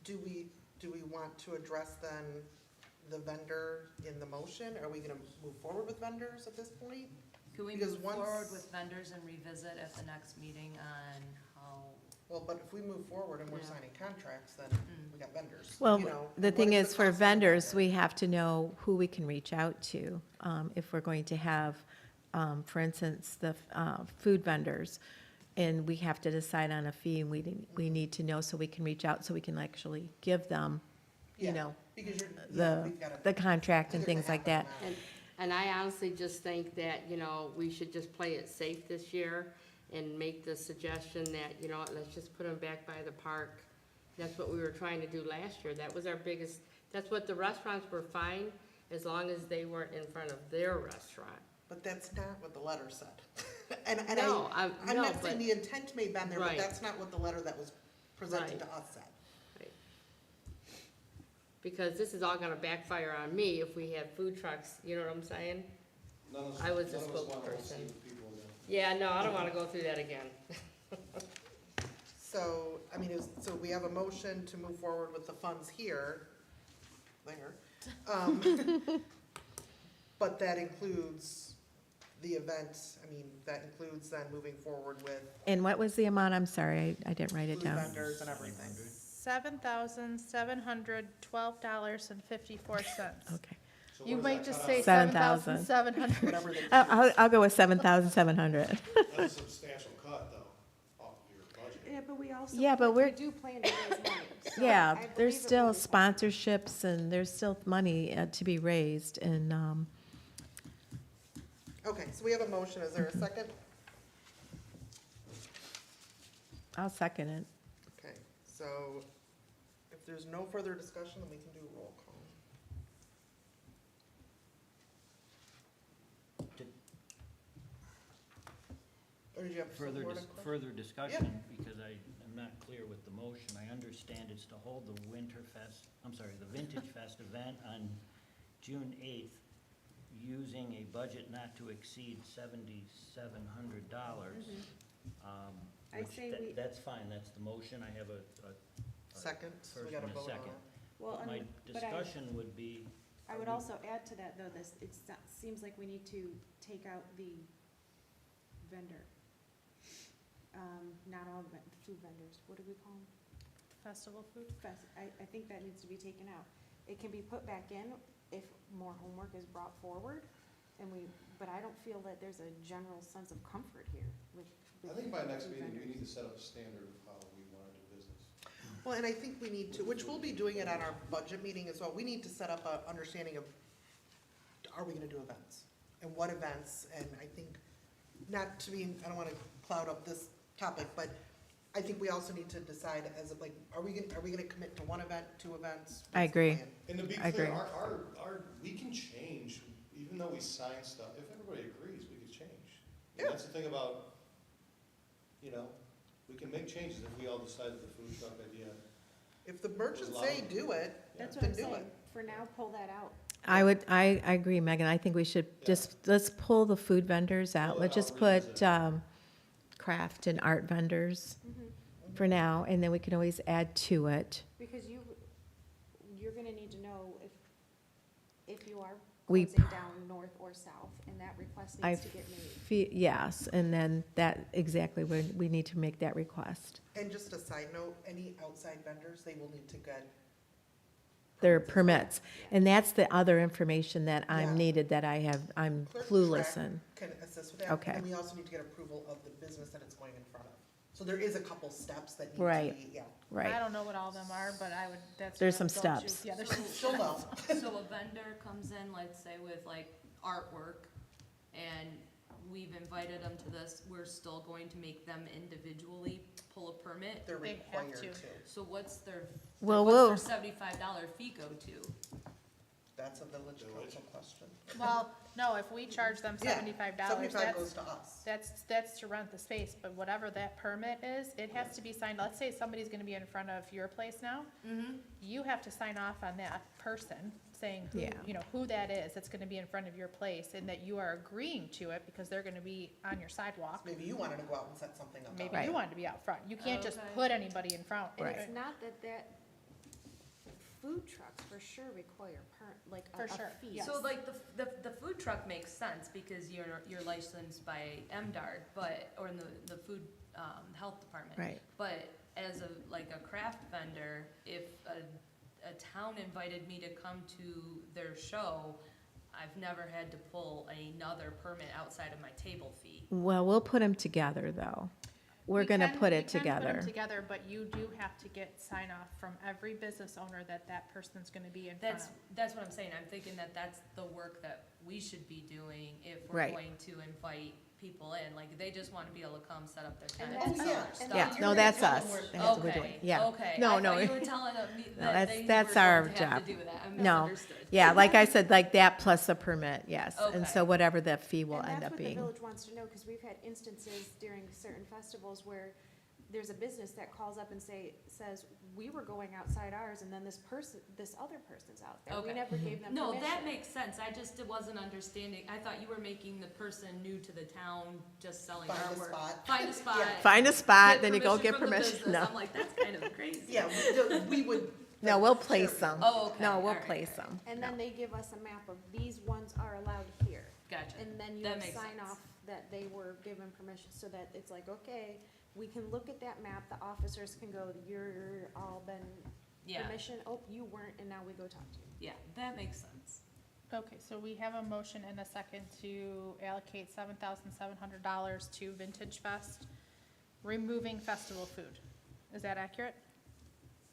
Do we want to address then the vendor in the motion? Are we gonna move forward with vendors at this point? Could we Because move forward once- with vendors and revisit at the next meeting on how, Well, but if we move forward and we're Yeah. signing contracts, then we got vendors. Well, you know, the and thing what is, the for cost of a vendors, vendor? we have to know who we can reach out to. If we're going to have, for instance, the food vendors, and we have to decide on a fee, and we need to know so we can reach out, so we can actually give them, you Yeah, know, Because the, we've gotta. the contract and either things have like that. amount. And I honestly just think that, we should just play it safe this year and make the suggestion that, let's just put them back by the park. That's what we were trying to do last year. That was our biggest, that's what the restaurants were fine, as long as they weren't in front of their restaurant. But that's not what the letter said. And No, I'm no, not saying but- the intent may have been there, but Right. that's not what the letter that was presented Right. to us said. Because this is all gonna backfire on me if we have food trucks, you know what I'm saying? None of us, I was the none of us want to spokesperson. see people again. Yeah, no, I don't wanna go through that again. So, I mean, so we have a motion to move forward with the funds here, there. But that includes the event, I mean, that includes then moving forward with And what was the amount? I'm sorry, I didn't write it food down. vendors and everything. $7,712.54. Okay. So You what does might that just cut say out? 7,000. 7,700. Whatever they I'll go with 7,700. That's a substantial cut, though, off of your budget. Yeah, but we also. Yeah, but we we're- do plan to raise money. so Yeah, I believe there's it still will be fine. sponsorships and there's still money to be raised, and, Okay, so we have a motion, is there a second? I'll second it. Okay, so if there's no further discussion, then we can do a roll call. Or did you have some further, more to dis- question? further discussion, because I'm not clear with the motion. I understand it's to hold the the Vintage Fest event on June 8th, using a budget not to exceed $7,700. I say we- That's fine, that's the motion. I have a Second, so we first gotta and a vote on second. it. Well, But my and- but discussion would be, I would also add to that, though, seems like we need to take out the vendor. Not all food vendors, what do we call them? Festival food. I think that needs to be taken out. It can be put back in if more homework is brought forward and we but I don't feel that there's a general sense of comfort here with. I think by next meeting, we vendors. need to set up a standard of how we want to do business. Well, and I think we need to, which we'll be doing it on our budget meeting as well, we need to set up a understanding of, are we gonna do events? And what events, and I think, not to be, I don't wanna cloud up this topic, but I think we also need to decide as of like, are we gonna commit to one event, two events? I What's the agree. plan? And to be I clear, agree. we can change, even though we sign stuff, if everybody agrees, we can change. And Yeah. that's the thing about, you know, we can make changes if we all decide that the food truck idea. If the merchants Allow say it. do it, That's then what I'm do saying. it. For now, pull that out. I agree, Megan. I think we should just, let's pull the food vendors out. Pull it Let's just out, put, revisit craft and art vendors Mhm. for now, and then we can always add to it. Because you're gonna need to know if you are We closing pr- down north or south, and that request I needs to get made. Yes, and then that, exactly, we need to make that request. And just a side note, any outside vendors, they will need to get. Their as well. permits, and that's the other information that Yeah. I'm needed, that I'm Clerk clueless track in. Can assist with that. Okay. And we also need to get approval of the business that it's going in front of. So there is a couple steps that need to Right. be, yeah. I Right, don't know what all of them are, but I would, that's. There's what some I would go to. steps. Yeah, there's She'll know. So a vendor comes in, let's say with like artwork, and we've invited them to this, we're still going to make them individually pull a permit? They're They have required to. to. So what's their, Well, what's we'll- their $75 fee go to? That's a village council question. Well, no, if we charge them Yeah, $75, 75 goes that's, to us. that's to rent the space, but whatever that permit is, it has to be signed. Let's say somebody's gonna be in front of your place now, Mm-hmm. you have to sign off on that person, saying who, Yeah. you know, who that is that's gonna be in front of your place, and that you are agreeing to it, because they're gonna be on your sidewalk. Maybe you wanted to go out and set something up. Maybe out you there. wanted to be out front. You can't just Okay. put anybody in front. And Right. it's not that food trucks for sure require For a sure, fee. yes. So like the food truck makes sense because you're licensed by MDARD, but, or in the food, health department. right. But as a craft vendor, if a town invited me to come to their show, I've never had to pull another permit outside of my table fee. Well, we'll put them together, though. We're gonna put it We can put together. them together, but you do have to get sign off from every business owner that person's gonna be in front of. That's what I'm saying, I'm thinking that that's the work that we should be doing if we're Right. going to invite people in, like, they just wanna be able to come set up their tent And and Oh, sell yeah. their And stuff. Yeah, you're no, gonna that's tell us. them where- That's what we're doing. Okay, Yeah. okay. No, I no. thought you were telling them that's- they that's were our going to have job. to do that. I No. misunderstood. Yeah, like I said, like that plus a permit, yes. And so Okay. whatever that fee will And end that's up what the being. village wants to know, because we've had instances during certain festivals where there's a business that calls up and says, we were going outside ours, and then this other person's out there. We Okay. never gave them No, permission. that makes sense, I just wasn't understanding, I thought you were making the person new to the town just selling Find a artwork. spot. Find a spot. Yeah. Find a spot, get then you go permission get from the permission. business. No, I'm like, that's kind of crazy. Yeah, we would. no, we'll place them. Oh, okay. No, we'll All right, place all right. them. And then they give us a map of these ones are allowed here. Gotcha. And then you That have makes sign sense. off that they were given permission, so that it's like, okay, we can look at that map, the officers can go, you're all been Yeah, permission, oh, you weren't, and now we go talk to you. yeah, that makes sense. Okay, so we have a motion and a second to allocate $7,700 to Vintage Fest, removing festival food. Is that accurate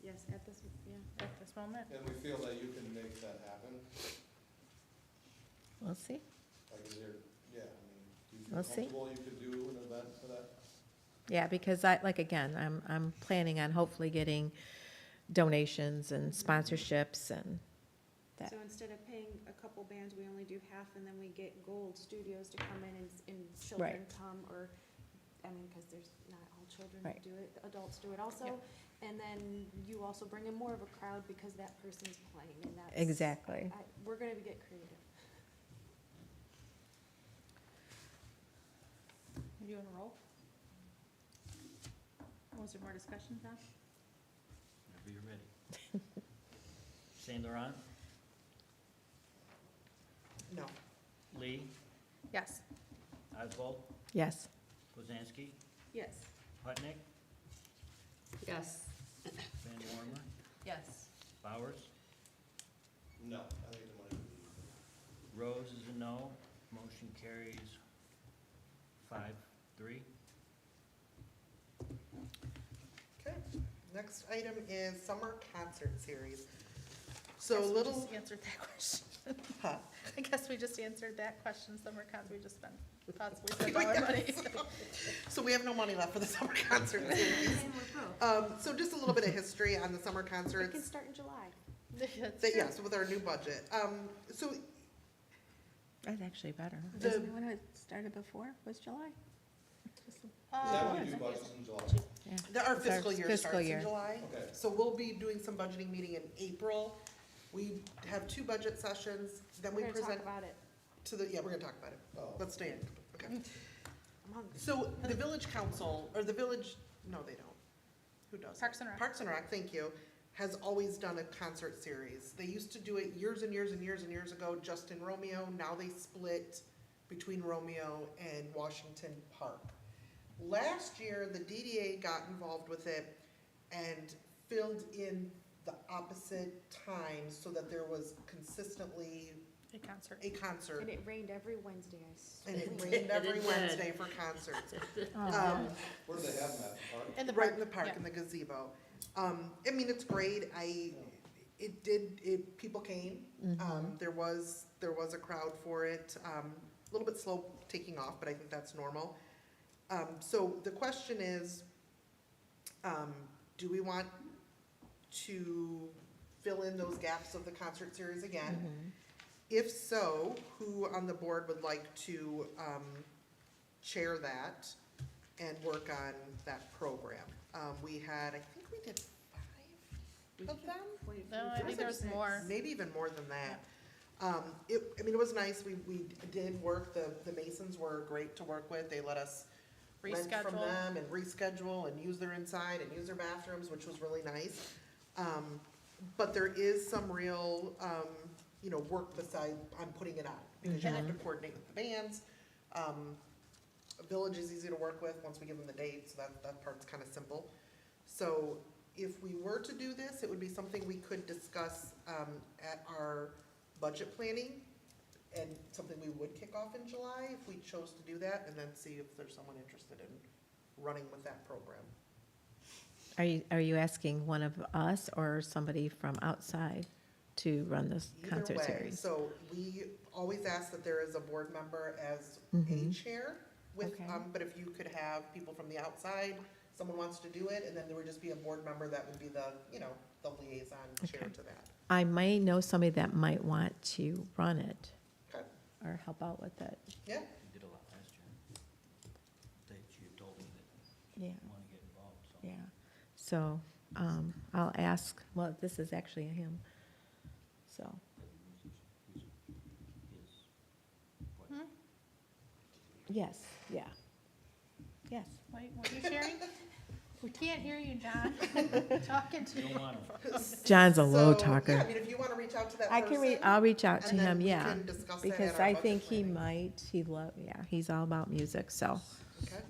Yes, at this, yeah. at this moment? And we feel that you can make that happen, We'll see. like, is there, yeah, I mean, do you feel We'll see. comfortable you could do an event for that? Yeah, because again, I'm planning on hopefully getting donations and sponsorships and that. So instead of paying a couple bands, we only do half, and then we get Gold Studios to come in and children Right. come, or, I mean, because there's not all children Right. who do it, adults do it also. Yep. And then you also bring in more of a crowd because that person's playing, and that's. Exactly. We're gonna get creative. Are you on a roll? Was there more discussion, John? Whenever you're ready. Saint Laurent, No. Lee, Yes. Oswald, Yes. Kozansky, Yes. Putnick, Yes. Van Warmer, Yes. Bowers, No, I think the money would be. Rose is a no, Motion carries 5-3. Okay, next item is summer concert series. So Guess we little, just answered that question. huh? I guess we just answered that question, summer cons, we just spent, possibly spent all our money. So we have no money left for the summer concert series. And we're broke. So just a little bit of history on the summer It can concerts. start in July. That's That, true. yes, with our new budget. So That's actually better. The- Isn't it when it started before, was July? Is that when Uh, you do budgets in July? our It's our fiscal year fiscal starts year. in July. Okay. So we'll be doing some budgeting meeting in April. We have 2 budget sessions, then we We're gonna talk present about it. to the, yeah, we're gonna talk about it. Oh. Let's stay in, okay. I'm hungry. So the village council, or the village, no, they don't. Who does? Parks and Rec. Parks and Rec, thank you, has always done a concert series. They used to do it years and years and years and years ago, just in Romeo. Now they split between Romeo and Washington Park. Last year, the DDA got involved with it and filled in the opposite times so that there was consistently A concert. a concert. And it rained every Wednesday, I And it swear. rained every It did. Wednesday for concerts. Oh, Where do they have them at, the park? In the Right park. in the park, yeah. in the gazebo. I mean, it's great, people came, there was a crowd for it, a little bit slow taking off, but I think that's normal. So the question is, do we want to fill in those gaps of the concert series again? If so, who on the board would like to, chair that and work on that program? We had, I think we did 5 of them? No, I think there was more. Maybe even more than that. It was nice, we did work, the Masons were great to work with, they let us rent from Reschedule. them and reschedule and use their inside and use their bathrooms, which was really nice. But there is some real, work beside, on putting it on, because you have to coordinate with the bands. Village is easy to work with, once we give them the date, so that part's kind of simple. So if we were to do this, it would be something we could discuss, at our budget planning, and something we would kick off in July if we chose to do that, and then see if there's someone interested in running with that program. Are you asking one of us or somebody from outside to run this Either concert way, series? so we always ask that there is a board member as a Mhm. chair with, Okay. but if you could have people from the outside, someone wants to do it, and then there would just be a board member that would be the, the liaison chair Okay. to that. I might know somebody that might want to run it Okay, or help out with it. yeah, You did a lot last year. That you told me that Yeah, you want to get involved, so. yeah. So, I'll ask, well, this is actually him, so. Hmm? Yes, yeah. Yes. Wait, what are you sharing? We can't hear you, John. Talking to You you. don't want to. John's a low So, talker. Yeah, I mean, if you wanna reach out to that I can person, I'll reach out to and then him, we yeah. can discuss that at Because our I budget think he planning. he's all about music, so. Okay,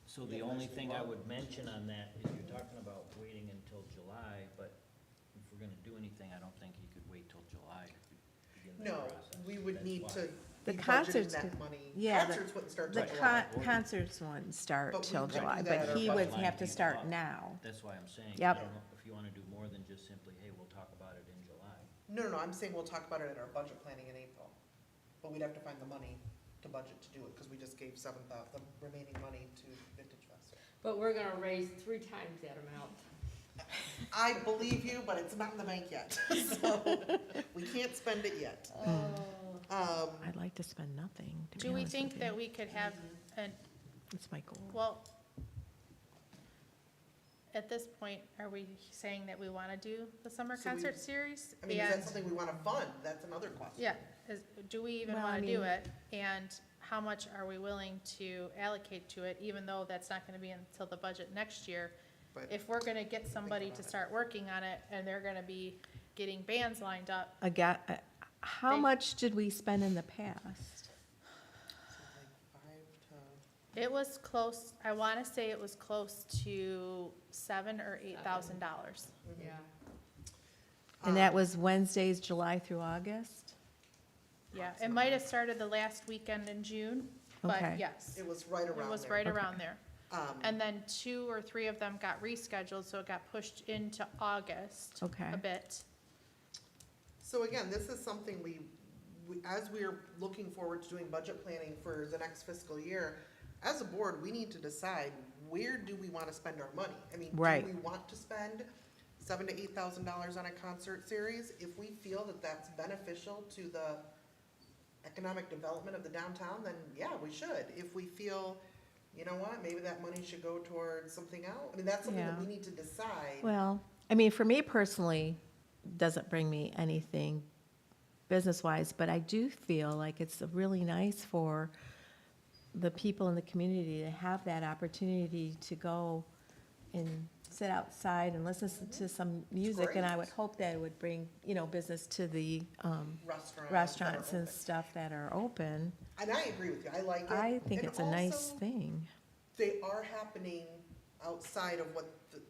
So the only thing I would mention on that is you're talking about waiting until July, but if we're gonna do anything, I don't think you could wait till July to begin that no, process. we would That's need why. to The be budgeting concerts that could- money. yeah, the- Concerts wouldn't start The till July. concerts wouldn't start But we till could do July, that at but our he budget would line have to to start kick off. now. That's why I'm saying, I Yep. don't know if you wanna do more than just simply, hey, we'll talk about it in July. No, I'm saying we'll talk about it at our budget planning in April, but we'd have to find the money to budget to do it, because we just gave the remaining money to Vintage Fest. But we're gonna raise 3 times that amount. I believe you, but it's not in the bank yet, so we can't spend it yet. I'd like to spend nothing, to be Do we honest think with that you. we could have, an It's my goal. well, at this point, are we saying that we want to do the summer So we- concert series? I mean, is that And- something we wanna fund? That's another question. Yeah, do we even Well, I want to do mean- it? And how much are we willing to allocate to it, even though that's not going to be until the budget next year? But If we're going to get somebody about to it. start working on it, and they're going to be getting bands lined up, How They- much did we spend in the past? So like 5 to, it was close, I want to say it was close to $7,000 or $8,000. mhm. Yeah. And that was Wednesdays, July through August? Yeah, it might have started the last weekend in June, but Okay. yes, It was right it around there. was right Okay. around there. And then 2 or 3 of them got rescheduled, so it got pushed into August Okay. a bit. So again, this is something as we're looking forward to doing budget planning for the next fiscal year, as a board, we need to decide, where do we wanna spend our money? I mean, Right. do we want to spend $7,000 to $8,000 on a concert series? If we feel that that's beneficial to the economic development of the downtown, then yeah, we should. If we feel, you know what, maybe that money should go towards something else, I mean, that's something that Yeah. we need to decide. Well, I mean, for me personally, doesn't bring me anything business-wise, but I do feel like it's really nice for the people in the community to have that opportunity to go and sit outside and listen to some music, and I would great. hope that it would bring, business to the Restaurants. restaurants that are and open. stuff that are open. And I agree with you, I like it. I think And it's a nice also, thing. they are happening outside of what the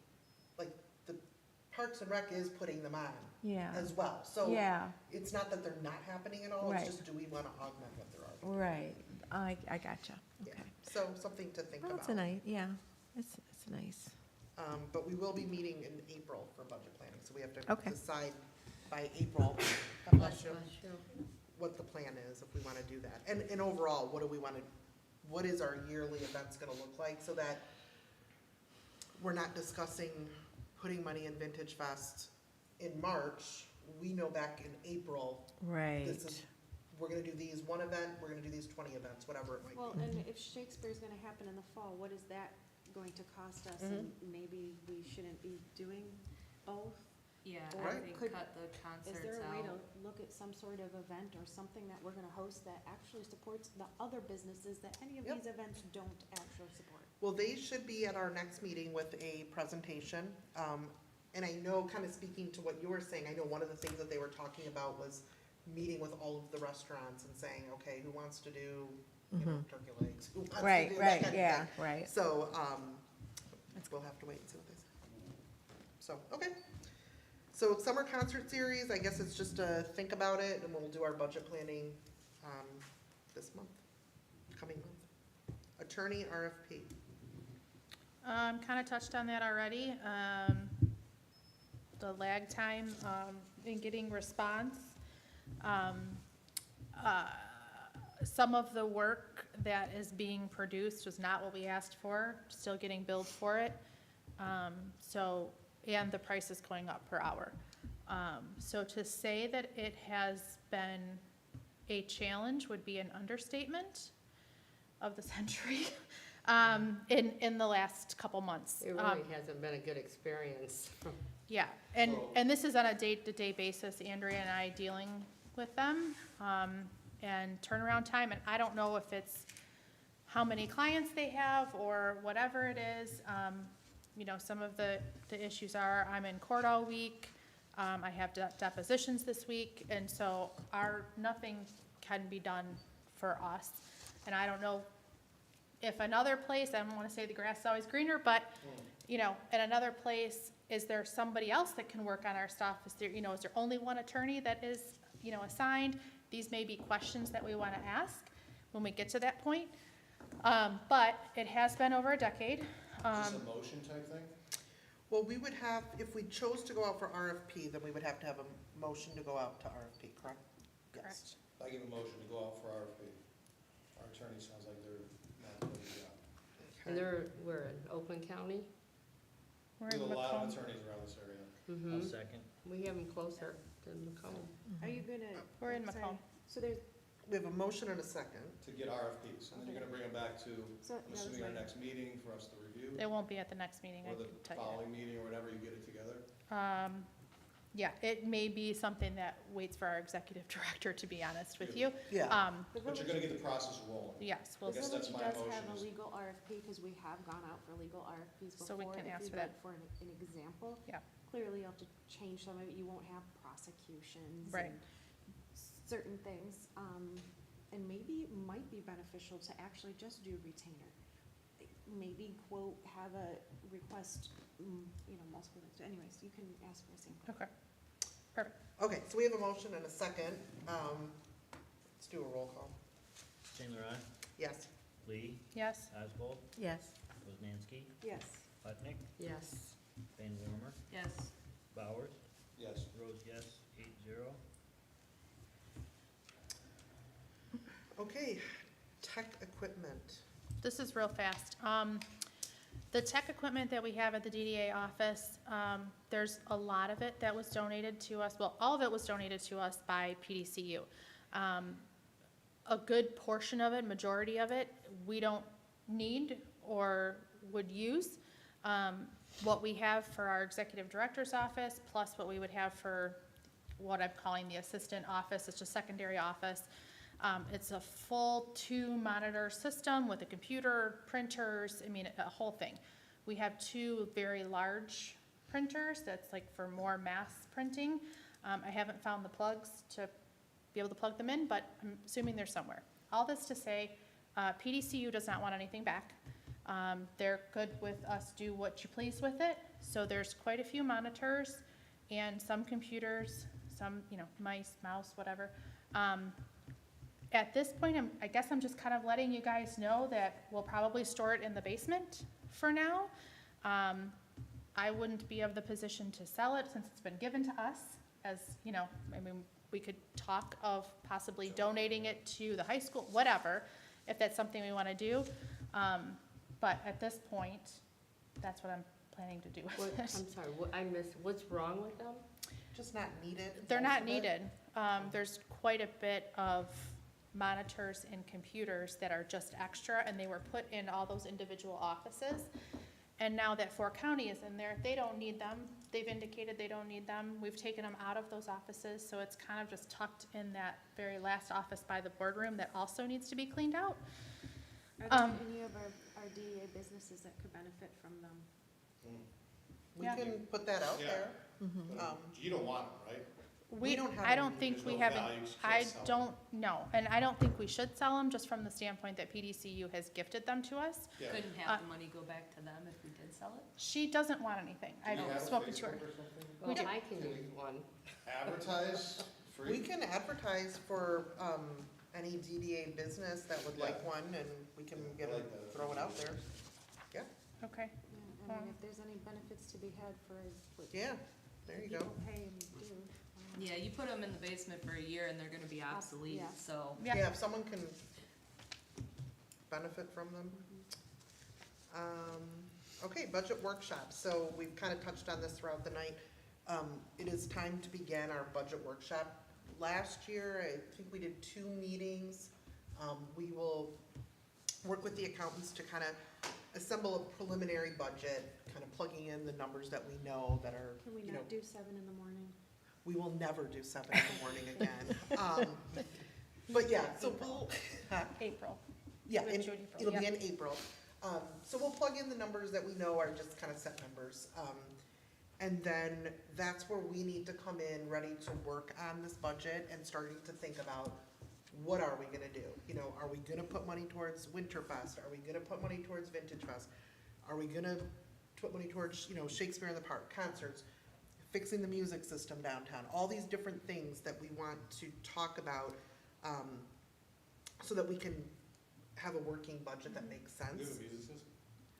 Parks and Rec is putting them on Yeah, as well. So yeah, it's not that they're not happening at all, it's Right. just, do we wanna augment what they're already? right. I gotcha. Yeah. Okay. So something to think Well, about. it's a nice, yeah, it's nice. But we will be meeting in April for budget planning, so we have to Okay. decide by April, God bless you, Bless you. what the plan is, if we wanna do that. And overall, what is our yearly events gonna look like, so that we're not discussing putting money in Vintage Fest in March. We know back in April, Right. this is, we're gonna do these one event, we're gonna do these 20 events, whatever it might Well, be. and if Shakespeare's gonna happen in the fall, what is that going to cost us? And maybe we shouldn't be doing both? Yeah, Or I think could- cut the Is concerts there a way to out. look at some sort of event or something that we're gonna host that actually supports the other businesses that any of Yep. these events don't actually support? Well, they should be at our next meeting with a presentation. And I know, kind of speaking to what you were saying, I know one of the things that they were talking about was meeting with all of the restaurants and saying, okay, who wants to do, turkey legs? Who wants to Right, do that right, kind of yeah, thing? right. So, we'll have to wait and see what they say. So, okay. So summer concert series, I guess it's just to think about it, and we'll do our budget planning, this month, coming month. Attorney RFP. Kind of touched on that already. The lag time in getting response. Some of the work that is being produced was not what we asked for, still getting billed for it. And the price is going up per hour. So to say that it has been a challenge would be an understatement of the century, in the last couple months. It really hasn't been a good experience. Yeah, and this is on a day-to-day basis, Andrea and I dealing with them, and turnaround time, and I don't know if it's how many clients they have or whatever it is. Some of the issues are, I'm in court all week, I have depositions this week, and so nothing can be done for us. And I don't know if another place, I don't wanna say the grass is always greener, but, at another place, is there somebody else that can work on our stuff? Is there only one attorney that is, assigned? These may be questions that we wanna ask when we get to that point. But it has been over a decade. Is this a motion type thing? Well, we would have, if we chose to go out for RFP, then we would have to have a motion to go out to RFP, correct? Yes. I give a motion to go out for RFP. Our attorney sounds like they're not doing the job. And we're in Oakland County. We're We in have a lot of Macomb. attorneys around this area. I'll second. We have them closer than Macomb. Are you gonna? We're in I'm sorry. Macomb. So there's, We have a motion and a second. To get RFPs, and then you're gonna bring them back to, so, I'm assuming our next meeting for us to review, It won't be at the next meeting, I or the can tell you. following meeting, or whenever you get it together. Yeah, it may be something that waits for our executive director, to be honest with you. Yeah. the But you're village, gonna get the process rolling. Yes, I we'll, guess the that's village my does have motion a is- legal RFP, because we have gone out for legal RFPs before. So we can If ask you'd for that. like for an example. Yeah. Clearly, you'll have to change some of it, you won't have prosecutions. Right. and Certain things, and maybe it might be beneficial to actually just do retainer. Maybe quote, have a request, multiple things, anyways, you can ask for a sample. okay, perfect. Okay, so we have a motion and a second. do a roll call. St. Laurent, Yes. Lee, Yes? Oswald, Yes. Woznanski, Yes. Putnick, Yes. Van Wormer, Yes. Bowers, Yes. Rose, yes, 8-0. Okay, tech equipment. This is real fast. The tech equipment that we have at the DDA office, there's a lot of it that was donated to us, well, all of it was donated to us by PDCU. A good portion of it, majority of it, we don't need or would use. What we have for our executive director's office, plus what we would have for what I'm calling the assistant office, it's just secondary office. It's a full 2-monitor system with a computer, printers, I mean, a whole thing. We have 2 very large printers that's like for more mass printing. I haven't found the plugs to be able to plug them in, but I'm assuming they're somewhere. All this to say, PDCU does not want anything back. They're good with us do what you please with it. So there's quite a few monitors and some computers, some, mice, mouse, whatever. At this point, I guess I'm just kind of letting you guys know that we'll probably store it in the basement for now. I wouldn't be of the position to sell it since it's been given to us as, we could talk of possibly donating it to the high school, whatever, if that's something we want to do. But at this point, that's what I'm planning to do with What, I'm it. sorry, what, I missed, what's wrong with them? Just not needed. They're not most of it. needed. There's quite a bit of monitors and computers that are just extra, and they were put in all those individual offices. And now that 4 County is in there, they don't need them. They've indicated they don't need them. We've taken them out of those offices, so it's kind of just tucked in that very last office by the boardroom that also needs to be cleaned out. Are there any of our DEA businesses that could benefit from them? We Yeah. can put that out Yeah. there. You don't want them, right? We don't have I don't any. think There's we no have, value, 'cause you I can't sell them. don't know, and I don't think we should sell them just from the standpoint that PDCU has gifted them to us. Yeah. Couldn't half the money go back to them if we did sell it? She doesn't want anything. Do you have I've a spoken to her. Facebook or something? Well, do. I can use one. Advertise free? We can advertise for, any DDA business that would like Yeah. one, and we can I get like it, that. throw it out there. Okay, Yeah, I mean, if there's any benefits to be had for, what Yeah, there you go. people pay and do. Yeah, you put them in the basement for a year and they're gonna be obsolete, yeah. so. yeah, Yeah, if someone can benefit from them. Okay, budget workshop, so we've kind of touched on this throughout the night. It is time to begin our budget workshop. Last year, I think we did 2 meetings. We will work with the accountants to kind of assemble a preliminary budget, kind of plugging in the numbers that we know that are, Can we you know, not do 7 in the morning? we will never do 7 in the morning again. But yeah, so we'll, April. yeah, With in- June, April, it'll be yeah. in April. So we'll plug in the numbers that we know are just kind of set numbers. And then that's where we need to come in, ready to work on this budget and starting to think about, what are we gonna do? Are we gonna put money towards Winterfest? Are we gonna put money towards Vintage Fest? Are we gonna put money towards, Shakespeare in the Park, concerts, fixing the music system downtown? All these different things that we want to talk about, so that we can have a working budget that makes Do you have sense. a music system?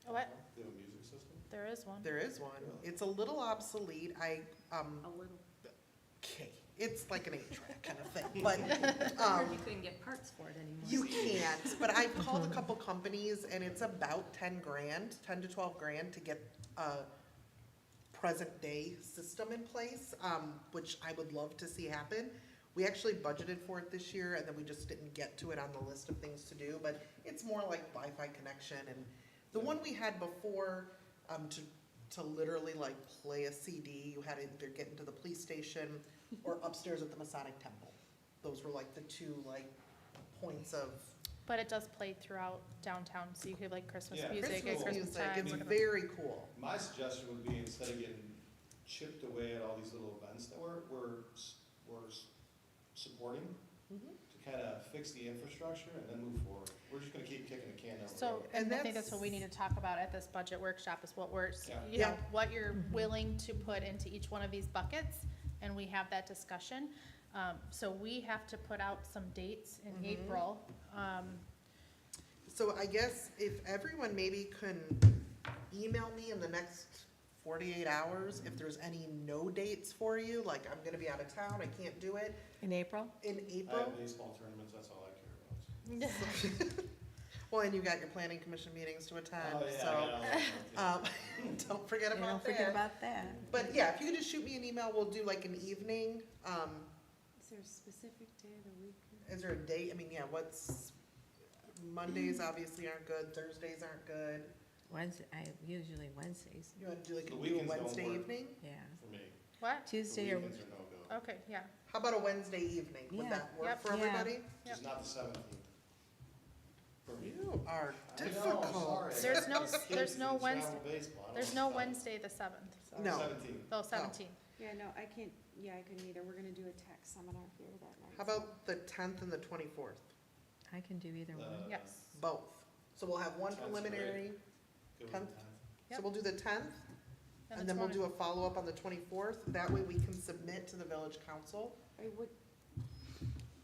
What? Do you have a music system? There is one. There is one. It's a little obsolete. A little. Okay, it's like an 8-track kind of thing, but, I heard you couldn't get parts for it anymore. you can't. But I've called a couple companies and it's about 10 grand, 10 to 12 grand to get a present day system in place, which I would love to see happen. We actually budgeted for it this year and then we just didn't get to it on the list of things to do, but it's more like Wi-Fi connection. And the one we had before, to literally like play a CD, you had to either get into the police station or upstairs at the Masonic Temple. Those were like the 2 like points of But it does play throughout downtown, so you could have like Christmas Yeah, music at Christmas Christmas music. time, It's whatever. very cool. My suggestion would be, instead of getting chipped away at all these little events that we're supporting, to kind of fix the infrastructure and then move forward. We're just gonna keep kicking the can down the So, road. and And I think that's what we need to talk about at this budget workshop, is what we're, Yeah. you know, Yeah. what you're willing to put into each one of these buckets, and we have that discussion. So we have to put out some dates in Mhm. April. So I guess if everyone maybe can email me in the next 48 hours, if there's any no dates for you, like I'm gonna be out of town, I can't do it In April? in I April. have baseball tournaments, that's all I care about. Well, and you got your planning commission meetings to attend, Oh, yeah, so, I got it. don't forget Yeah, about don't forget that. about that. But yeah, if you could just shoot me an email, we'll do like an evening. Is there a specific day of the week? Is there a date? I mean, yeah, Mondays obviously aren't good, Thursdays aren't good. Usually Wednesdays, You wanna do like The a weekends don't Wednesday work. evening? yeah. For me, What? the Tuesday or, weekends are no-go. Okay, yeah. How about a Wednesday evening? Would Yeah. that work Yep. for Yeah. everybody? Just not the 17th. For me. You are I know, difficult. sorry. There's no- Kids there's no and travel Wednesday- baseball. I don't There's know no what's Wednesday the 7th. happening. No. 17th. Oh, 17th. Yeah, no, I can't, yeah, I couldn't either. We're gonna do a tech seminar here that night. How about the 10th and the 24th? I can do either one. Yes. Both. So we'll have one 10th's great. preliminary, Go with 10th. the 10th. so Yep. we'll do the 10th, and the then we'll 20th. do a follow-up on the 24th. That way we can submit to the village council. Are you,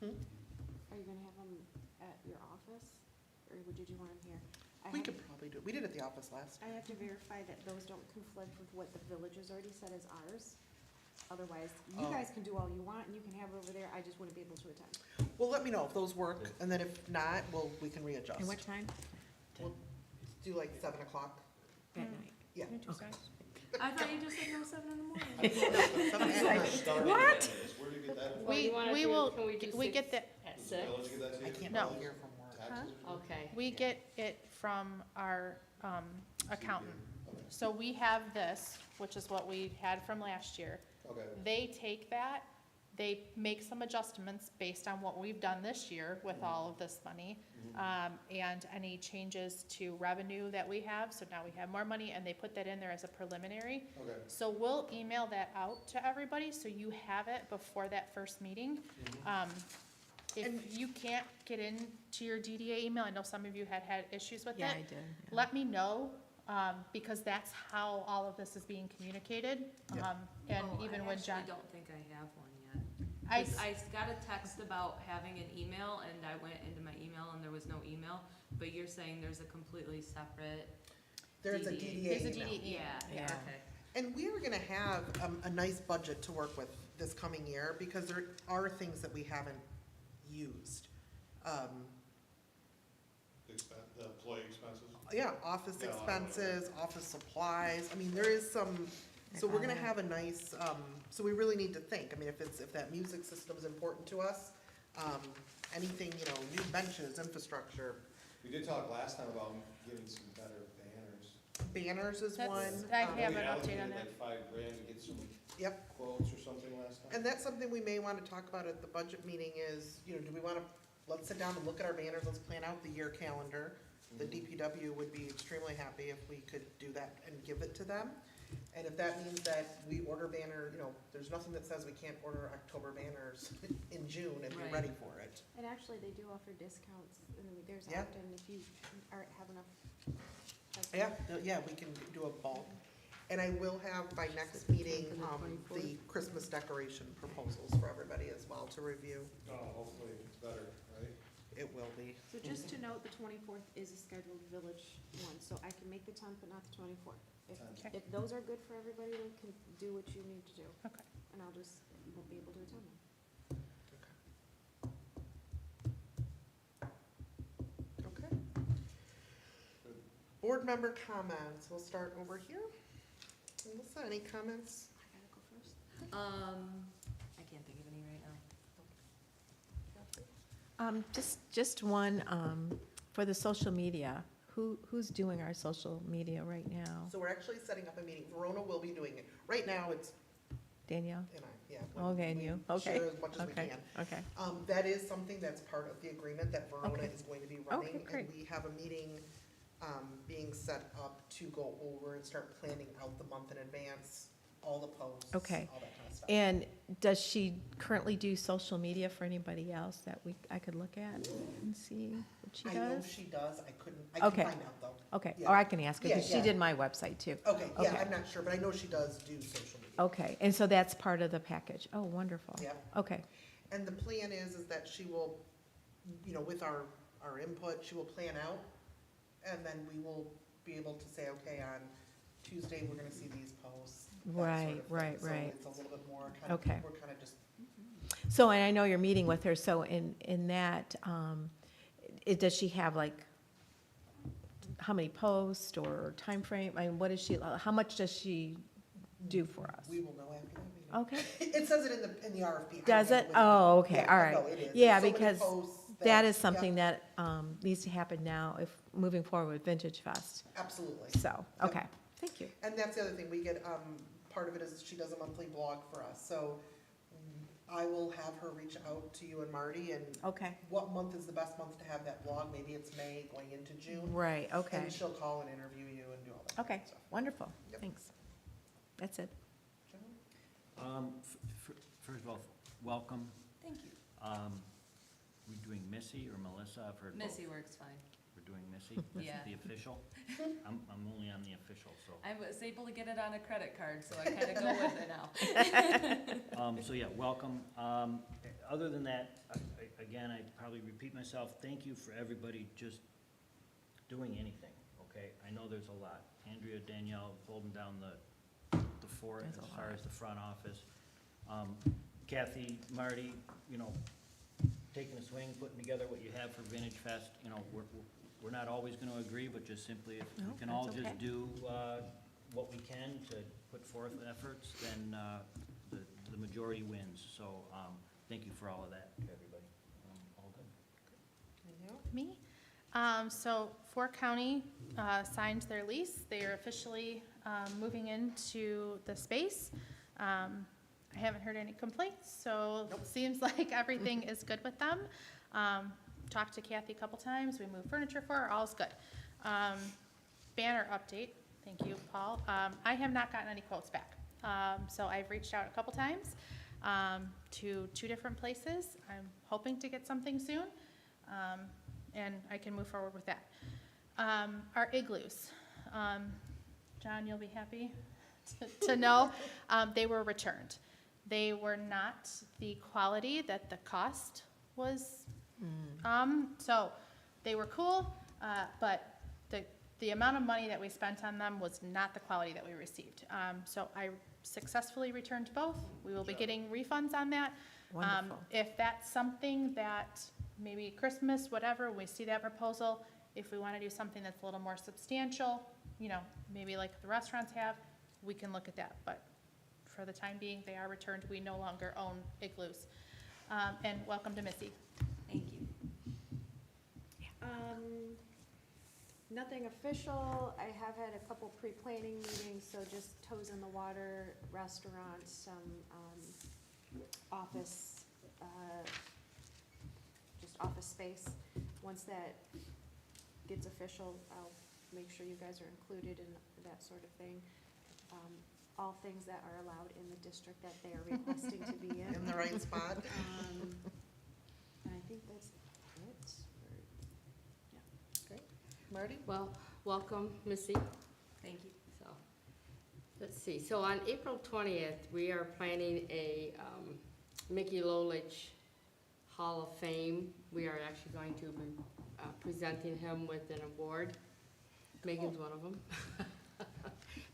Hmm? are you gonna have them at your office, or did you want them here? I We have- could probably do it. We did it at the office last. I have to verify that those don't conflict with what the village has already said is ours. Otherwise, you Oh. guys can do all you want, and you can have it over there, I just wouldn't be able to attend. Well, let me know if those work, and then if not, we can readjust. And what time? Do like 7 o'clock. At Mm. night. Yeah. Okay. I thought you just said no 7 in the morning. I don't know if the It's like, starting what? date is. Where do you get that from? What do you wanna We do? will, Can we do we 6 get the, At Does the 6? village get that to I you? can't No. really hear from work. Taxes or something? Okay. we get it from our accountant. Okay. So we have this, which is what we had from last year. Okay, They take that, they make some adjustments based on what we've done this year with all of this money, and any changes to revenue that we have, so now we have more money, and they put that in there as a preliminary. okay. So we'll email that out to everybody, so you have it before that first meeting. And- If you can't get into your DDA email, I know some of you had issues with Yeah, it. I did. yeah. Let me know, because that's how all of this is being communicated. Yeah. And Oh, even when John, I actually don't think I have one yet. I, 'Cause I got a text about having an email, and I went into my email and there was no email, but you're saying there's a completely separate, There's a DDA. there's DDA a email. DDA. yeah, Yeah. okay. And we are gonna have a nice budget to work with this coming year, because there are things that we haven't used. The employee expenses? Yeah, office Yeah, expenses, office supplies, I mean, there is some, so we're gonna have a nice, so we really need to think, I mean, if that music system is important to us, anything, new benches, infrastructure, We did talk last time about getting some better banners. banners is That's- one. I um, have We an update on allocated that. like $5,000 to get some Yep, quotes or something last time. and that's something we may wanna talk about at the budget meeting is, do we wanna, let's sit down and look at our banners, let's plan out the year calendar. The DPW would be extremely happy if we could do that and give it to them. And if that means that we order banner, there's nothing that says we can't order October banners in June and be Right. ready for it. And actually, they do offer discounts, and there's Yeah. often, if you aren't have enough. Yeah, we can do a bulk. And I will have by next meeting, And the 24th. the Christmas decoration proposals for everybody as well to review. Oh, hopefully it's better, right? It will be. So just to note, the 24th is a scheduled village one, so I can make the 10th, but not the 24th. Okay. If those are good for everybody, then can do what you need to do. Okay. And I'll just, won't be able to attend them. Okay. Board member comments, we'll start over here. Melissa, any comments? I gotta go first. I can't think of any right now. Just one, for the social media, who's doing our social media right now? So we're actually setting up a meeting. Verona will be doing it. Right now, it's, Danielle? and I, yeah. Okay, and we you, okay, Share as much as we okay, can. okay. That is something that's part of the agreement that Verona Okay. is going to be Okay, running. great. And we have a meeting, being set up to go over and start planning out the month in advance, all the posts, Okay. all that kind of stuff. And does she currently do social media for anybody else that I could look at and see what she I know does? she does. I can Okay. find out though. Okay, yeah. or I can ask her, Yeah, because she yeah. did my website too. Okay, yeah, Okay. I'm not sure, but I know she does do social media. Okay, and so that's part of the package. Oh, wonderful. Yeah. Okay, And the plan is that she will, you know, with our input, she will plan out, and then we will be able to say, okay, on Tuesday, we're gonna see these posts. that sort Right, of thing. right, So right. it's a little bit more kind of, Okay. we're kind of just, So, and I know you're meeting with her, so in that, does she have like, how many posts or time frame? I mean, what is she, how much does she do for us? we will know after that meeting. Okay, It says it in the RFP. I does don't it? know when- Oh, okay, Yeah, all right. no, it is. Yeah, It's so many because posts that is yeah, something that needs to happen now if, moving forward with Vintage Fest. Absolutely. So, okay, thank you. And that's the other thing, we get, part of it is she does a monthly blog for us, so I will have her reach out to you and Marty, and Okay, what month is the best month to have that blog? Maybe it's May going into June. right, okay. And she'll call and interview you and do all that. Okay, stuff. wonderful, Yep. thanks. That's it. First of all, welcome. Thank you. We're doing Missy or Melissa? I've heard both. Missy works fine. We're doing Missy? Yeah. The official? I'm only on the official, so. I was able to get it on a credit card, so I kind of go with it now. So yeah, welcome. Other than that, again, I probably repeat myself, thank you for everybody just doing anything, okay? I know there's a lot. Andrea, Danielle holding down the fort There's a as far lot. as the front office. Kathy, Marty, you know, taking a swing, putting together what you have for Vintage Fest. You know, we're not always gonna agree, but just simply if No, we can all that's just okay. do what we can to put forth efforts, then the majority wins. So, thank you for all of that, to everybody. All good. Me? So Fork County signed their lease. They are officially moving into the space. I haven't heard any complaints, so it seems like everything is good with them. Talked to Kathy a couple times. We moved furniture for her. All's good. Banner update. Thank you, Paul. I have not gotten any quotes back. So I've reached out a couple times to 2 different places. I'm hoping to get something soon. And I can move forward with that. Our igloos, John, you'll be happy to know, they were returned. They were not the quality that the cost was, so they were cool, but the amount of money that we spent on them was not the quality that we received. So I successfully returned both. We will be getting refunds on that. Wonderful. If that's something that maybe Christmas, whatever, we see that proposal, if we want to do something that's a little more substantial, you know, maybe like the restaurants have, we can look at that. But for the time being, they are returned. We no longer own igloos. And welcome to Missy. Thank you. Nothing official. I have had a couple pre-planning meetings, so just toes in the water, restaurants, some, office, just office space. Once that gets official, I'll make sure you guys are included in that sort of thing. All things that are allowed in the district that they are requesting to be in. In the right spot. And I think that's it. Marty? Well, welcome, Missy. Thank you. So, let's see, so on April 20th, we are planning a Mickey Lolich Hall of Fame. We are actually going to be presenting him with an award. Megan's one of them.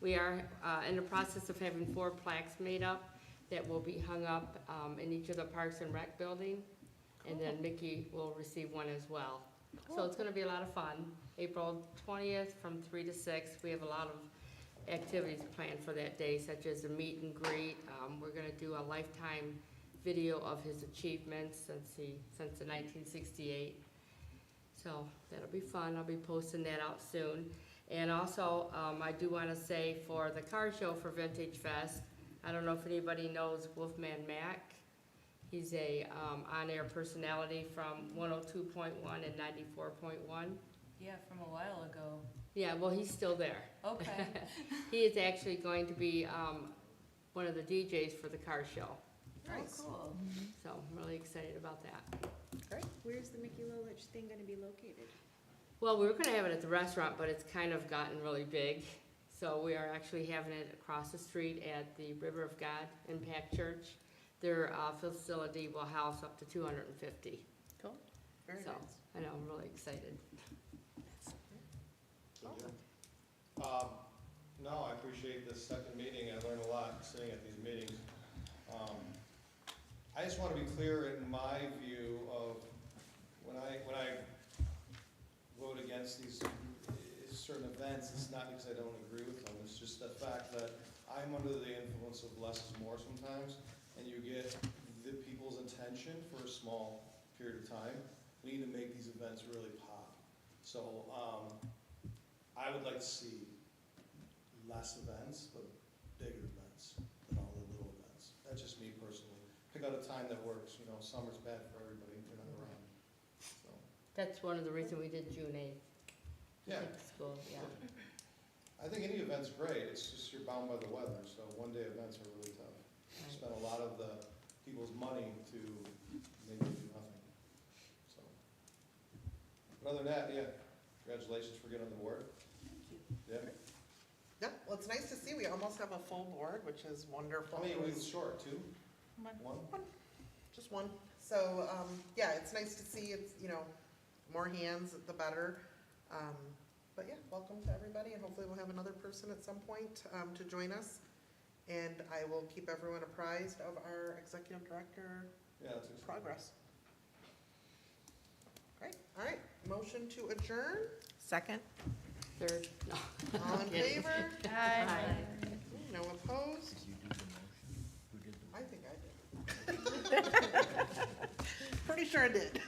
We are in the process of having 4 plaques made up that will be hung up in each of the Parks and Rec building. And then Mickey will receive one as well. So it's gonna be a lot of fun. April 20th from 3 to 6. We have a lot of activities planned for that day, such as a meet and greet. We're gonna do a lifetime video of his achievements since the 1968. So that'll be fun. I'll be posting that out soon. And also, I do wanna say for the car show for Vintage Fest, I don't know if anybody knows Wolfman Mac. He's a on-air personality from 102.1 and 94.1. Yeah, from a while ago. Yeah, well, he's still there. Okay. He is actually going to be one of the DJs for the car show. Nice. Oh, cool. So I'm really excited about that. Great. Where's the Mickey Lolich thing gonna be located? Well, we were gonna have it at the restaurant, but it's kind of gotten really big. So we are actually having it across the street at the River of God Impact Church. their facility will house up to 250. Cool. Very So, nice. I know, I'm really excited. Good deal. No, I appreciate this second meeting. I learned a lot sitting at these meetings. I just want to be clear in my view of when I vote against these certain events, it's not because I don't agree with them. It's just the fact that I'm under the influence of less is more sometimes, and you get the people's attention for a small period of time. We need to make these events really pop. So I would like to see less events, but bigger events than all the little events. That's just me personally. Pick out a time that works. You know, summer's bad for everybody if you're not around. So, That's one of the reasons we did June 8th. yeah, School, yeah. I think any event's great. It's just you're bound by the weather. So one-day events are really tough. You Right. spend a lot of the people's money to maybe do nothing. So, but other than that, yeah, congratulations for getting on the board. Yeah. Yep, well, it's nice to see we almost have a full board, which is wonderful. How many weeks short? 2? One. 1? Just one. So, yeah, it's nice to see it's, more hands, the better. But yeah, welcome to everybody, and hopefully we'll have another person at some point to join us. And I will keep everyone apprised of our executive director Yeah, that's exciting. progress. Great, all right, motion to adjourn, Second? Third, no. all in Kidding. favor? Aye. No opposed? Did you do the motion? Who did the I think I did. Pretty sure I did.